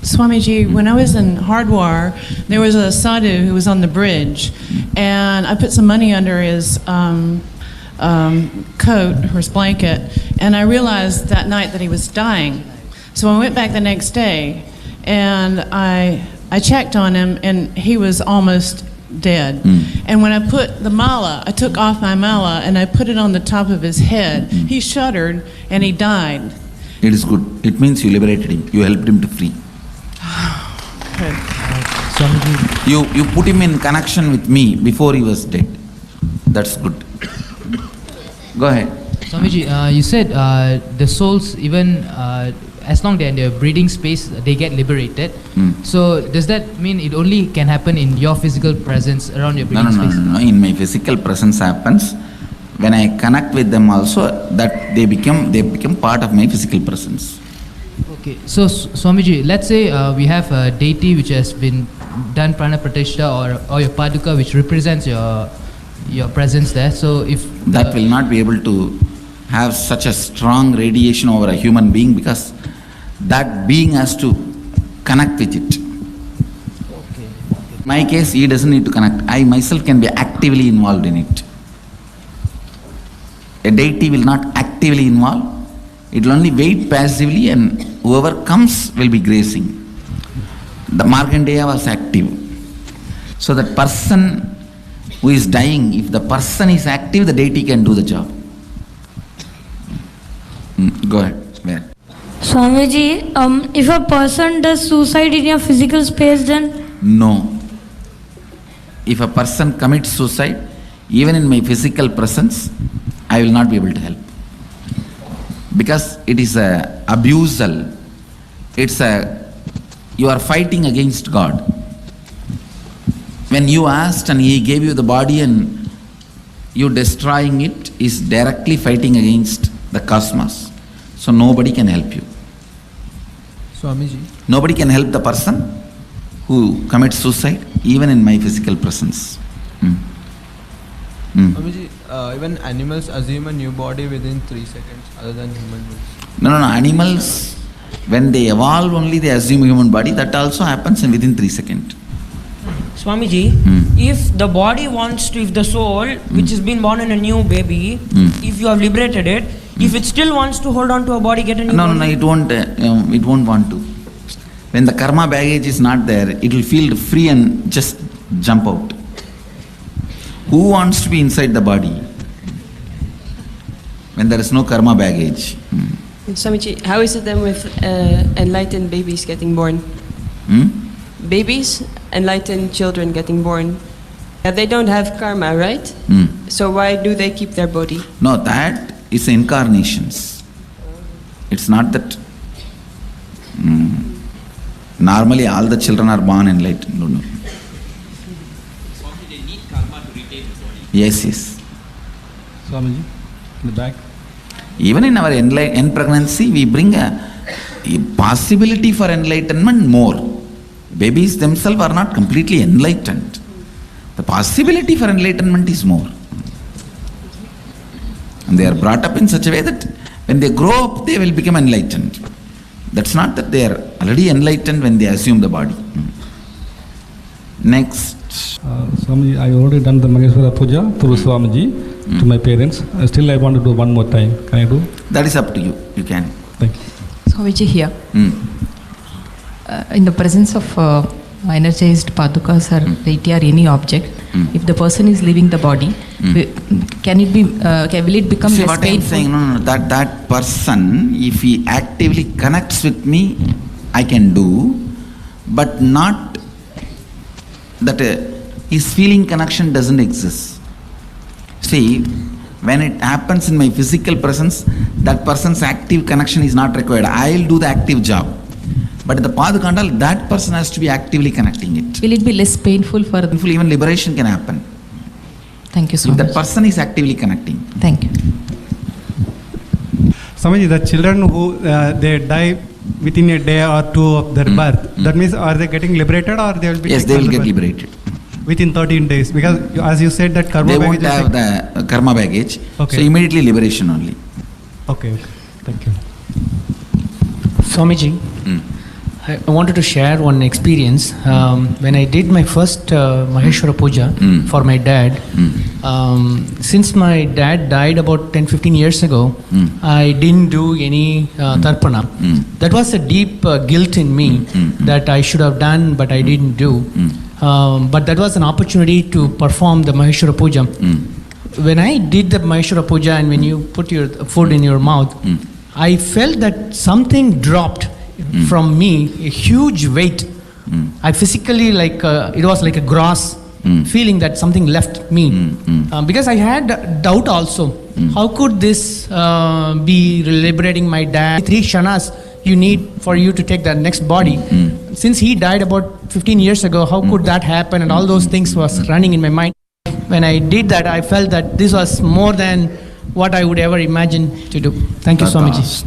Swamiji, when I was in Hardwar, there was a sadhu who was on the bridge, and I put some money under his coat, or his blanket, and I realized that night that he was dying. So I went back the next day, and I checked on him, and he was almost dead. And when I put the mala, I took off my mala, and I put it on the top of his head. He shuddered, and he died. It is good. It means you liberated him. You helped him to free. You put him in connection with me before he was dead. That's good. Go ahead. Swamiji, you said the souls, even as long they're in their breathing space, they get liberated. So does that mean it only can happen in your physical presence around your breathing space? No. In my physical presence happens. When I connect with them also, that they become part of my physical presence. Okay, so Swamiji, let's say we have a deity which has been done prana pratishta or your paduka which represents your presence there. So if that will not be able to have such a strong radiation over a human being, because that being has to connect with it. Okay. In my case, he doesn't need to connect. I myself can be actively involved in it. A deity will not actively involve. It will only wait passively, and whoever comes will be gracing. The Markandeya was active. So that person who is dying, if the person is active, the deity can do the job. Go ahead. Where? Swamiji, if a person does suicide in your physical space, then? No. If a person commits suicide, even in my physical presence, I will not be able to help. Because it is a abusal. You are fighting against God. When you asked and He gave you the body and you destroying it is directly fighting against the cosmos. So nobody can help you. Swamiji. Nobody can help the person who commits suicide, even in my physical presence. Swamiji, even animals assume a new body within 3 seconds other than human beings. No. Animals, when they evolve only, they assume human body. That also happens within 3 seconds. Swamiji, if the body wants to, if the soul, which has been born in a new baby, if you have liberated it, if it still wants to hold on to a body, get a new body? No, it won't want to. When the karma baggage is not there, it will feel free and just jump out. Who wants to be inside the body when there is no karma baggage? Swamiji, how is it then with enlightened babies getting born? Babies, enlightened children getting born, they don't have karma, right? So why do they keep their body? No, that is incarnations. It's not that. Normally all the children are born enlightened. No. Yes, yes. Swamiji, in the back. Even in our end pregnancy, we bring a possibility for enlightenment more. Babies themselves are not completely enlightened. The possibility for enlightenment is more. And they are brought up in such a way that when they grow up, they will become enlightened. That's not that they are already enlightened when they assume the body. Next. Swamiji, I already done the Maheshwara Puja through Swamiji to my parents. Still I want to do one more time. Can I do? That is up to you. You can. Thank you. Swamiji here. In the presence of energized padukas or deity or any object, if the person is leaving the body, can it be? Will it become less what painful? I'm saying, no, that person, if he actively connects with me, I can do, but not that his feeling connection doesn't exist. See, when it happens in my physical presence, that person's active connection is not required. I'll do the active job. But in the Padukandal, that person has to be actively connecting it. Will it be less painful for them? Even liberation can happen. Thank you so much. much. If that person is actively connecting. Thank you. Swamiji, the children who they die within a day or two of their birth, that means are they getting liberated or they will be? Yes, they will get liberated. Within 13 days, because as you said that karma baggage. They won't have the karma baggage. Okay. So immediately liberation only. Okay. Thank you. Swamiji, I wanted to share one experience. When I did my first Maheshwara Puja for my dad, since my dad died about 10-15 years ago, I didn't do any tarpana. That was a deep guilt in me that I should have done, but I didn't do. But that was an opportunity to perform the Maheshwara Puja. When I did the Maheshwara Puja and when you put your food in your mouth, I felt that something dropped from me, a huge weight. I physically, it was like a gross feeling that something left me. Because I had doubt also. How could this be liberating my dad? 3 kshanas you need for you to take the next body. Since he died about 15 years ago, how could that happen? And all those things was running in my mind. When I did that, I felt that this was more than what I would ever imagine to do. Thank you, Swamiji.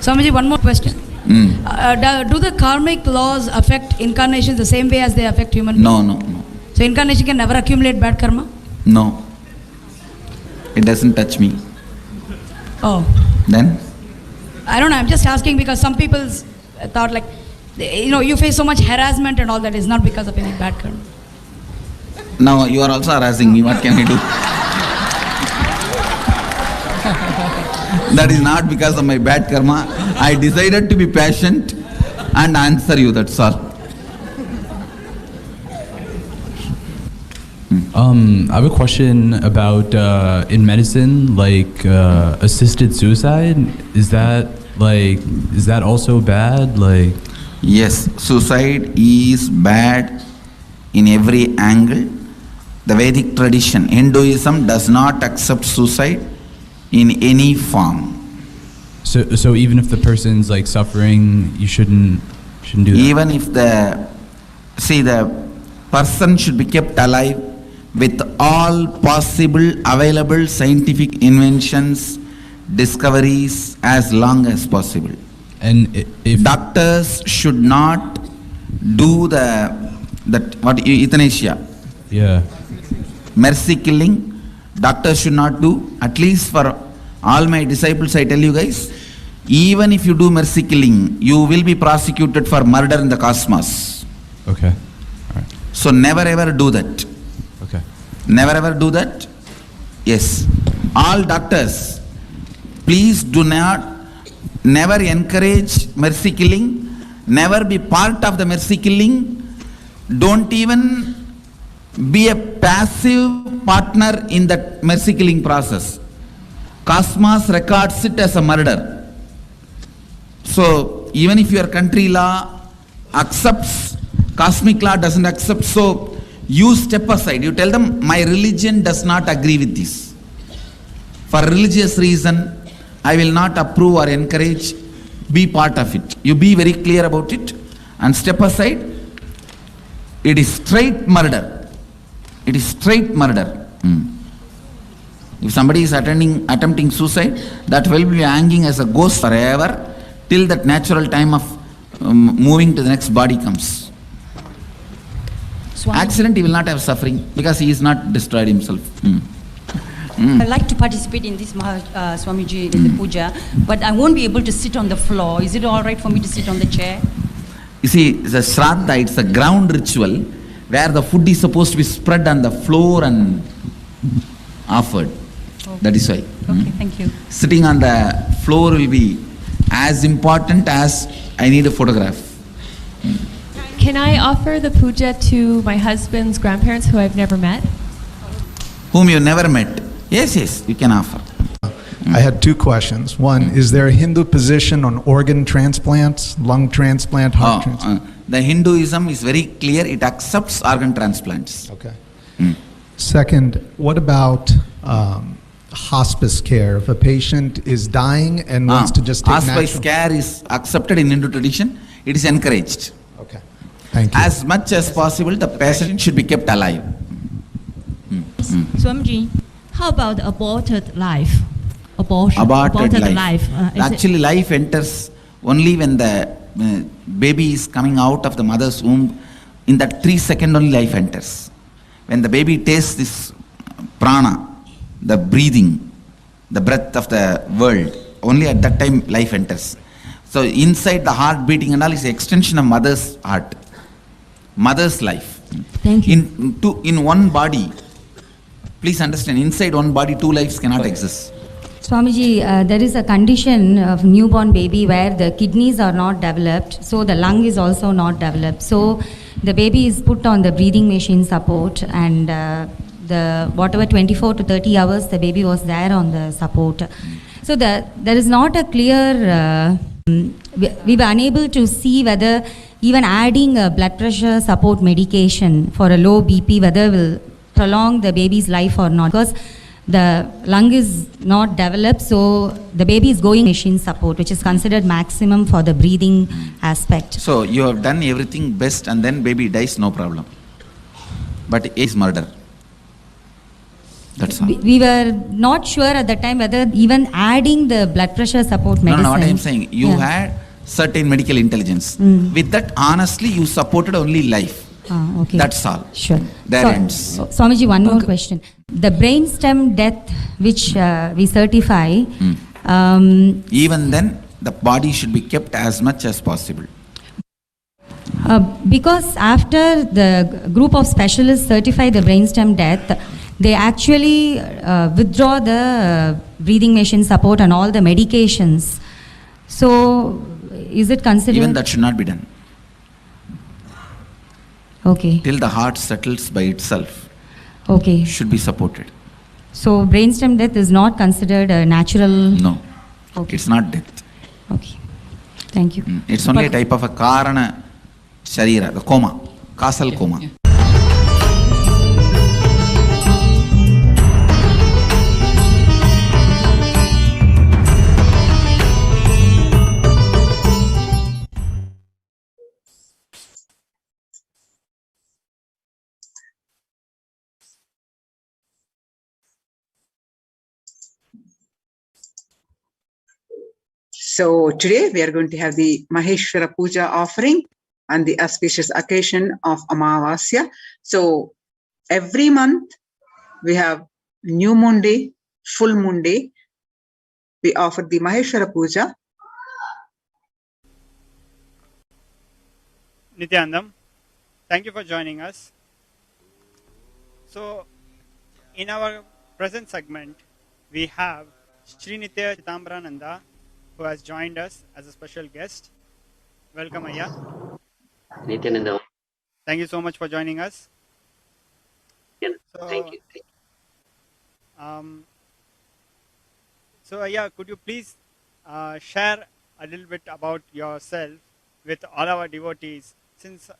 Swamiji, one more question. Do the karmic laws affect incarnations the same way as they affect human beings? No. So incarnation can never accumulate bad karma? No. It doesn't touch me. Oh. Then? I don't know, I'm just asking because some people thought you face so much harassment and all that is not because of any bad karma. Now you are also harassing me. What can I do? That is not because of my bad karma. I decided to be patient and answer you, that's all. I have a question about in medicine, assisted suicide. Is that also bad? Yes, suicide is bad in every angle. The Vedic tradition, Hinduism does not accept suicide in any form. So even if the person's suffering, you shouldn't do that. Even if the person should be kept alive with all possible available scientific inventions, discoveries as long as possible. And if doctors should not do euthanasia. Yeah. Mercy killing, doctors should not do. At least for all my disciples, I tell you guys, even if you do mercy killing, you will be prosecuted for murder in the cosmos. Okay. All right. So never ever do that. Okay. Never ever do that. Yes. All doctors, please do never encourage mercy killing. Never be part of the mercy killing. Don't even be a passive partner in that mercy killing process. Cosmos records it as a murder. So even if your country law accepts, cosmic law doesn't accept, so you step aside. You tell them, my religion does not agree with this. For religious reason, I will not approve or encourage Be part of it. You be very clear about it and step aside. It is straight murder. It is straight murder. If somebody is attempting suicide, that will be hanging as a ghost forever till that natural time of moving to the next body comes. Accident, he will not have suffering because he is not destroyed himself. I'd like to participate in this Swamiji in the puja, but I won't be able to sit on the floor. Is it all right for me to sit on the chair? You see, the Shraddha, it's a ground ritual where the food is supposed to be spread on the floor and offered. Okay. That is why. Okay, thank you. Sitting on the floor will be as important as I need a photograph. Can I offer the puja to my husband's grandparents who I've never met? Whom you never met? Yes, yes, you can offer. I had two questions. One, is there a Hindu position on organ transplants, lung transplant, heart transplant? The Hinduism is very clear. It accepts organ transplants. Okay. Second, what about hospice care? If a patient is dying and wants to just take hospice care is accepted in Hindu tradition. It is encouraged. Okay. Thank you. As much as possible, the patient should be kept alive. Swamiji, how about aborted life? Aborted life. Actually, life enters only when the baby is coming out of the mother's womb. In that 3 seconds only life enters. When the baby tastes this prana, the breathing, the breath of the world, only at that time life enters. So inside the heart beating and all is an extension of mother's heart, mother's life. Thank you. In one body, please understand, inside one body, two lives cannot exist. Swamiji, there is a condition of newborn baby where the kidneys are not developed, so the lung is also not developed. So the baby is put on the breathing machine support, and the whatever 24 to 30 hours the baby was there on the support. So there is not a clear, we were unable to see whether even adding a blood pressure support medication for a low BP, whether will prolong the baby's life or not, because the lung is not developed, so the baby is going machine support, which is considered maximum for the breathing aspect. So you have done everything best and then baby dies, no problem. But it is murder. That's all. We were not sure at the time whether even adding the blood pressure support medicine. No, what I am saying, you had certain medical intelligence. With that, honestly, you supported only life. Okay. That's all. Sure. There ends. Swamiji, one more question. The brainstem death which we certify, even then, the body should be kept as much as possible. Because after the group of specialists certify the brainstem death, they actually withdraw the breathing machine support and all the medications. So, is it considered? Even that should not be done. Okay. Till the heart settles by itself. Okay. Should be supported. So brainstem death is not considered a natural. No. Okay. It's not death. Okay. Thank you. It's only a type of a karana sharira, the coma, causal coma. So today we are going to have the Maheshwara Puja offering on the auspicious occasion of Amavasya. So every month we have New Moon Day, Full Moon Day. We offer the Maheshwara Puja. Nithyanandam, thank you for joining us. So in our present segment, we have Sri Nithya Chidambarananda, who has joined us as a special guest. Welcome, Ayya. Nithyananda. Thank you so much for joining us. So, Thank you. So, Ayya, could you please share a little bit about yourself with all our devotees, since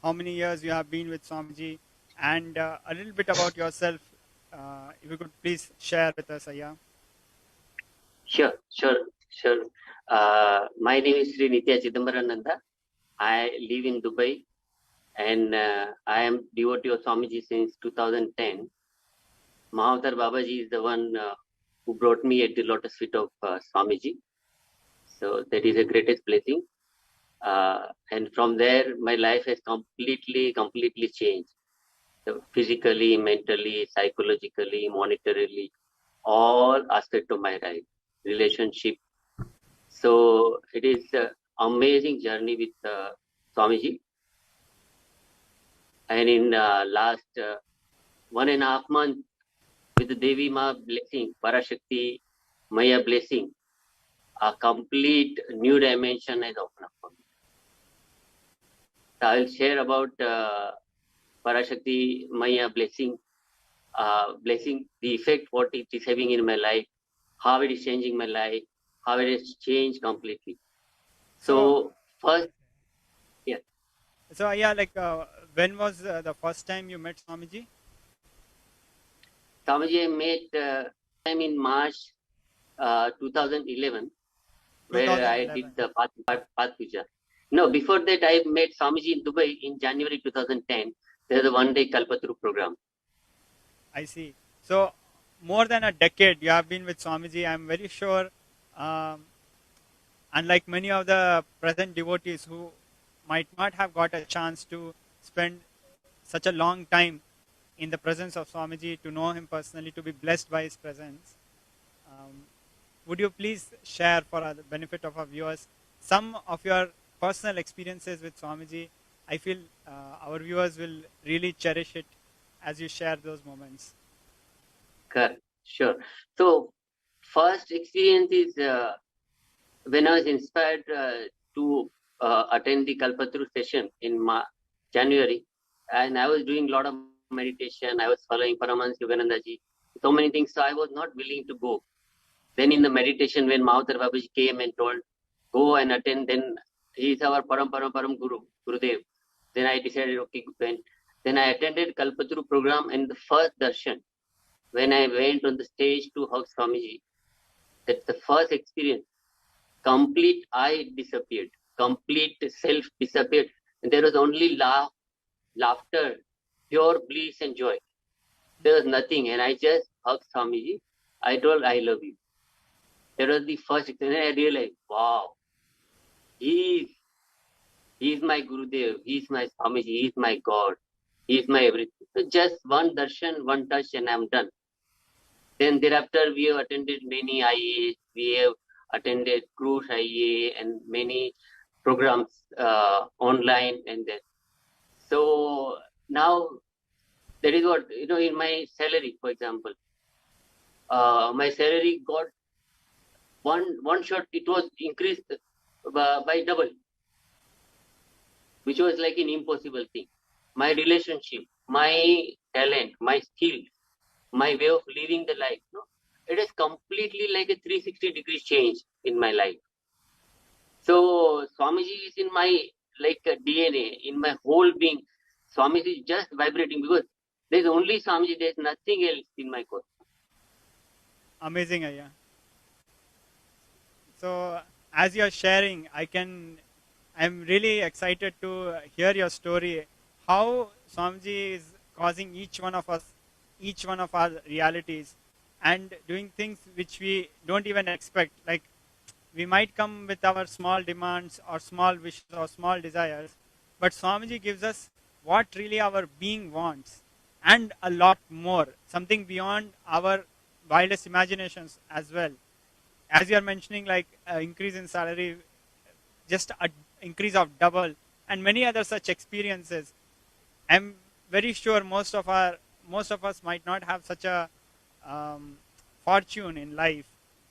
how many years you have been with Swamiji, and a little bit about yourself, if you could please share with us, Ayya. Sure. My name is Sri Nithya Chidambarananda. I live in Dubai, and I am devotee of Swamiji since 2010. Mahavatar Babaji is the one who brought me at the lotus feet of Swamiji. So that is a greatest blessing. And from there, my life has completely changed. So physically, mentally, psychologically, monetarily, all aspects of my life, relationship. So it is an amazing journey with Swamiji. And in last 1.5 months, with the Devi Ma blessing, Parashakti Maya blessing, a complete new dimension has opened up for me. So I will share about Parashakti Maya blessing, the effect what it is having in my life, how it is changing my life, how it has changed completely. So first, yeah. So yeah, like when was the first time you met Swamiji? Swamiji I met time in March 2011, where I did the Path Puja. No, before that I met Swamiji in Dubai in January 2010. There's a one-day Kalpataru program. I see. So more than a decade you have been with Swamiji. I'm very sure, unlike many of the present devotees who might not have got a chance to spend such a long time in the presence of Swamiji, to know him personally, to be blessed by his presence. Would you please share for the benefit of our viewers some of your personal experiences with Swamiji? I feel our viewers will really cherish it as you share those moments. Correct. Sure. So first experience is when I was inspired to attend the Kalpataru session in January, and I was doing a lot of meditation. I was following Paramahansa ji, so many things. So I was not willing to go. Then in the meditation, when Mahavatar Babaji came and told, go and attend, then he is our Param Guru, Gurudev. Then I decided, okay, then I attended Kalpataru program, and the first darshan, when I went on the stage to hug Swamiji, that's the first experience. Complete I disappeared, complete self disappeared, and there was only laughter, pure bliss and joy. There was nothing, and I just hugged Swamiji. I told, I love you. That was the first experience. I realized, wow, he is my Gurudev, he is my Swamiji, he is my God, he is my everything. So just one darshan, one touch, and I'm done. Then thereafter, we have attended many IAs, we have attended Cruise IA and many programs online, and then. So now, that is what, in my salary, for example, my salary got one shot, it was increased by double, which was like an impossible thing. My relationship, my talent, my skill, my way of living the life, it is completely like a 360-degree change in my life. So Swamiji is in my DNA, in my whole being. Swamiji is just vibrating, because there's only Swamiji, there's nothing else in my course. Amazing, Ayya. So as you're sharing, I'm really excited to hear your story, how Swamiji is causing each one of us, each one of our realities, and doing things which we don't even expect. Like, we might come with our small demands or small wishes or small desires, but Swamiji gives us what really our being wants, and a lot more, something beyond our wildest imaginations as well. As you are mentioning, like increase in salary, just an increase of double, and many other such experiences. I'm very sure most of us might not have such a fortune in life,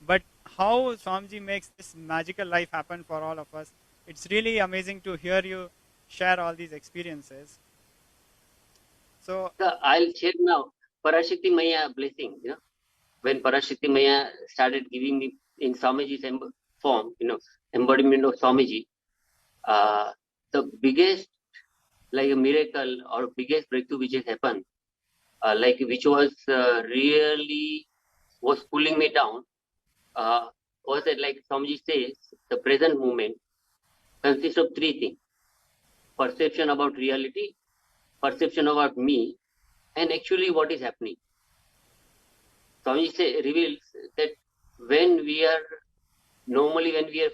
but how Swamiji makes this magical life happen for all of us, it's really amazing to hear you share all these experiences. So I'll share now Parashakti Maya blessing. When Parashakti Maya started giving me in Swamiji's form, embodiment of Swamiji, the biggest a miracle or biggest breakthrough which has happened, which was really was pulling me down. was that, like Swamiji says, the present moment consists of three things: perception about reality, perception about me, and actually what is happening. Swamiji reveals that when we are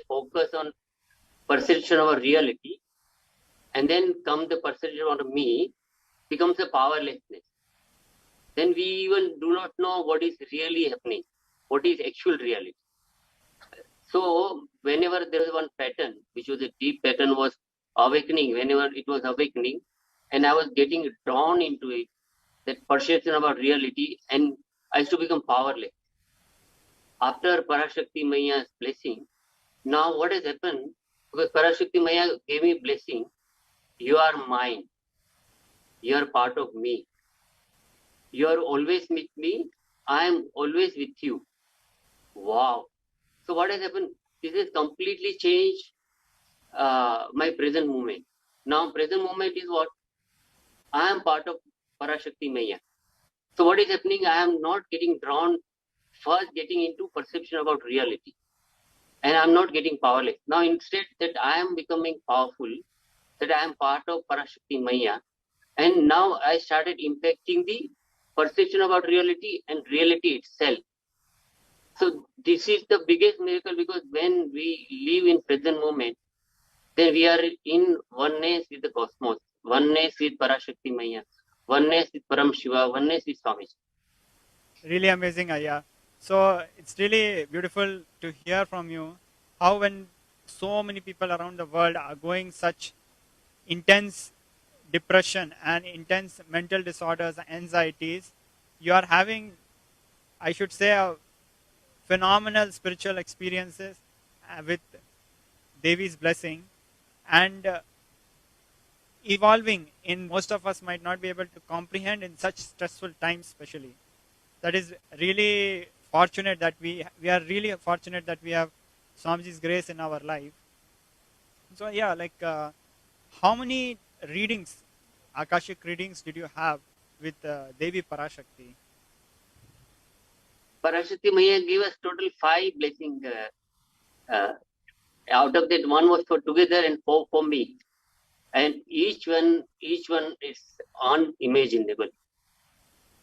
focused on perception of our reality, and then come the perception of me, becomes a powerlessness. Then we even do not know what is really happening, what is actual reality. So whenever there was one pattern, which was a deep pattern, was awakening, whenever it was awakening, and I was getting drawn into it, that perception about reality, and I used to become powerless. After Parashakti Maya's blessing, now what has happened, because Parashakti Maya gave me blessing, you are mine, you are part of me, you are always with me, I am always with you. Wow. So what has happened? This has completely changed my present moment. Now present moment is what? I am part of Parashakti Maya. So what is happening? I am not getting drawn, first getting into perception about reality. And I am not getting powerless. Now instead that I am becoming powerful, that I am part of Parashakti Maya. And now I started impacting the perception about reality and reality itself. So this is the biggest miracle, because when we live in present moment, then we are in oneness with the cosmos, oneness with Parashakti Maya, oneness with Paramashiva, oneness with Swamiji. Really amazing, Ayya. So it's really beautiful to hear from you how when so many people around the world are going such intense depression and intense mental disorders, anxieties, you are having, I should say, a phenomenal spiritual experiences with Devi's blessing, and evolving in most of us might not be able to comprehend in such stressful times especially. That is really fortunate that we are really fortunate that we have Swamiji's grace in our life. So yeah, like how many readings, Akashic readings, did you have with Devi Parashakti? Parashakti Maya gave us total 5 blessings. Out of that, 1 was for together and 4 for me. And each one is unimaginable.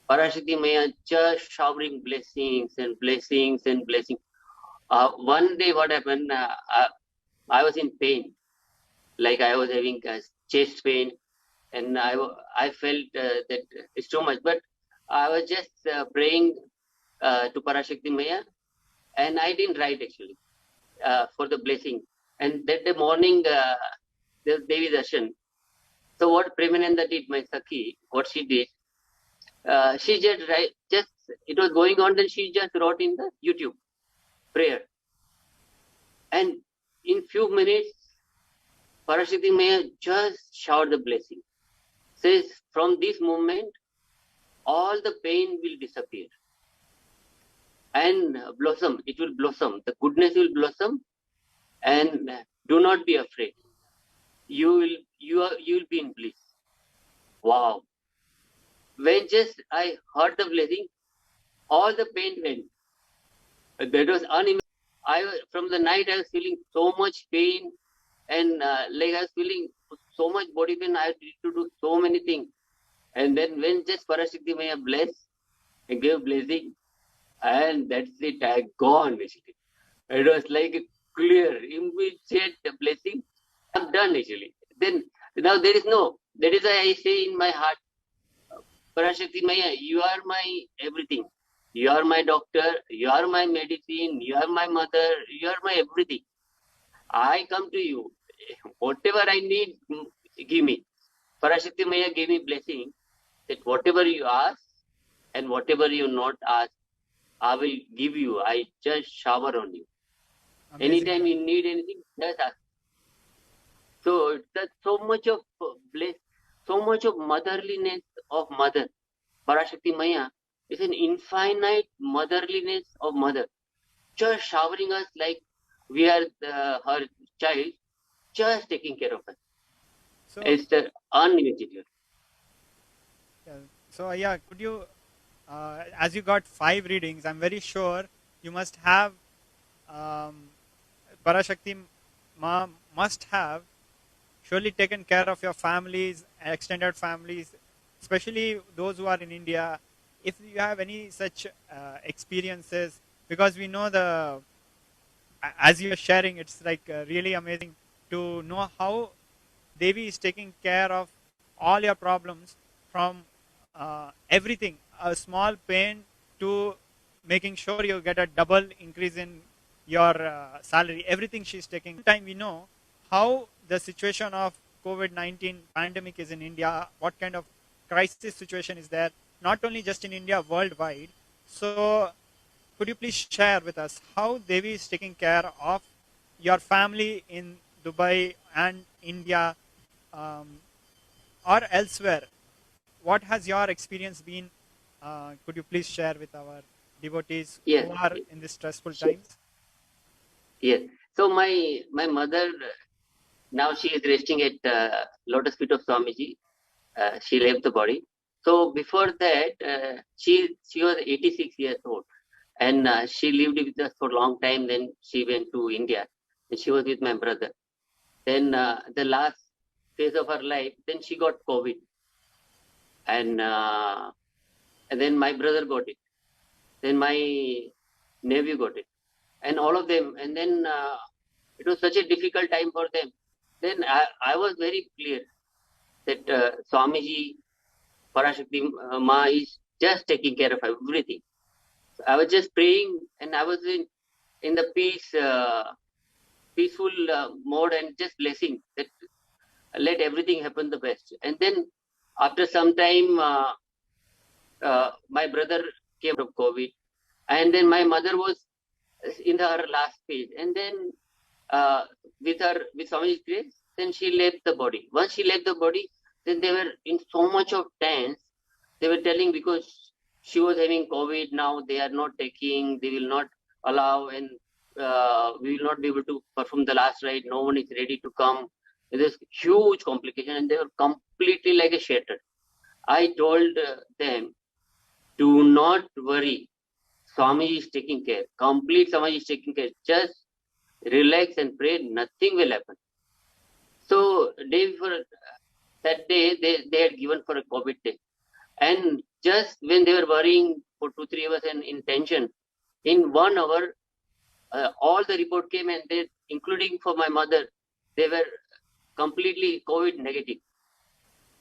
Parashakti Maya just showering blessings and blessings and blessings. One day what happened, I was in pain, like I was having chest pain, and I felt that it's too much, but I was just praying to Parashakti Maya, and I didn't write actually for the blessing. And that day morning, there was Devi Darshan. So what Premananda did, my Sakhi, what she did, she just it was going on, then she just wrote in the YouTube prayer, and in few minutes Parashakti Maya just showered the blessing. Says from this moment all the pain will disappear and blossom. It will blossom. The goodness will blossom, and do not be afraid. You will be in bliss. Wow! When just I heard the blessing, all the pain went. That was unimaginable. From the night I was feeling so much pain, and like I was feeling so much body pain. I had to do so many things, and then when just Parashakti Maya blessed and gave blessing, and that's it. I gone basically. It was like a clear, immediate blessing. I'm done actually. Then now there is no. That is why I say in my heart, Parashakti Maya, you are my everything. You are my doctor. You are my medicine. You are my mother. You are my everything. I come to you. Whatever I need, give me. Parashakti Maya gave me blessing that whatever you ask and whatever you not ask, I will give you. I just shower on you. Amazing. Anytime you need anything, just ask. So that's so much of bliss, so much of motherliness of mother. Parashakti Maya is an infinite motherliness of mother, just showering us like we are her child, just taking care of us. So, it's unimaginable. Yeah. So yeah, could you, as you got 5 readings, I'm very sure you must have Parashakti Ma must have surely taken care of your families, extended families, especially those who are in India. If you have any such experiences, because we know as you are sharing, it's like really amazing to know how Devi is taking care of all your problems from everything, a small pain to making sure you get a double increase in your salary. Everything she's taking. Time we know how the situation of COVID-19 pandemic is in India, what kind of crisis situation is there, not only just in India, worldwide. So could you please share with us how Devi is taking care of your family in Dubai and India or elsewhere? What has your experience been? Could you please share with our devotees Yes. who are in these stressful Sure. times? Yes. So my mother, now she is resting at Lotus feet of Swamiji. She left the body. So before that, she was 86 years old, and she lived with us for a long time. Then she went to India, and she was with my brother. Then the last phase of her life, then she got COVID, and then my brother got it. Then my nephew got it, and all of them. And then it was such a difficult time for them. Then I was very clear that Swamiji, Parashakti Ma is just taking care of everything. So I was just praying, and I was in the peaceful mode, and just blessing that let everything happen the best. And then after some time, my brother came from COVID, and then my mother was in her last phase. And then with Swamiji's grace, then she left the body. Once she left the body, then they were in so much of tense. They were telling, because she was having COVID, now they are not taking, they will not allow, and we will not be able to perform the last rite. No one is ready to come. There's huge complication, and they were completely like a shattered. I told them, do not worry. Swamiji is taking care. Complete Swamiji is taking care. Just relax and pray. Nothing will happen. So day before that day, they had given for a COVID day. And just when they were worrying for 2-3 hours and in tension, in 1 hour, all the report came, and they, including for my mother, they were completely COVID negative.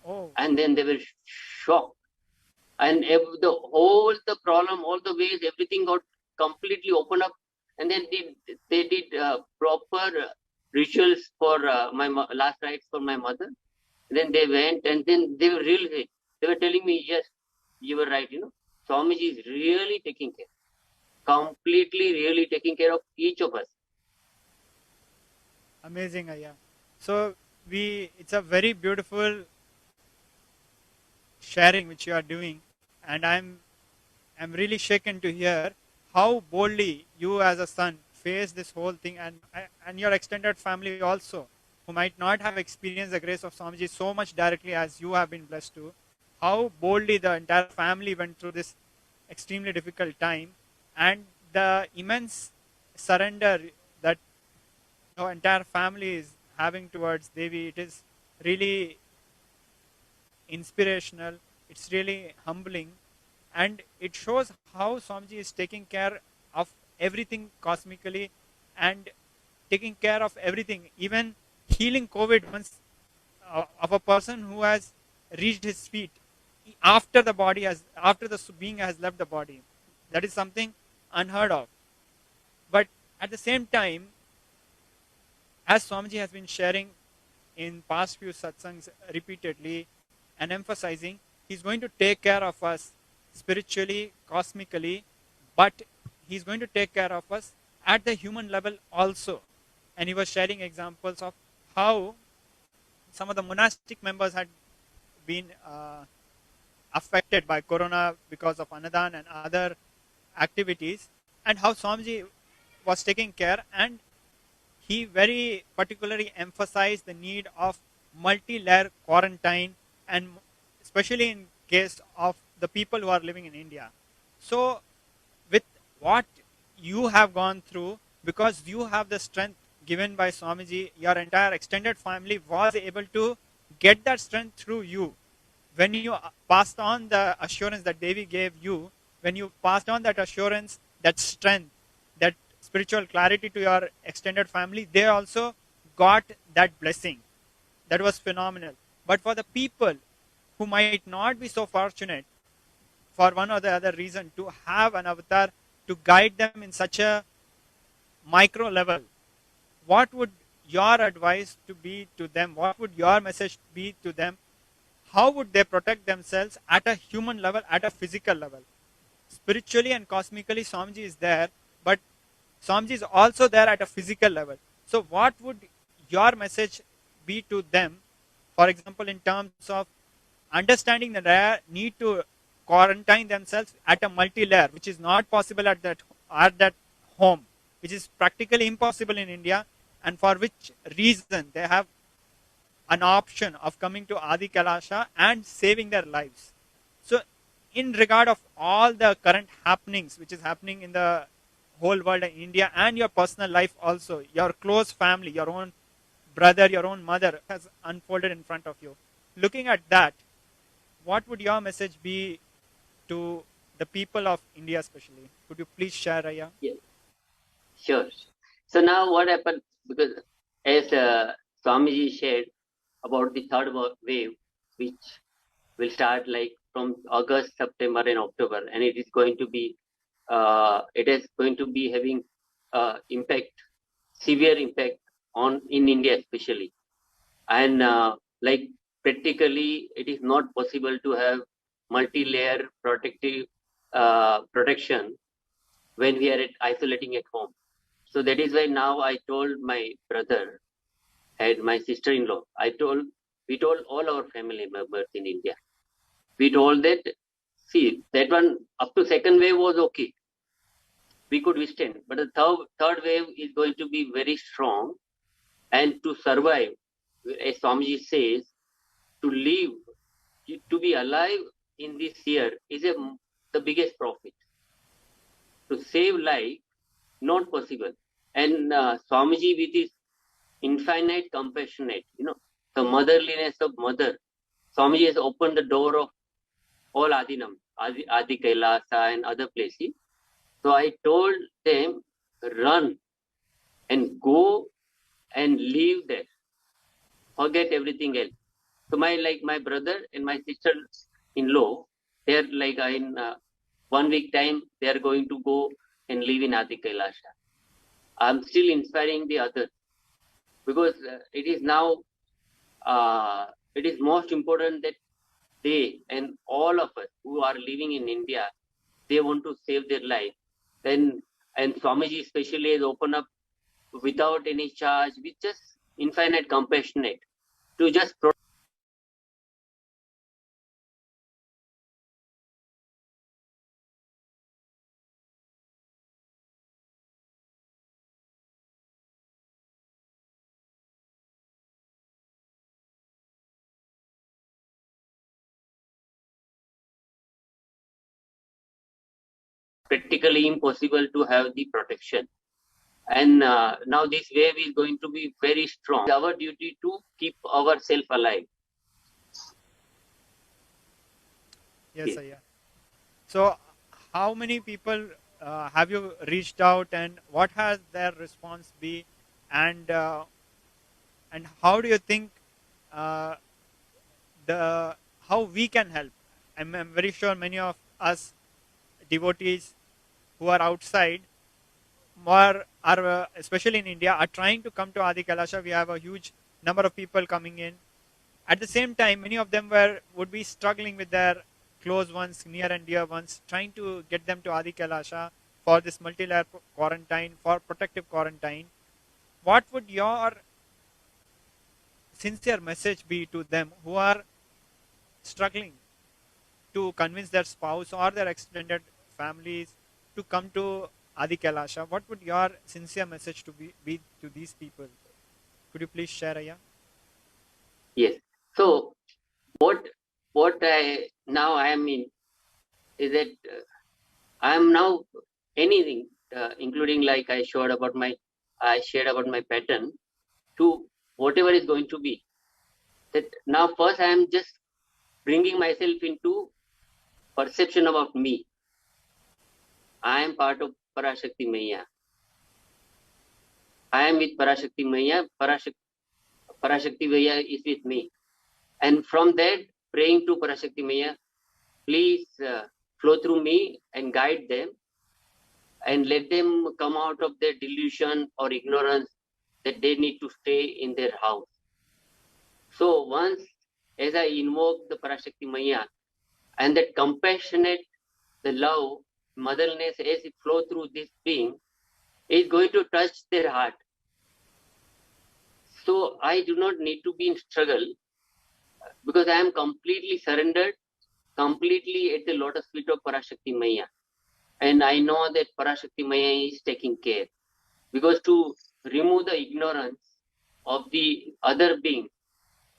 Oh. And then they were shocked. And the problem, all the ways, everything got completely opened up. And then they did proper rituals for my last rites for my mother. And then they went, and then they were really, they were telling me, yes, you were right, Swamiji is really taking care, completely really taking care of each of us. Amazing, Ayya. So it's a very beautiful sharing which you are doing, and I'm really shaken to hear how boldly you as a son face this whole thing, and your extended family also, who might not have experienced the grace of Swamiji so much directly as you have been blessed to, how boldly the entire family went through this extremely difficult time, and the immense surrender that your entire family is having towards Devi. It is really inspirational, it's really humbling, and it shows how Swamiji is taking care of everything cosmically and taking care of everything, even healing COVID once of a person who has reached his feet after the being has left the body. That is something unheard of. But at the same time, as Swamiji has been sharing in past few satsangs repeatedly and emphasizing, he's going to take care of us spiritually, cosmically, but he's going to take care of us at the human level also. And he was sharing examples of how some of the monastic members had been affected by corona because of Anadan and other activities, and how Swamiji was taking care, and he very particularly emphasized the need of multi-layer quarantine, and especially in case of the people who are living in India. So with what you have gone through, because you have the strength given by Swamiji, your entire extended family was able to get that strength through you. When you passed on the assurance that Devi gave you, when you passed on that assurance, that strength, that spiritual clarity to your extended family, they also got that blessing. That was phenomenal. But for the people who might not be so fortunate, for one or the other reason, to have an avatar to guide them in such a micro level, what would your advice to be to them? What would your message be to them? How would they protect themselves at a human level, at a physical level? Spiritually and cosmically, Swamiji is there, but Swamiji is also there at a physical level. So what would your message be to them, for example, in terms of understanding that they need to quarantine themselves at a multi-layer, which is not possible at that home, which is practically impossible in India, and for which reason they have an option of coming to Adi Kailasha and saving their lives. So in regard of all the current happenings which is happening in the whole world in India, and your personal life also, your close family, your own brother, your own mother has unfolded in front of you. Looking at that, what would your message be to the people of India especially? Could you please share, Raya? Yes, sure. So now what happened, because as Swamiji shared about the third wave, which will start like from August, September and October, and it is going to be having impact, severe impact in India especially. And like practically it is not possible to have multi-layer protective protection when we are isolating at home. So that is why now I told my brother and my sister-in-law, we told all our family members in India. We told that, see, that one up to second wave was okay. We could withstand, but the third wave is going to be very strong, and to survive, as Swamiji says, to live, to be alive in this year is the biggest profit. To save life, not possible. And Swamiji with his infinite compassionate, the motherliness of mother, Swamiji has opened the door of all Adinam, Adi Kailasa and other places. So I told them, run and go and live there. Forget everything else. So my brother and my sister-in-law, they're like in 1 week time, they're going to go and live in Adi Kailasha. I'm still inspiring the others, because it is now, it is most important that they and all of us who are living in India, they want to save their life. And Swamiji especially has opened up without any charge, with just infinite compassionate, to just practically impossible to have the protection. And now this wave is going to be very strong. It's our duty to keep ourselves alive. Yes, Ayya. So how many people have you reached out, and what has their response been, and how do you think how we can help? I'm very sure many of us devotees who are outside, especially in India, are trying to come to Adi Kailasha. We have a huge number of people coming in. At the same time, many of them would be struggling with their close ones, near and dear ones, trying to get them to Adi Kailasha for this multi-layer quarantine, for protective quarantine. What would your sincere message be to them who are struggling to convince their spouse or their extended families to come to Adi Kailasha? What would your sincere message to be to these people? Could you please share, Ayya? Yes. So what I am in is that I am now anything. including like I shared about my pattern, to whatever is going to be. That now first I am just bringing myself into perception about me. I am part of Parashakti Maya. I am with Parashakti Maya. Parashakti Maya is with me. And from that, praying to Parashakti Maya, please flow through me and guide them and let them come out of their delusion or ignorance that they need to stay in their house. So once as I invoke the Parashakti Maya and that compassionate, the love, motherliness as it flow through this being is going to touch their heart. So I do not need to be in struggle because I am completely surrendered, completely at the lotus feet of Parashakti Maya. And I know that Parashakti Maya is taking care. Because to remove the ignorance of the other being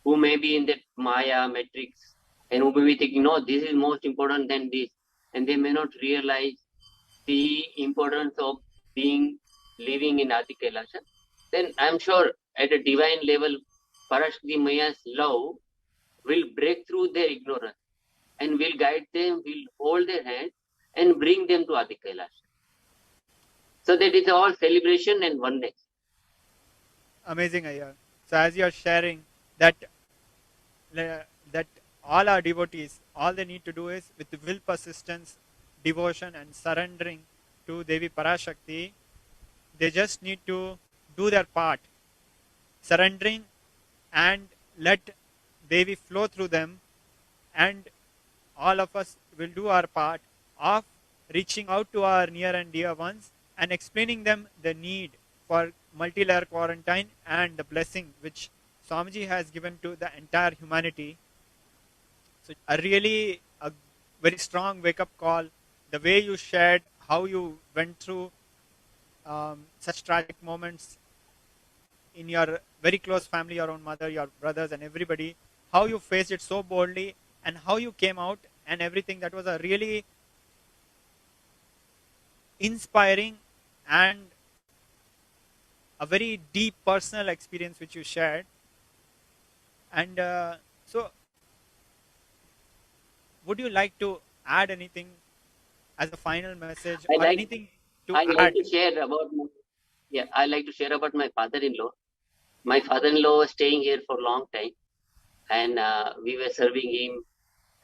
who may be in that Maya matrix and who may be thinking, no, this is most important than this. And they may not realize the importance of living in Adi Kailasha. Then I'm sure at a divine level, Parashakti Maya's love will break through their ignorance and will guide them, will hold their hand and bring them to Adi Kailasha. So that is all celebration and oneness. Amazing, Ayya. So as you are sharing that all our devotees, all they need to do is with will, persistence, devotion and surrendering to Devi Parashakti, they just need to do their part, surrendering and let Devi flow through them, and all of us will do our part of reaching out to our near and dear ones and explaining them the need for multi-layer quarantine and the blessing which Swamiji has given to the entire humanity. So a very strong wake-up call, the way you shared how you went through such tragic moments in your very close family, your own mother, your brothers and everybody, how you faced it so boldly and how you came out and everything. That was a really inspiring and a very deep personal experience which you shared. And so would you like to add anything as a final message anything to add? I like to share about my father-in-law. My father-in-law was staying here for a long time and we were serving him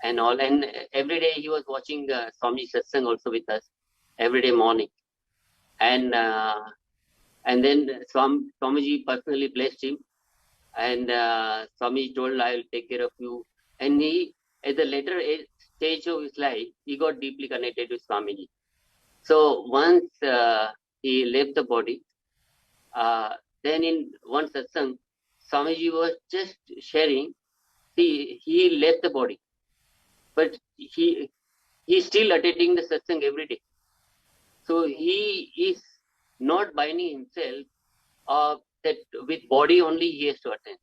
and all. And every day he was watching Swami Satsang also with us every day morning. And then Swamiji personally blessed him. And Swami told, I will take care of you. And he, at the later stage of his life, he got deeply connected with Swamiji. So once he left the body, then in one satsang, Swamiji was just sharing, he left the body, but he still attending the satsang every day. So he is not binding himself that with body only he has to attend.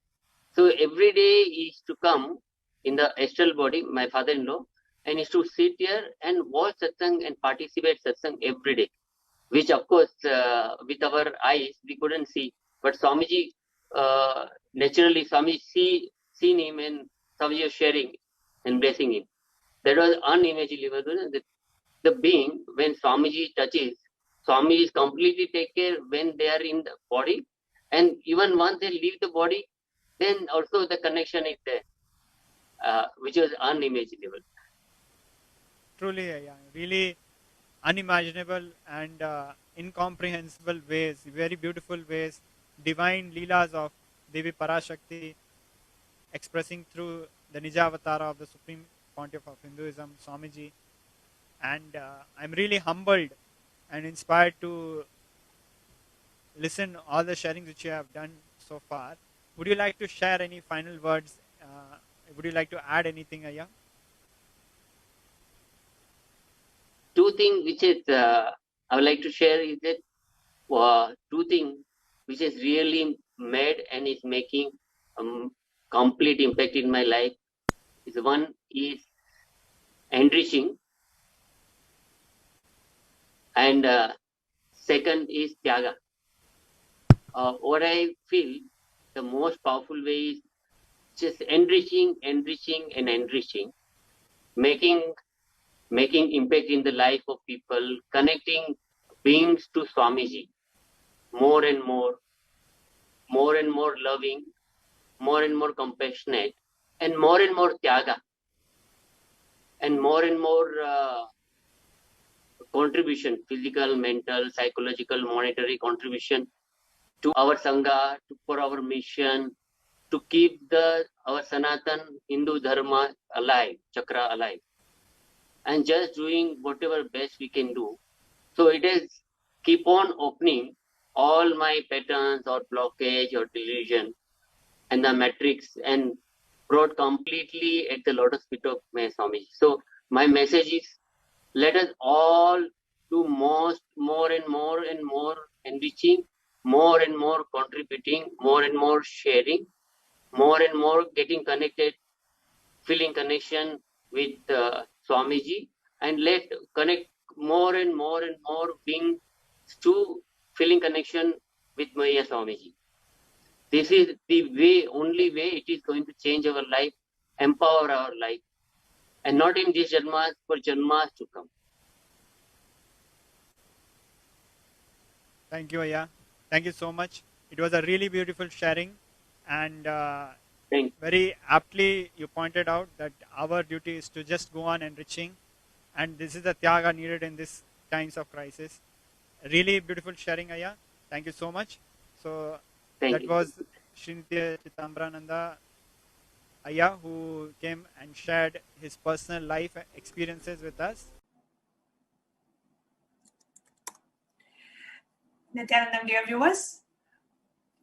So every day he is to come in the astral body, my father-in-law, and is to sit here and watch satsang and participate satsang every day, which of course with our eyes we couldn't see. But Swamiji, naturally Swamiji seen him and Swamiji was sharing and blessing him. That was unimaginable. The being, when Swamiji touches, Swamiji is completely take care when they are in the body, and even once they leave the body, then also the connection is there, which was unimaginable. Truly, yeah, really unimaginable and incomprehensible ways, very beautiful ways, divine leelas of Devi Parashakti expressing through the Nijavatara of the Supreme Pontiff of Hinduism, Swamiji. And I'm really humbled and inspired to listen all the sharings which you have done so far. Would you like to share any final words? Would you like to add anything, Ayya? Two things which is I would like to share is that two things which is really made and is making complete impact in my life. Is one is enriching, and Second is Tyaga. What I feel the most powerful way is just enriching, making impact in the life of people, connecting beings to Swamiji, more and more loving, more and more compassionate, and more Tyaga, and more contribution, physical, mental, psychological, monetary contribution to our Sangha, for our mission, to keep our Sanatan Hindu Dharma alive, Chakra alive, and just doing whatever best we can do. So it is keep on opening all my patterns or blockage or delusion and the matrix and brought completely at the lotus feet of my Swamiji. So my message is, let us all do more and more enriching, more and more contributing, more and more sharing, more and more getting connected, feeling connection with Swamiji, and let connect more and more beings to feeling connection with Maya Swamiji. This is the way, only way it is going to change our life, empower our life, and not in these janmas, for janmas to come. Thank you, Ayya. Thank you so much. It was a really beautiful sharing, and very aptly you pointed out that our duty is to just go on enriching, and this is the Tyaga needed in these times of crisis. Really beautiful sharing, Ayya. Thank you so much. So that was Sri Nithyananda Ayya, who came and shared his personal life experiences with us. Nithyanandam, dear viewers,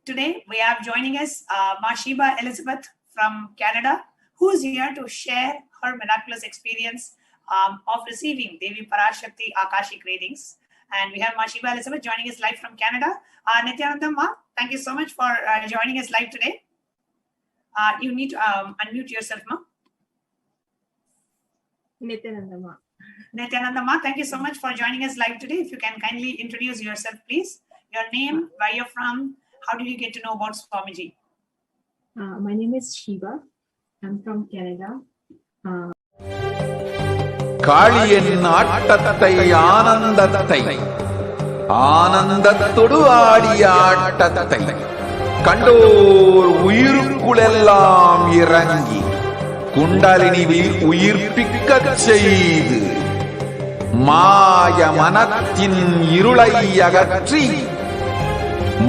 today we have joining us Mashiba Elizabeth from Canada, who is here to share her miraculous experience of receiving Devi Parashakti Akashic readings. And we have Mashiba Elizabeth joining us live from Canada. Nithyanandam Ma, thank you so much for joining us live today. You need to unmute yourself, Ma. Nithyanandam Ma, thank you so much for joining us live today. If you can kindly introduce yourself, please. Your name, where you're from, how did you get to know about Swamiji? My name is Shiva. I'm from Canada. காளியின் ஆட்டத்தை ஆனந்தத்தை ஆனந்தத்தொடு ஆடிய ஆட்டத்தை கண்டோர் உயிருக்குளெல்லாம் இறங்கி குண்டலினி உயிர்ப்பிக்கச் செய்து மாய மனத்தின் இருளை அகற்றி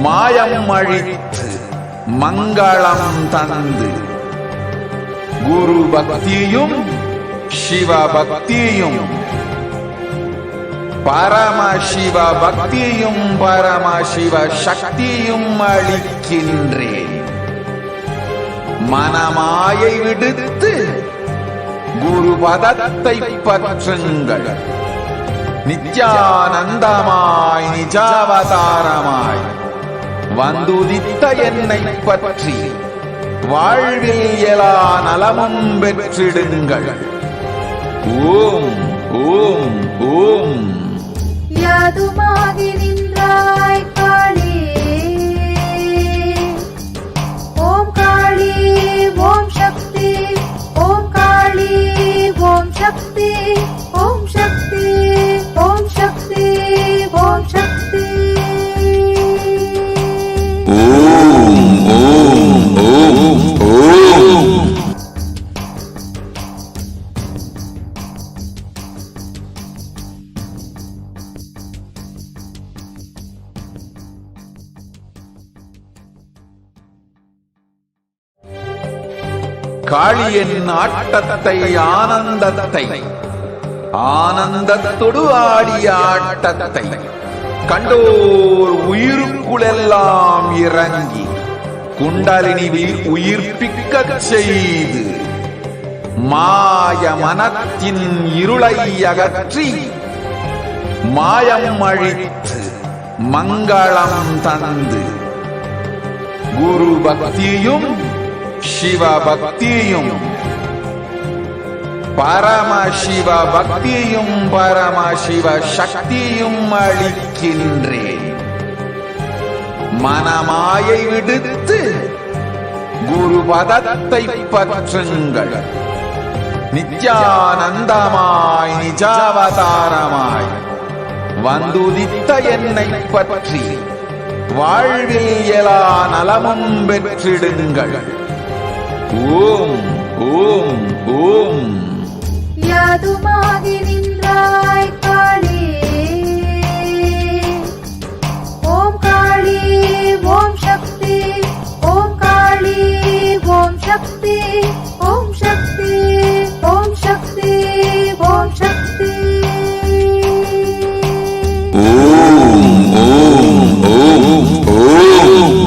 மாயம் அழித்து மங்களம் தந்து குரு பக்தியும் சிவ பக்தியும் பரமசிவ பக்தியும் பரமசிவ சக்தியும் அளிக்கின்றேன். மனமாயை விடுத்து குரு பதத்தை பற்றுங்கள். நித்யானந்தமாய் நிஜாவதாரமாய் வந்துதித்த என்னை பற்றி வாழ்வில் எல்லா நலமும் பெற்றிடுங்கள். ஓம் ஓம் ஓம். யாதுமாகி நின்றாய் காளி, ஓம் காளி ஓம் சக்தி, ஓம் காளி ஓம் சக்தி, ஓம் சக்தி ஓம் சக்தி ஓம் சக்தி. ஓம் ஓம் ஓம் ஓம். காளியின் ஆட்டத்தை ஆனந்தத்தை ஆனந்தத்தொடு ஆடிய ஆட்டத்தை கண்டோர் உயிருக்குளெல்லாம் இறங்கி குண்டலினி உயிர்ப்பிக்கச் செய்து மாய மனத்தின் இருளை அகற்றி மாயம் அழித்து மங்களம் தந்து குரு பக்தியும் சிவ பக்தியும் பரமசிவ பக்தியும் பரமசிவ சக்தியும் அளிக்கின்றேன். மனமாயை விடுத்து குரு பதத்தை பற்றுங்கள். நித்யானந்தமாய் நிஜாவதாரமாய் வந்துதித்த என்னை பற்றி வாழ்வில் எல்லா நலமும் பெற்றிடுங்கள். ஓம் ஓம் ஓம். யாதுமாகி நின்றாய் காளி, ஓம் காளி ஓம் சக்தி, ஓம் காளி ஓம் சக்தி, ஓம் சக்தி ஓம் சக்தி ஓம் சக்தி. ஓம் ஓம் ஓம் ஓம்.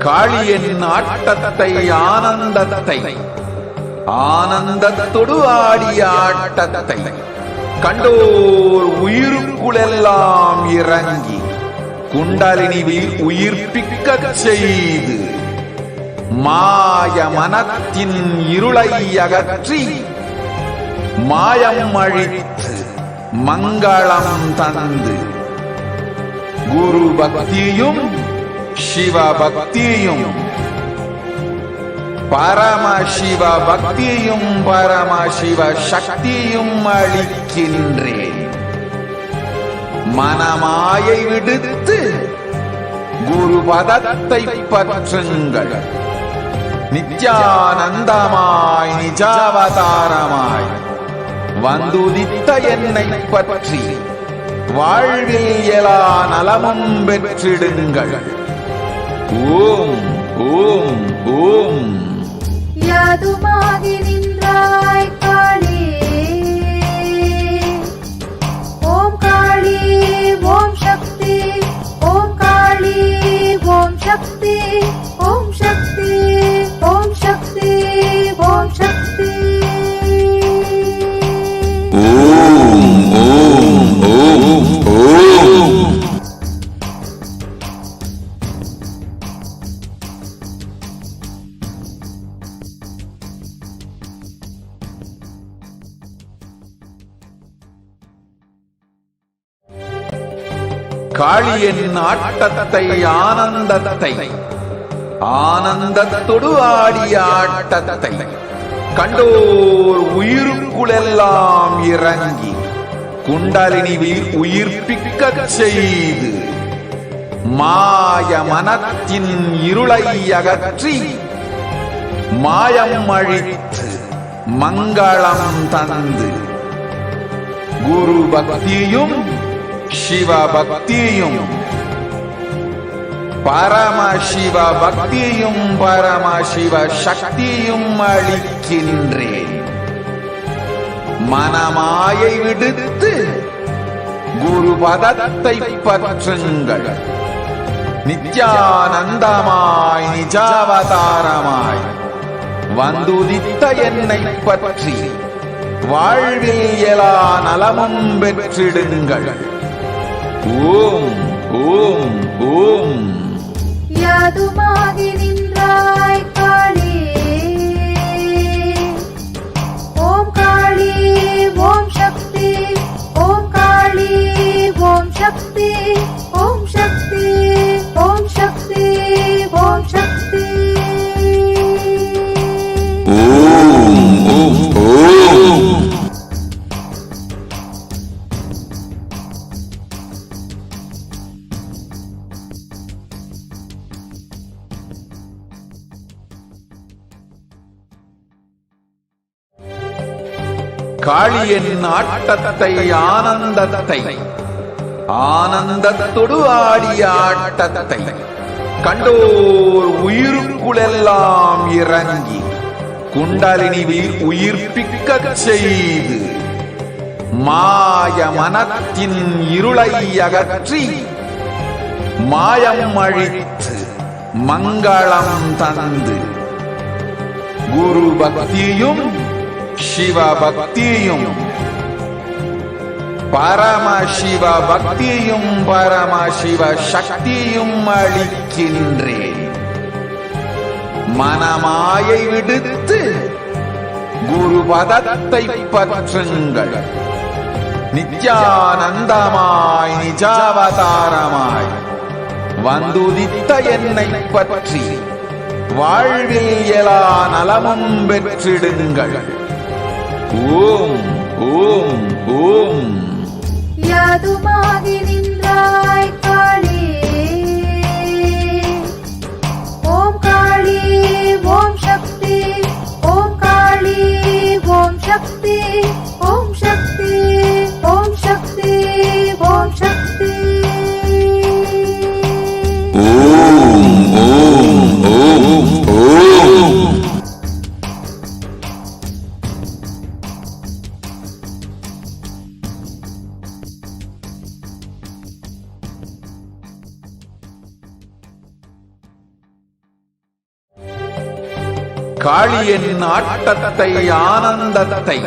காளியின் ஆட்டத்தை ஆனந்தத்தை ஆனந்தத்தொடு ஆடிய ஆட்டத்தை கண்டோர் உயிருக்குளெல்லாம் இறங்கி குண்டலினிவில் உயிர்ப்பிக்கச் செய்து மாய மனத்தின் இருளை அகற்றி மாயம் அழித்து மங்களம் தந்து குரு பக்தியும் சிவ பக்தியும் பரமசிவ பக்தியும் பரமசிவ சக்தியும் அளிக்கின்றேன். மனமாயை விடுத்து குரு பதத்தை பற்றுங்கள். நித்யானந்தமாய் நிஜாவதாரமாய் வந்துதித்த என்னை பற்றி வாழ்வில் எல்லா நலமும் பெற்றிடுங்கள். ஓம் ஓம் ஓம். யாதுமாகி நின்றாய் காளி, ஓம் காளி ஓம் சக்தி, ஓம் காளி ஓம் சக்தி, ஓம் சக்தி ஓம் சக்தி ஓம் சக்தி. ஓம் ஓம் ஓம் ஓம். காளியின் ஆட்டத்தை ஆனந்தத்தை ஆனந்தத்தொடு ஆடிய ஆட்டத்தை கண்டோர் உயிருக்குளெல்லாம் இறங்கி குண்டலினிவில் உயிர்ப்பிக்கச் செய்து மாய மனத்தின் இருளை அகற்றி மாயம் அழித்து மங்களம் தந்து குரு பக்தியும் சிவ பக்தியும் பரமசிவ பக்தியும் பரமசிவ சக்தியும் அளிக்கின்றேன். மனமாயை விடுத்து குரு பதத்தை பற்றுங்கள். நித்யானந்தமாய் நிஜாவதாரமாய் வந்துதித்த என்னை பற்றி வாழ்வில் எல்லா நலமும் பெற்றிடுங்கள். ஓம் ஓம் ஓம். யாதுமாகி நின்றாய் காளி, ஓம் காளி ஓம் சக்தி, ஓம் காளி ஓம் சக்தி, ஓம் சக்தி ஓம் சக்தி ஓம் சக்தி. ஓம் ஓம் ஓம். காளியின் ஆட்டத்தை ஆனந்தத்தை ஆனந்தத்தொடு ஆடிய ஆட்டத்தை கண்டோர் உயிருக்குளெல்லாம் இறங்கி குண்டலினிவில் உயிர்ப்பிக்கச் செய்து மாய மனத்தின் இருளை அகற்றி மாயம் அழித்து மங்களம் தந்து குரு பக்தியும் சிவபக்தியும் பரமசிவ பக்தியும் பரமசிவ சக்தியும் அளிக்கின்றேன். மனமாயை விடுத்து குருபதத்தை பற்றுங்கள். நித்யானந்தமாய் நிஜாவதாரமாய் வந்துதித்த என்னை பற்றி வாழ்வில் எல்லா நலமும் பெற்றிடுங்கள். ஓம் ஓம் ஓம். யாதுமாகி நின்றாய் காளி, ஓம் காளி ஓம் சக்தி, ஓம் காளி ஓம் சக்தி, ஓம் சக்தி ஓம் சக்தி ஓம் சக்தி. ஓம் ஓம் ஓம் ஓம். காளியின் ஆட்டத்தை ஆனந்தத்தை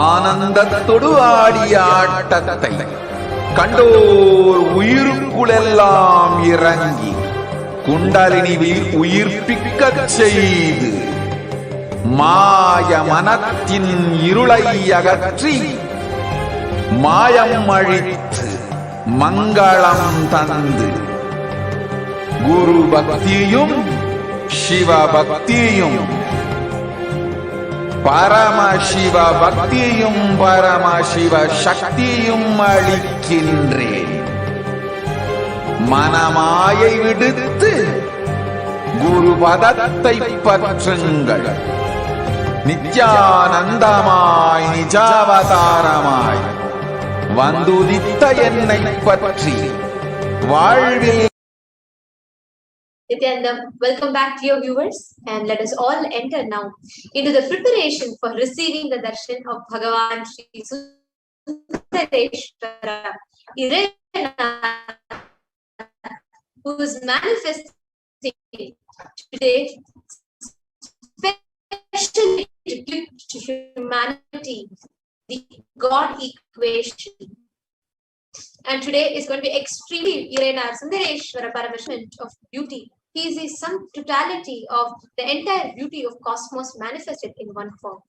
ஆனந்தத்தொடு ஆடிய ஆட்டத்தை கண்டோர் உயிருக்குளெல்லாம் இறங்கி குண்டலினி உயிர்ப்பிக்கச் செய்து மாய மனத்தின் இருளை அகற்றி மாயம் அழித்து மங்களம் தந்து குரு பக்தியும் சிவபக்தியும் பரமசிவ பக்தியும் பரமசிவ சக்தியும் அளிக்கின்றேன். மனமாயை விடுத்து குருபதத்தை பற்றுங்கள். நித்யானந்தமாய் நிஜாவதாரமாய் வந்துதித்த என்னை பற்றி வாழ்வில். Nithyanandam, welcome back to your viewers, and let us all enter now into the preparation for receiving the darshan of Bhagavan Shri Sundareshwara, who is manifesting today, especially to give to humanity the God equation. And today is going to be extremely Sundareshwara Paramashivam of beauty. He is the sum totality of the entire beauty of cosmos manifested in one form.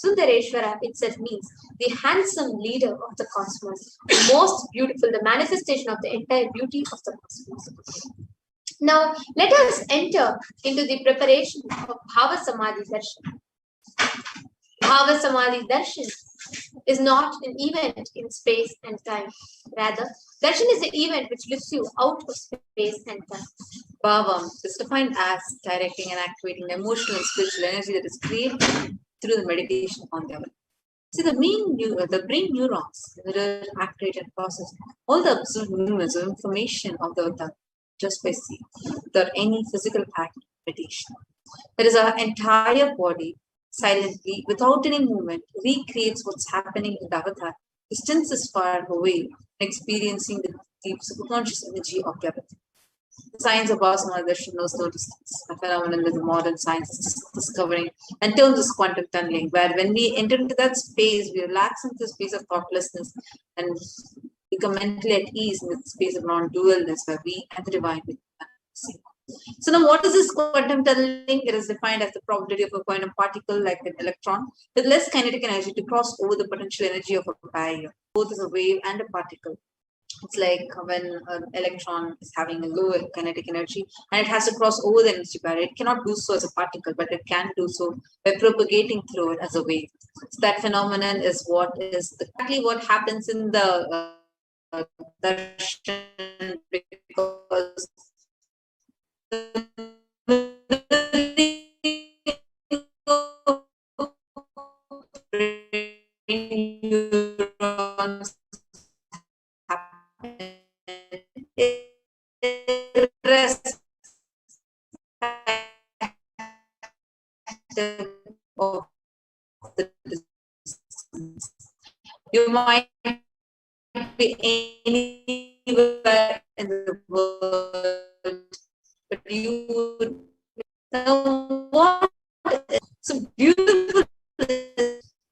Sundareshwara itself means the handsome leader of the cosmos, the most beautiful, the manifestation of the entire beauty of the cosmos. Now, let us enter into the preparation of Bhava Samadhi Darshan. Bhava Samadhi Darshan is not an event in space and time. Rather, darshan is the event which lifts you out of space and time. Bhavam is defined as directing and activating the emotional and spiritual energy that is created through the meditation on the avatar. See, the brain neurons mirror, activate, and process all the observed movements of information of the avatar just by seeing, without any physical act of meditation. That is, our entire body silently, without any movement, recreates what's happening in the avatar, distances far away, experiencing the deep subconscious energy of the avatar. The science of Bhava Samadhi Darshan knows no distance, a phenomenon that the modern science is discovering, and terms as quantum tunneling, where when we enter into that space, we relax into the space of thoughtlessness and become mentally at ease in the space of non-dualness, where we and the divine become. So now, what is this quantum tunneling? It is defined as the probability of a quantum particle, like an electron, with less kinetic energy to cross over the potential energy of a barrier, both as a wave and a particle. It's like when an electron is having a low kinetic energy and it has to cross over the energy barrier. It cannot do so as a particle, but it can do so by propagating through it as a wave. So that phenomenon is exactly what happens in the darshan, because neurons of the distance. You might be anywhere in the world, but you would know what is so beautiful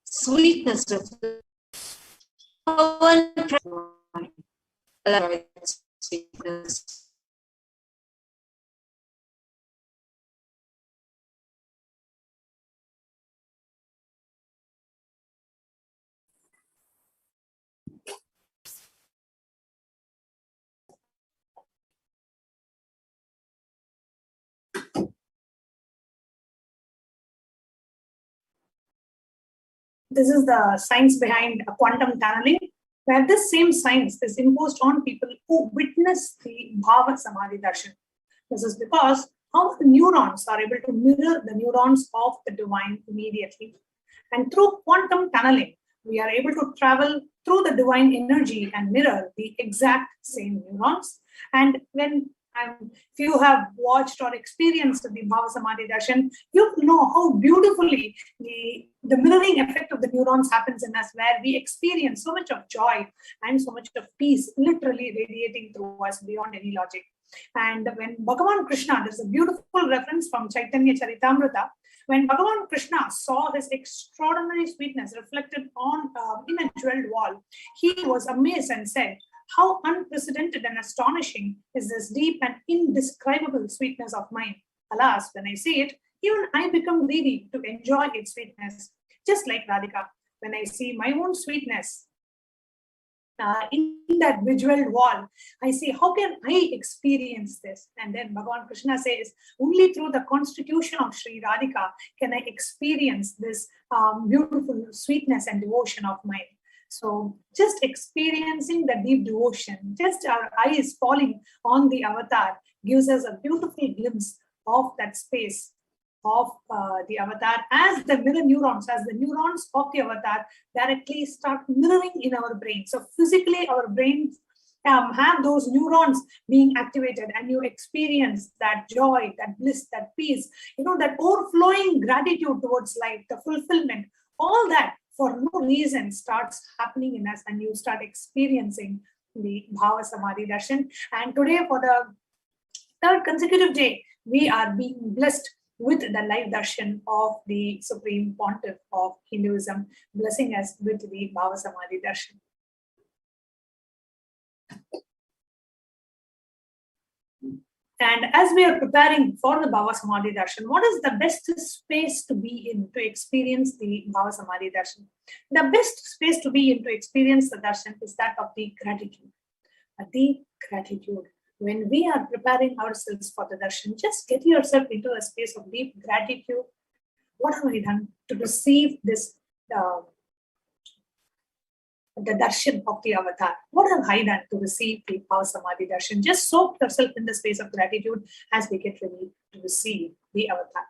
sweetness of sweetness. This is the science behind quantum tunneling, where this same science is imposed on people who witness the Bhava Samadhi Darshan. This is because how the neurons are able to mirror the neurons of the divine immediately. And through quantum tunneling, we are able to travel through the divine energy and mirror the exact same neurons. And when if you have watched or experienced the Bhava Samadhi Darshan, you know how beautifully the mirroring effect of the neurons happens in us, where we experience so much of joy and so much of peace literally radiating through us beyond any logic. And when Bhagavan Krishna, there's a beautiful reference from Chaitanya Charitamrita, when Bhagavan Krishna saw his extraordinary sweetness reflected on in a jeweled wall, he was amazed and said, "How unprecedented and astonishing is this deep and indescribable sweetness of mine. Alas, when I see it, even I become greedy to enjoy its sweetness. Just like Radhika, when I see my own sweetness in that bejeweled wall, I say, how can I experience this?" And then Bhagavan Krishna says, only through the constitution of Sri Radhika can I experience this beautiful sweetness and devotion of mine. So just experiencing the deep devotion, just our eyes falling on the avatar gives us a beautiful glimpse of that space of the avatar as the mirror neurons, as the neurons of the avatar directly start mirroring in our brain. So physically our brains have those neurons being activated, and you experience that joy, that bliss, that peace, that overflowing gratitude towards life, the fulfillment, all that for no reason starts happening in us, and you start experiencing the Bhava Samadhi Darshan. And today, for the third consecutive day, we are being blessed with the live darshan of the Supreme Pontiff of Hinduism, blessing us with the Bhava Samadhi Darshan. And as we are preparing for the Bhava Samadhi Darshan, what is the best space to be in to experience the Bhava Samadhi Darshan? The best space to be in to experience the darshan is that of the gratitude. A deep gratitude. When we are preparing ourselves for the darshan, just get yourself into a space of deep gratitude. What have I done to receive this, the darshan of the avatar? What have I done to receive the Bhava Samadhi Darshan? Just soak yourself in the space of gratitude as we get ready to receive the avatar.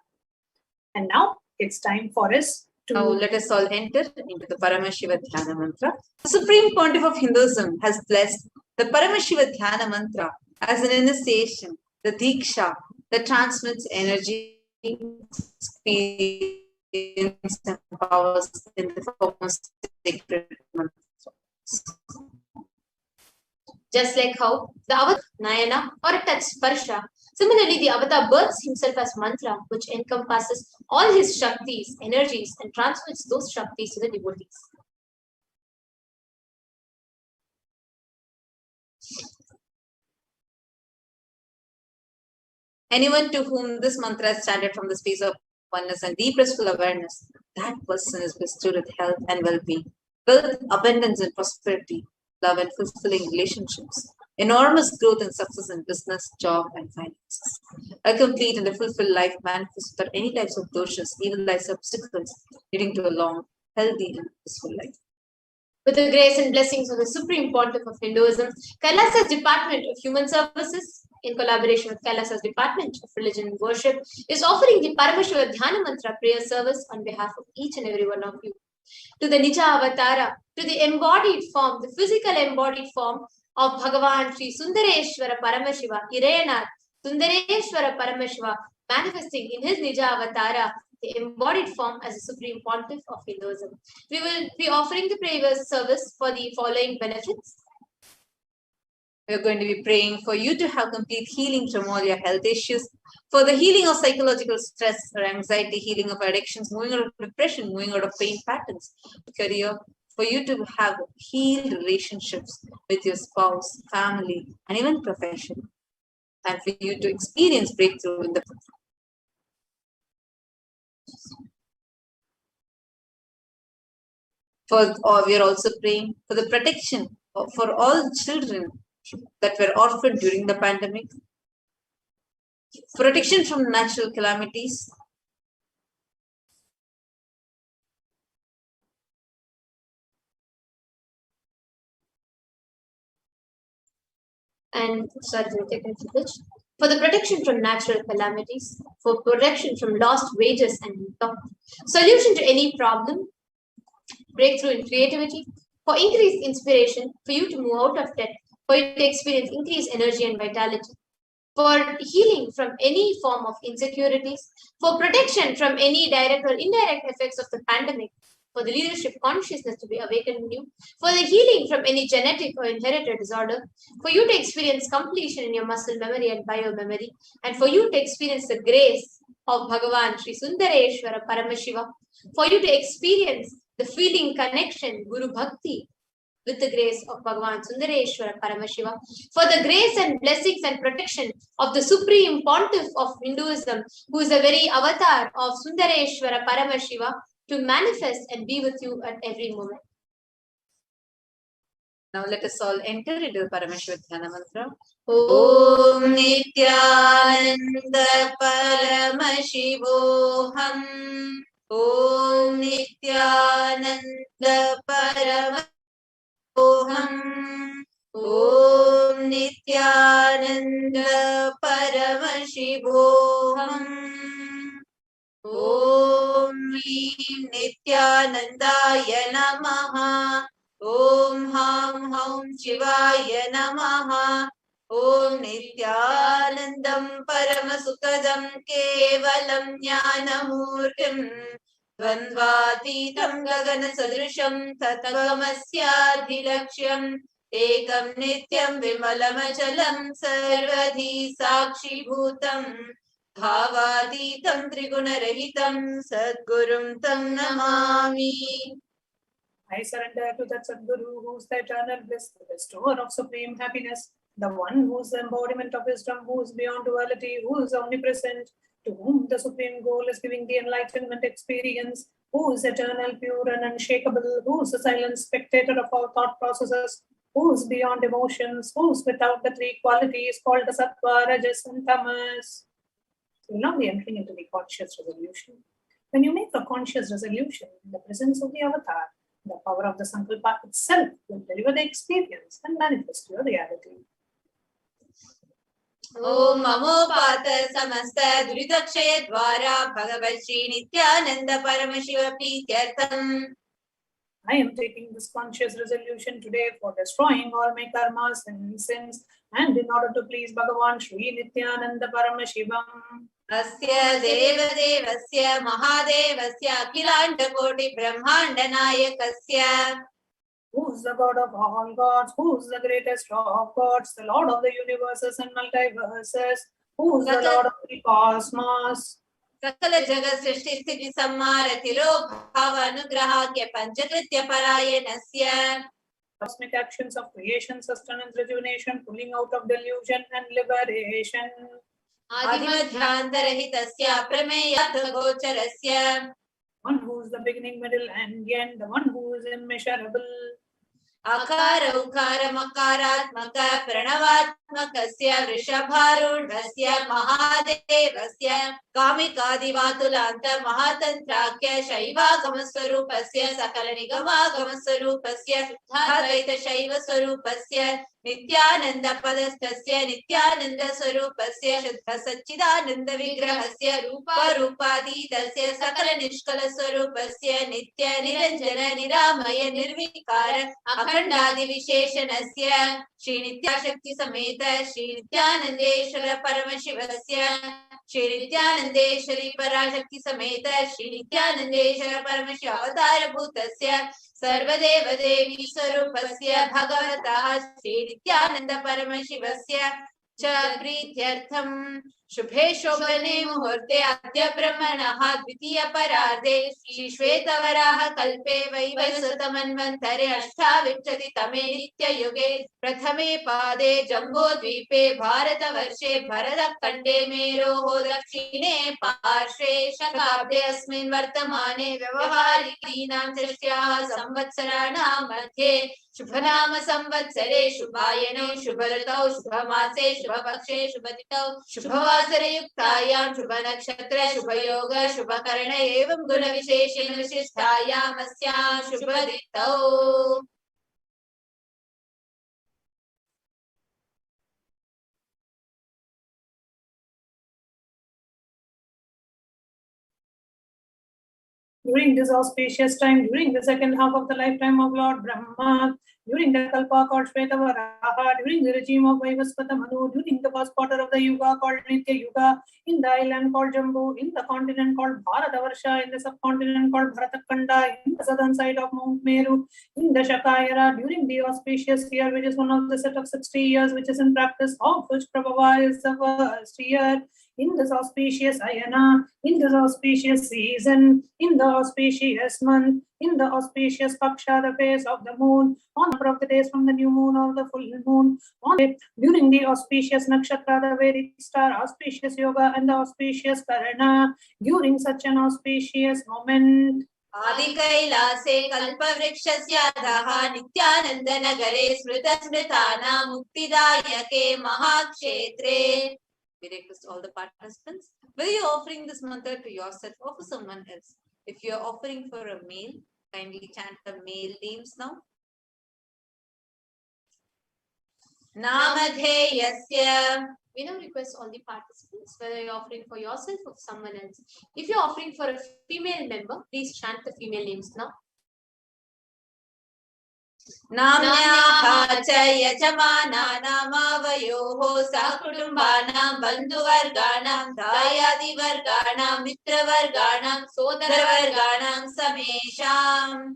And now it's time for us to... Now let us all enter into the Paramashiva Dhyana Mantra. The Supreme Pontiff of Hinduism has blessed the Paramashiva Dhyana Mantra as an initiation, the Diksha that transmits energy, experience, and powers in the form of sacred mantra. Just like how the avatar Nayana or a touch Sparsha, similarly the avatar births himself as mantra, which encompasses all his Shaktis, energies, and transmits those Shaktis to the devotees. Anyone to whom this mantra is chanted from the space of oneness and deep restful awareness, that person is bestowed with health and well-being, wealth, abundance and prosperity, love and fulfilling relationships, enormous growth and success in business, job and finances. A complete and a fulfilled life manifests without any types of doshas, evil life's obstacles, leading to a long, healthy and peaceful life. With the grace and blessings of the Supreme Pontiff of Hinduism, Kailasa's Department of Human Services, in collaboration with Kailasa's Department of Religion and Worship, is offering the Paramashiva Dhyana Mantra prayer service on behalf of each and every one of you. To the Nija Avatara, to the embodied form, the physical embodied form of Bhagavan Sri Sundareshwara Paramashiva, Irayanath Sundareshwara Paramashiva, manifesting in his Nija Avatara, the embodied form as a Supreme Pontiff of Hinduism. We will be offering the prayer service for the following benefits. We're going to be praying for you to have complete healing from all your health issues, for the healing of psychological stress or anxiety, healing of addictions, moving out of depression, moving out of pain patterns, career, for you to have healed relationships with your spouse, family, and even profession, and for you to experience breakthrough in the we are also praying for the protection for all children that were orphaned during the pandemic, protection from natural calamities, and for the protection from natural calamities, for protection from lost wages and solution to any problem, breakthrough in creativity, for increased inspiration, for you to move out of debt, for you to experience increased energy and vitality, for healing from any form of insecurities, for protection from any direct or indirect effects of the pandemic, for the leadership consciousness to be awakened in you, for the healing from any genetic or inherited disorder, for you to experience completion in your muscle memory and biomemory, and for you to experience the grace of Bhagavan Sri Sundareshwara Paramashiva, for you to experience the feeling connection, Guru Bhakti, with the grace of Bhagavan Sundareshwara Paramashiva, for the grace and blessings and protection of the Supreme Pontiff of Hinduism, who is the very avatar of Sundareshwara Paramashiva, to manifest and be with you at every moment. Now let us all enter into the Paramashiva Dhyana Mantra. Om Nithyananda Paramashivoham. Om Nithyananda Paramashivoham. Om Nithyananda Paramashivoham. Om Nithyanandaya Namaha. Om Ham Ham Shivaya Namaha. Om Nithyanandam Paramasukadam Kevalam Jnanamurtim Dvandvatitam Gagana Sadrisham Tattvamasyaadhilaksham Ekam Nityam Vimalamachalam Sarvadhi Sakshi Bhutam Bhavaditam Trigunarahitam Sadgurum Tam Namami. I surrender to that Sadguru who is the eternal bliss, the bestower of supreme happiness, the one who is the embodiment of wisdom, who is beyond duality, who is omnipresent, to whom the supreme goal is giving the enlightenment experience, who is eternal, pure and unshakable, who is the silent spectator of all thought processes, who is beyond emotions, who is without the three qualities called the Sattva, Rajas and Tamas. We'll now be entering into the conscious resolution. When you make a conscious resolution in the presence of the avatar, the power of the Sankalpa itself will deliver the experience and manifest your reality. Om Namo Pata Samasta Duridakshaya Dvara Bhagavad Sri Nithyananda Paramashiva Prityartham. I am taking this conscious resolution today for destroying all my karmas and sins, and in order to please Bhagavan Sri Nithyananda Paramashivam. Asya Deva Devasya Mahadevasya Akhilanda Koti Brahmanda Nayakasya. Who is the God of all gods? Who is the greatest of gods? The Lord of the universes and multiverses. Who is the Lord of the cosmos? Sakala Jagat Srishti Sthiti Sammara Tilo Bhava Anugrahakya Panchakritya Parayanasya. Cosmic actions of creation, sustenance, rejuvenation, pulling out of delusion and liberation. Adimadhyantarahitasya Prameyatha Gocharasya. One who is the beginning, middle and end, the one who is immeasurable. Akara Ukara Makaratmaka Pranavatmakasya Vrishabharudhasya Mahadevasya Kamikadivatulanta Mahatantrakya Shaiva Gamaswarupasya Sakala Nigama Gamaswarupasya Dhadvaita Shaiva Swarupasya Nithyananda Padastasya Nithyananda Swarupasya Shuddha Satchidananda Vigrahasya Rupa Rupadidasya Sakala Nishkala Swarupasya Nitya Niranjana Niramaya Nirvikara Akhandadi Visheshanasya Shri Nithya Shakti Sameta Shri Nithyanandeshwara Paramashivasya Shri Nithyanandeshwari Parashakti Sameta Shri Nithyanandeshwara Paramashiva Avatara Bhutasya Sarvadeva Devi Swarupasya Bhagavata Shri Nithyananda Paramashivasya Cha Prityartham Shubhe Shobhane Muhurte Adya Brahmanaha Dvitiya Parade Shri Shvetavaraha Kalpe Vaivasutamanvantare Ashtavicchati Tame Nitya Yuge Prathame Pade Jambo Dvipe Bharata Varshe Bharata Kande Meroho Dakshine Parshve Shakabde Asmin Vartamane Vyavaharikrinam Tashtyaha Samvatsaranam Madhye Shubhanama Samvatsare Shubhayane Shubharatau Shubhamase Shubhapakshe Shubhatitau Shubhavasare Yuktayam Shubhanakshatra Shubhayoga Shubhakarana Evam Guna Visheshena Vishishtayam Asyam Shubhaditau. During this auspicious time, during the second half of the lifetime of Lord Brahma, during the Kalpa called Shvetavaraha, during the regime of Vaivasvata Manu, during the first quarter of the Yuga called Nitya Yuga, in the island called Jambu, in the continent called Bharatavarsha, in the subcontinent called Bharatakanda, in the southern side of Mount Meru, in the Shakayara, during the auspicious year, which is one of the set of 60 years, which is in practice, of which Prabhava is the first year. In this auspicious ayana, in this auspicious season, in the auspicious month, in the auspicious paksha, the phase of the moon, on number of the days from the new moon or the full moon, on it, during the auspicious nakshatra, the Vedic star, auspicious yoga, and the auspicious karana, during such an auspicious moment. Adi Kailase Kalpavrikshasya Daha Nithyananda Nagare Smrita Smritana Muktidayake Mahakshetre. We request all the participants. Whether you're offering this mantra to yourself or for someone else, if you're offering for a male, kindly chant the male names now. Namadheyasya. We now request all the participants, whether you're offering for yourself or for someone else. If you're offering for a female member, please chant the female names now. Namyaha cha yajamana namavayoho sakutumbana bandhuvarganam dayadi varganam mitravarganam sodaravarganam samesham.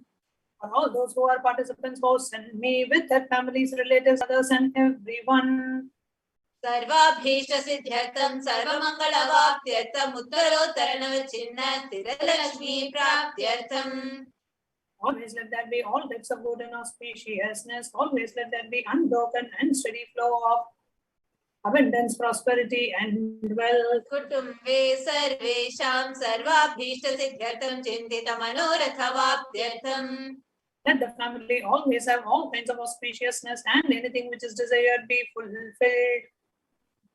For all those who are participants, who send me with their families, relatives, others, and everyone. Sarvabhishta siddhyartham sarvamangala-vaptyartham uttarottaranavachinna tiralakshmi praptyartham. Always let there be all types of good and auspiciousness. Always let there be unbroken and steady flow of abundance, prosperity, and wealth. Kutumve sarvesham sarvabhishta siddhyartham chintita manoratha-vaptyartham. Let the family always have all kinds of auspiciousness and anything which is desired be fulfilled.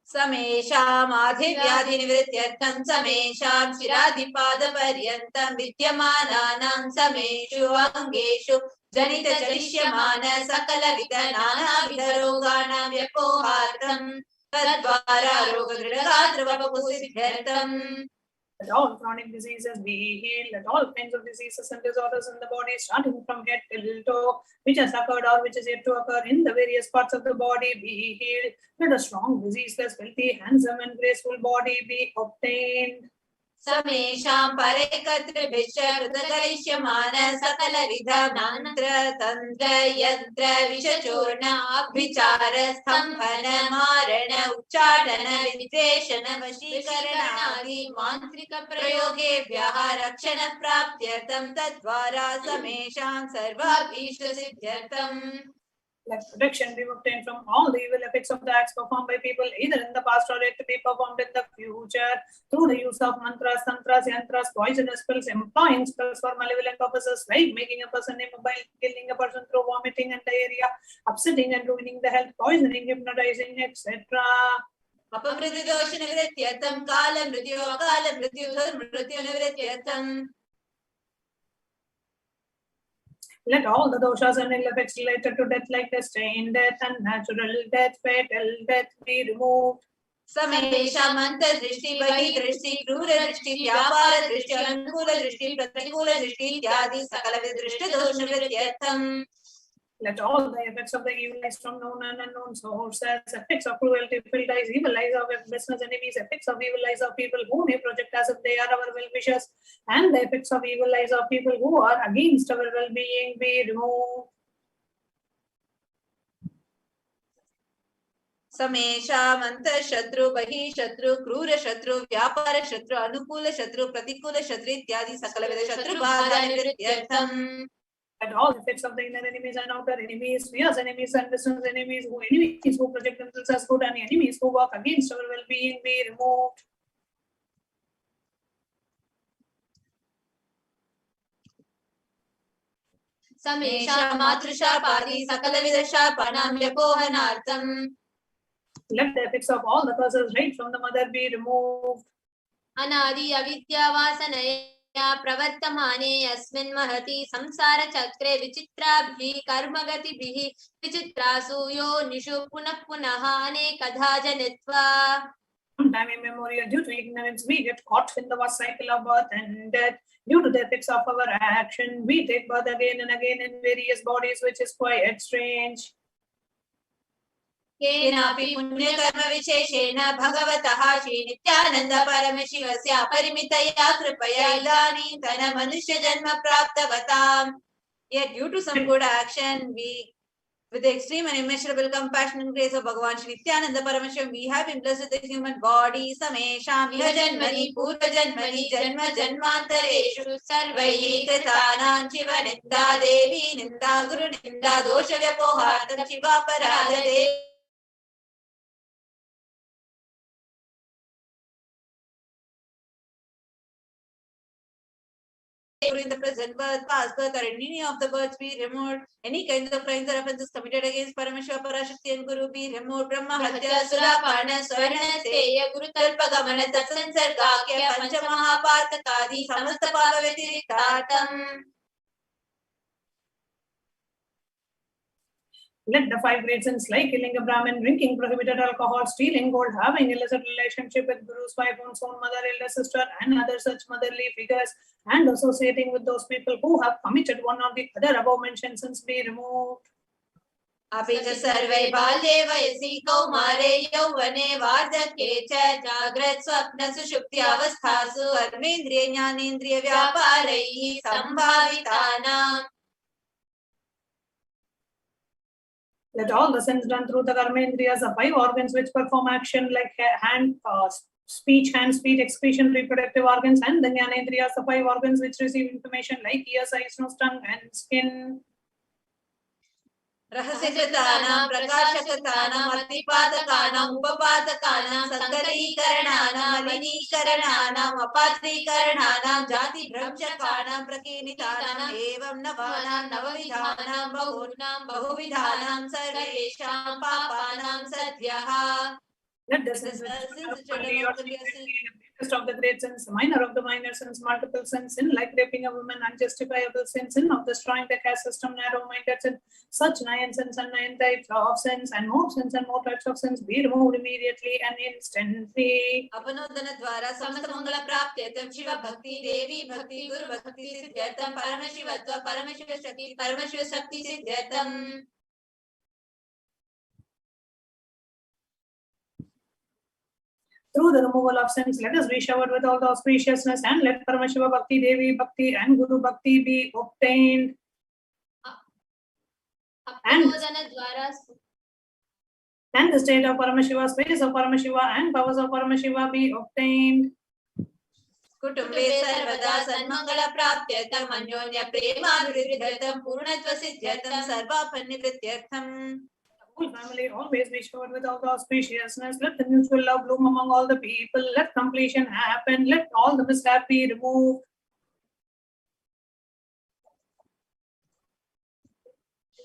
Samesham adhivyadhinivrityartham samesham shiradhipada-paryantam vidyamananam sameshu angeshu janita jarishyamana sakala-vida nana-vida-roganam vyapohartam tadvara roga-gridagatravapapusiddhyartham. Let all chronic diseases be healed. Let all kinds of diseases and disorders in the body, starting from head till toe, which has occurred or which is yet to occur in the various parts of the body, be healed. Let a strong, diseaseless, healthy, handsome, and graceful body be obtained. Samesham parekatra vishyarudakarishymana sakala-vida mantra tantra yantra vishachurna abhichara stambhana marana uchadana vidveshana vashikarana mantrika prayogebhyaha rakshana praptyartham tadvara samesham sarvabhishta siddhyartham. Let protection be obtained from all the evil effects of the acts performed by people either in the past or yet to be performed in the future through the use of mantras, tantras, yantras, poisonous spells, employing spells for malevolent purposes like making a person immobile, killing a person through vomiting and diarrhea, upsetting and ruining the health, poisoning, hypnotizing, etc. Apamritidosha-nivrityartham kala-mrityu akala-mrityu dharmrityu-nivrityartham. Let all the doshas and ill effects related to death like destined death, unnatural death, fatal death be removed. Samesha manta drishti, bagi drishti, krura drishti, vyapara drishti, anukula drishti, pratikula drishti, ityadi sakala vidrishti dosha vrityartham. Let all the effects of the evil eyes from known and unknown sources, effects of cruelty, filled eyes, evil eyes of business enemies, effects of evil eyes of people who may project as if they are our well-wishers, and the effects of evil eyes of people who are against our well-being be removed. समेषाम अंतर शत्रु बहि शत्रु क्रूर शत्रु व्यापार शत्रु अनुकूल शत्रु प्रतिकूल शत्रु इत्यादि सकल विध शत्रु बाधा निवृत्त्यर्थम. At all effects of the inner enemies and outer enemies, fierce enemies and distant enemies, enemies who project themselves as good and enemies who work against our well-being be removed. समेषा मातृशापादि सकलविधशापानां व्यपोहनार्थम्. Let the effects of all the curses right from the mother be removed. अनादि अविद्या वासनया प्रवर्तमाने अस्मिन् महति संसार चक्रे विचित्राभिः कर्मगतिभिः विचित्रासु योनिषु पुनः पुनः अनेकधा जनित्वा. From time immemorial, due to ignorance, we get caught in the vast cycle of birth and death. Due to the effects of our action, we take birth again and again in various bodies, which is quite strange. केनापि पुण्यकर्म विशेषेण भगवतः श्री नित्यानंद परमशिवस्य अपरिमितया कृपया इदानीन्तन मनुष्य जन्म प्राप्तवताम्. Yet due to some good action, we, with the extreme and immeasurable compassion and grace of Bhagavan Shri Nithyananda Paramashivam, we have been blessed with the human body. Samesham iha janmani purva janmani janma janmantareshu sarvaihi kritanam shiva ninda devi ninda guru ninda dosha vyapohartam shiva paradade. In the present birth, past birth, or any of the births be removed. Any kinds of crimes or offences committed against Paramashiva, Parashakti and Guru be removed. Brahma Hatya Surapana Swarna Seya Guru Talpa Gamana Tatsansargakya Panchamahapatakadi Samasta Pava Vetiriktatam. Let the 5 great sins like killing a Brahmin, drinking prohibited alcohol, stealing gold, having illicit relationship with Guru's wife, own mother, elder sister, and other such motherly figures, and associating with those people who have committed one of the other above mentioned sins be removed. अपि च सर्वे बाल्ये वयसि कौमारे यौवने वार्धक्ये च जाग्रत् स्वप्न सुषुप्ति अवस्थासु कर्मेन्द्रिय ज्ञानेन्द्रिय व्यापारैः सम्भावितानाम्. Let all the sins done through the karmendriyas, the 5 organs which perform action like hand, speech, excretion, reproductive organs, and the jnanendriyas, the 5 organs which receive information like ears, eyes, nose, tongue, and skin. रहस्यकृतानां प्रकाशकृतानां अतिपादकानां उपपादकानां संकलीकरणानां मलिनीकरणानां अपात्रीकरणानां जातिभ्रंशकानां प्रकीर्णितानां एवं नवानां नवविधानां बहुविधानां सर्वेषां पापानां सद्यः. Let the sins of the great sins, minor of the minor sins, multiple sins, sin like raping a woman, unjustifiable sin, sin of destroying the caste system, narrow-minded sin, such 9 sins and 9 types of sins, and more sins and more types of sins be removed immediately and instantly. अपनोदन द्वारा समस्त मंगल प्राप्त्यर्थं शिव भक्ति देवी भक्ति गुरु भक्ति सिद्ध्यर्थं परमशिवत्व परमशिव शक्ति सिद्ध्यर्थं. Through the removal of sins, let us be showered with all the auspiciousness, and let Paramashiva Bhakti, Devi Bhakti, and Guru Bhakti be obtained. And the state of Paramashiva, space of Paramashiva, and powers of Paramashiva be obtained. कुटुंबे सर्वदा सन्मंगल प्राप्त्यर्थं अन्योन्य प्रेमाभिवृद्ध्यर्थं पूर्णत्व सिद्ध्यर्थं सर्वापन्निवृत्त्यर्थं. Whole family always be showered with all the auspiciousness. Let the mutual love bloom among all the people. Let completion happen. Let all the mishap be removed.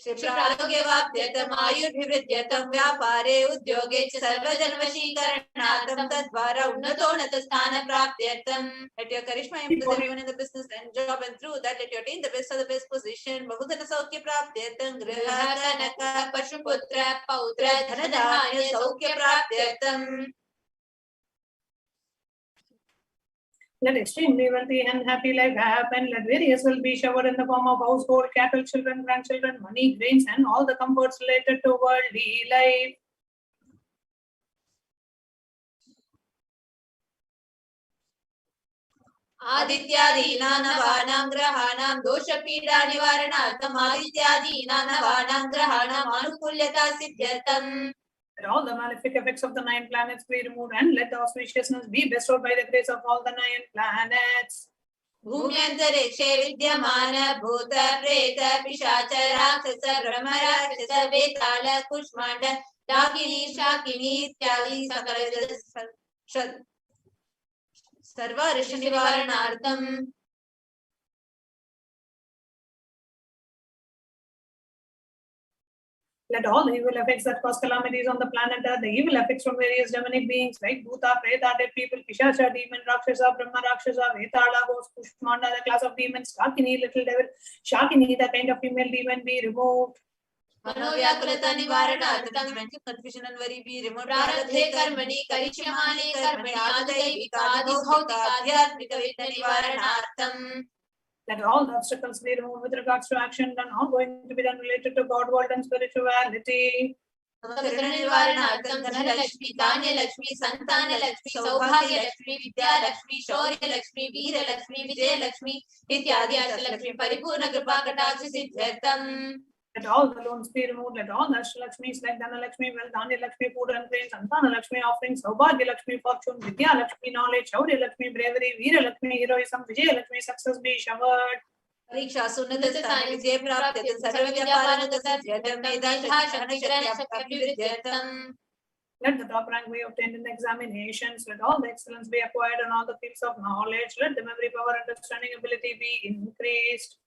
क्षिप्रारोग्यवाप्त्यर्थम् आयुर्भिवृद्ध्यर्थं व्यापारे उद्योगे च सर्वजन्मशीकरणार्थं तद्वारा उन्नतोन्नतस्थानप्राप्त्यर्थं. Let your charisma impress everyone in the business and job, and through that let you attain the best of the best position. बहुधन सौख्य प्राप्त्यर्थं गृह कनक पशुपुत्र पौत्र धनधान्य सौख्य प्राप्त्यर्थं. Let extremely wealthy and happy life happen. Let various will be showered in the form of household, cattle, children, grandchildren, money, grains, and all the comforts related to worldly life. आदित्यादीनां ग्रहाणां दोषपीडा निवारणार्थम् आदित्यादीनां ग्रहाणाम् अनुकूल्यता सिद्ध्यर्थम्. Let all the malefic effects of the 9 planets be removed and let the auspiciousness be bestowed by the grace of all the 9 planets. भूम्यन्तरिक्षे विद्यमान भूत प्रेत पिशाच राक्षस ब्रह्म राक्षस वेताल कुष्माण्ड डाकिनी शाकिनी इत्यादि सकल सर्व ऋषि निवारणार्थम्. Let all the evil effects that cause calamities on the planet Earth, the evil effects from various demonic beings like Bhuta, Preta, dead people, Pishacha, demon, Rakshasa, Brahma, Rakshasa, Vetala, ghost, Kushmanda, the class of demons, Dakini, little devil, Shakini, the kind of female demon, be removed. मनोव्याकुलता निवारणार्थं mental confusion and worry be removed. प्रारब्धे कर्मणि करिष्यमाणे कर्मणि आदिदैविक आदिभौतिक आध्यात्मिक विघ्न निवारणार्थम्. Let all the obstacles be removed with regards to action done or going to be done related to God, world, and spirituality. निवारणार्थं Dhanlaxmi, Dhanyalakshmi, Santanalakshmi, सौभाग्यलक्ष्मी, Vidyalakshmi, शौर्यलक्ष्मी, Veerlakshmi, Vijayalakshmi इत्यादि अष्टलक्ष्मी परिपूर्ण कृपा कटाक्ष सिद्ध्यर्थम्. Let all the loans be removed. Let all the Ashtalakshmis like Dhanalakshmi, wealth, Dhanya-Lakshmi, food and grains, Santana-Lakshmi, offerings, Saubhagya-Lakshmi, fortune, Vidya-Lakshmi, knowledge, Shaurya-Lakshmi, bravery, Veera-Lakshmi, heroism, Vijaya-Lakshmi, success be showered. परीक्षा सुन्नत स्थान विजय प्राप्त्यर्थं सर्वविद्यापारंगतसिद्ध्यर्थं मेधाशक्त्यभिवृद्ध्यर्थम्. Let the top rank be obtained in the examinations. Let all the excellence be acquired in all the fields of knowledge. Let the memory, power, understanding, ability be increased.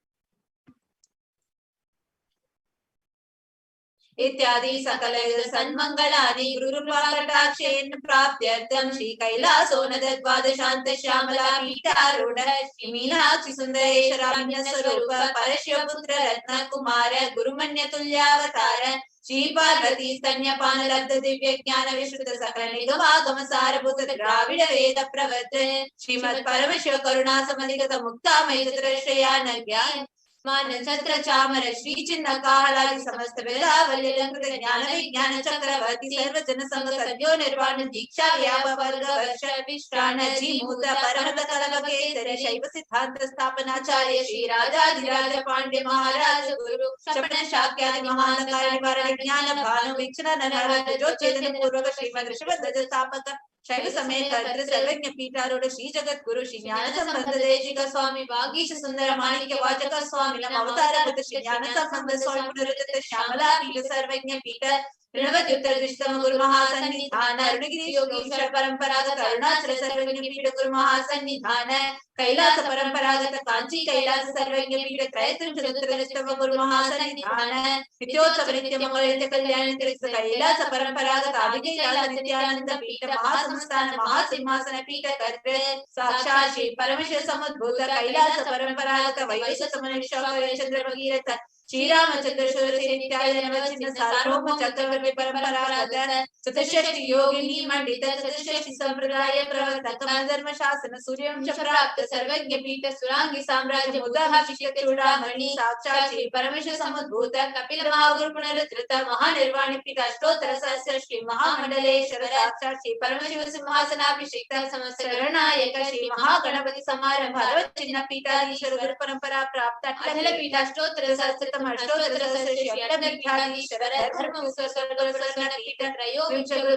इत्यादि सकल सन्मंगलानि गुरुकृपाकटाक्षेन प्राप्त्यर्थं श्री कैलासोनद द्वादशान्त श्यामला पीठारूढ श्री मीनाक्षि सुन्दरेश्वराभिन्न स्वरूप परशिवपुत्र रत्न कुमार गुरुमन्य तुल्यावतार श्री पार्वती स्तन्यपान लब्ध दिव्य ज्ञान विश्रुत सकल निगमागम सारभूत द्राविड वेद प्रवर्तन श्रीमत् परमशिव करुणा समधिगत मुक्तामय चतुर श्रेयान ज्ञान मान छत्र चामर श्री चिन्ह काहलादि समस्त वेदावल्य अलंकृत ज्ञान विज्ञान चक्रवर्ती सर्व जन संग सद्यो निर्वाण दीक्षा व्याप वर्ग वर्ष विश्राण जी मूत परमत कलम केसरी शैव सिद्धांत स्थापनाचार्य श्री राजाधिराज पांड्य महाराज गुरु शपन शाक्यादि महान कार्य निवारण ज्ञान भानु विचरण नरहर जो चेतन पूर्वक श्रीमद ऋषभ स्थापक शैव समेत कर्तृ सर्वज्ञ पीठारूढ़ श्री जगत गुरु श्री ज्ञान संबंध देशिक स्वामी वागीश सुंदर माणिक्य वाचक स्वामी नम अवतार बुद्ध श्री ज्ञान संबंध स्वामी पुनरुत्थित श्यामला पीठ सर्वज्ञ पीठ ऋणवत्युत्तर दृष्टम गुरु महासन्निधान अरुणगिरि योगीश्वर परंपरागत अरुणाचल सर्वज्ञ पीठ गुरु महासन्निधान कैलास परंपरागत कांची कैलास सर्वज्ञ पीठ त्रयत्रिंशदुत्तरदृष्टम गुरु महासन्निधान नित्योत्सव नित्य मंगल नित्य कल्याण नित्य कैलास परंपरागत आदि कैलास नित्यानंद पीठ महासंस्थान महासिंहासन पीठ कर्तृ साक्षात् श्री परमेश्वर समुद्भूत कैलास परंपरागत वैवस्वत समनुष्य चंद्र भगीरथ श्रीरामचंद्र नित्यानंद सार्वभौम चक्रवर्ती परंपरागत चतुष्षष्टि योगिनी मंडित चतुष्षष्टि संप्रदाय प्रवर्तक धर्म शासन सूर्यवंश प्राप्त सर्वज्ञ पीठ सुरांगी साम्राज्य मुदाभिषेक चूड़ामणि साक्षात् श्री परमेश्वर समुद्भूत कपिल महागुरु पुनरुद्धृत महानिर्वाण पीठ अष्टोत्तर सहस्र श्री महामंडलेश्वर साक्षात् श्री परमेश्वर सिंहासनाभिषेक समस्त गणनायक श्री महागणपति समारंभ चिन्ह पीठाधीश्वर गुरु परंपरा प्राप्त अटल पीठ अष्टोत्तर सहस्र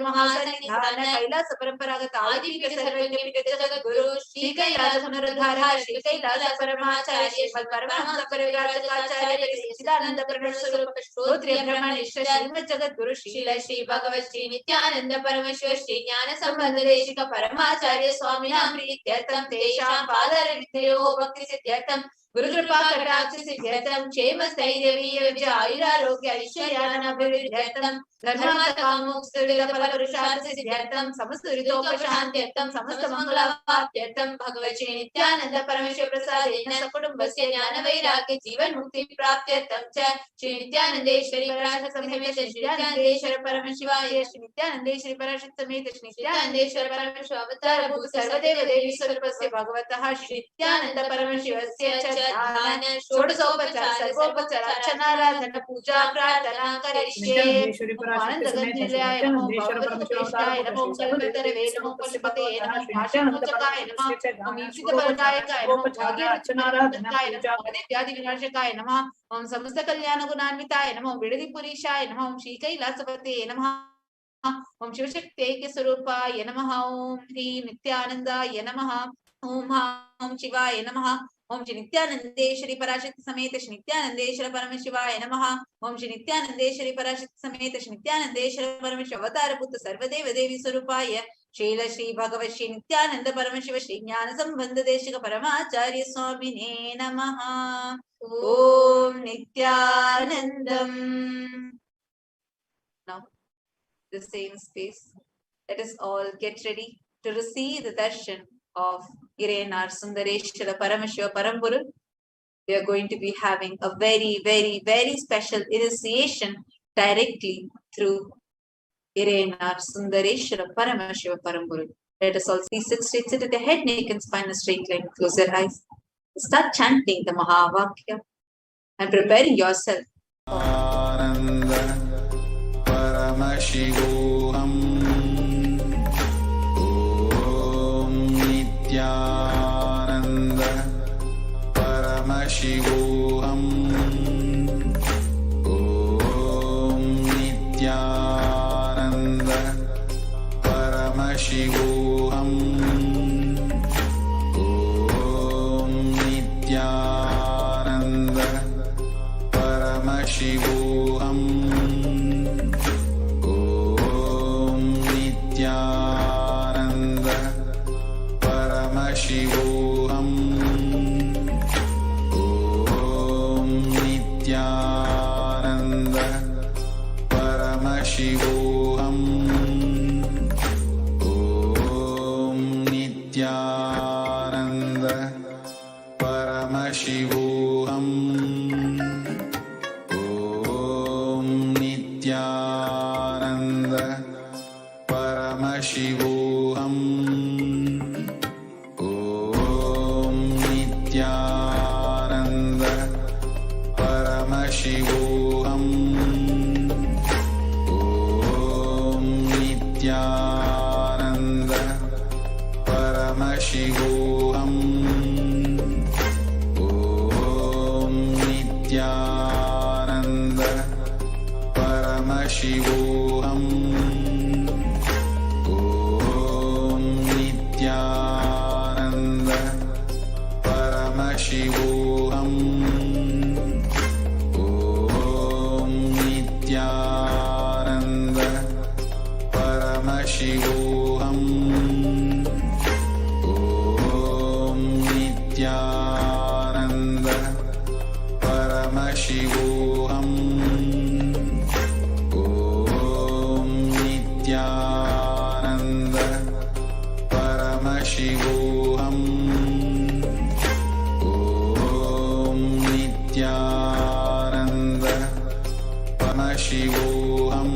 महासन्निधान कैलास परंपरागत आदि सर्वज्ञ पीठ जगत गुरु श्री कैलास पुनरुद्धार श्री कैलास परमाचार्य श्रीमद् परमहंस परिव्राजकाचार्य सच्चिदानंद प्रणव स्वरूप श्रोत्रिय ब्रह्मण श्रीमद् जगत गुरु श्री भगवत श्री नित्यानंद परमेश्वर श्री ज्ञान संबंध देशिक परमाचार्य स्वामिनां प्रीत्यर्थं तेषां पादारविन्दयोः भक्ति सिद्ध्यर्थं गुरुकृपा कटाक्ष सिद्ध्यर्थम क्षेम स्थैर्य वीर्य विजय आयुरारोग्य ऐश्वर्याभिवृद्ध्यर्थम धर्मार्थकामोक्षविद फलपुरुषार्थ सिद्ध्यर्थम समस्त दुरितोपशान्त्यर्थम समस्त मंगलावाप्त्यर्थम भगवते नित्यानंद परमेश्वर प्रसादेन सकुटुम्बस्य ज्ञान वैराग्य जीवन मुक्ति प्राप्त्यर्थम च श्री नित्यानंदेश्वरी पराशक्ति समेत श्री नित्यानंदेश्वर परमशिवाय श्री नित्यानंदेश्वरी पराशक्ति समेत श्री नित्यानंदेश्वर परमेश्वर अवतार भूत सर्वदेव देवी स्वरूपस्य भगवतः श्री नित्यानंद परमशिवस्य च ध्यान षोडशोपचार सर्वोपचार अर्चनाराधन पूजा प्रार्थना करिष्ये। आनंदगंधिलाय नमो भगवत्प्रेष्ठाय नमो कल्पतरवे नमो पशुपते नमो भाषणोचकाय नमः ओम ईशितपरदायकाय नमो भाग्यरचनाराधनाय नमः व्याधि विनाशकाय नमः ओम समस्त कल्याण गुणान्विताय नमो विडदिपुरीशाय नमः ओम श्रीकैलासपते नमः ओम शिवशक्ति स्वरूपाय नमः ओम श्री नित्यानंदाय नमः ओम शिवाय नमः ओम श्री नित्यानंदेश्वरी पराशक्ति समेत श्री नित्यानंदेश्वर परमशिवाय नमः ओम श्री नित्यानंदेश्वरी पराशक्ति समेत श्री नित्यानंदेश्वर परमेश्वर अवतार भूत सर्वदेव देवी स्वरूपाय शील श्री भगवत श्री नित्यानंद परमशिव श्री ज्ञान संबंध देशिक परमाचार्य स्वामिने नमः। ओम Nityanandam. Now the same space, let us all get ready to receive the darshan of Irenar Sundareshwara Paramashiva Paramburu. We are going to be having a very, very, very special initiation directly through Irenar Sundareshwara Paramashiva Paramburu. Let us all please sit at the head, neck and spine, a straight line. Close your eyes. Start chanting the Mahavakya and preparing yourself. Paramashivoham. Nithyananda Paramashivoham. Om Nithyananda Paramashivoham. Om Nithyananda Paramashivoham. Om Nithyananda Paramashivoham. Om Nithyananda Paramashivoham. Om Nithyananda Paramashivoham. Om Nithyananda Paramashivoham. Om Nithyananda Paramashivoham. Om Nithyananda Paramashivoham. Om Nithyananda Paramashivoham. Om Nithyananda Paramashivoham. Om Nithyananda Paramashivoham. Om Nithyananda Paramashivoham. Om Nithyananda Paramashivoham. Om Nithyananda Paramashivoham.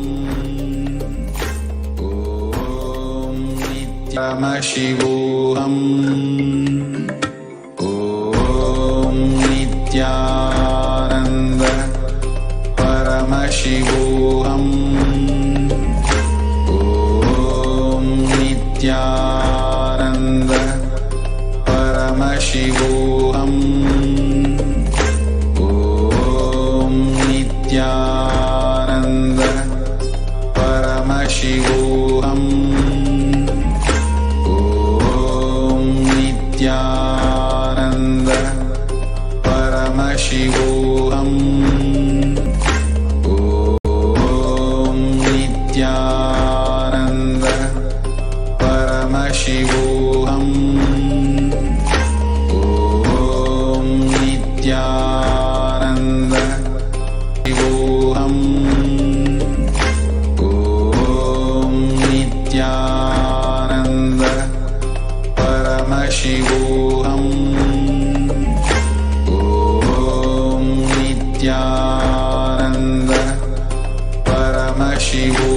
Om Paramashivoham. Om Nithyananda Paramashivoham. Om Nithyananda Paramashivoham.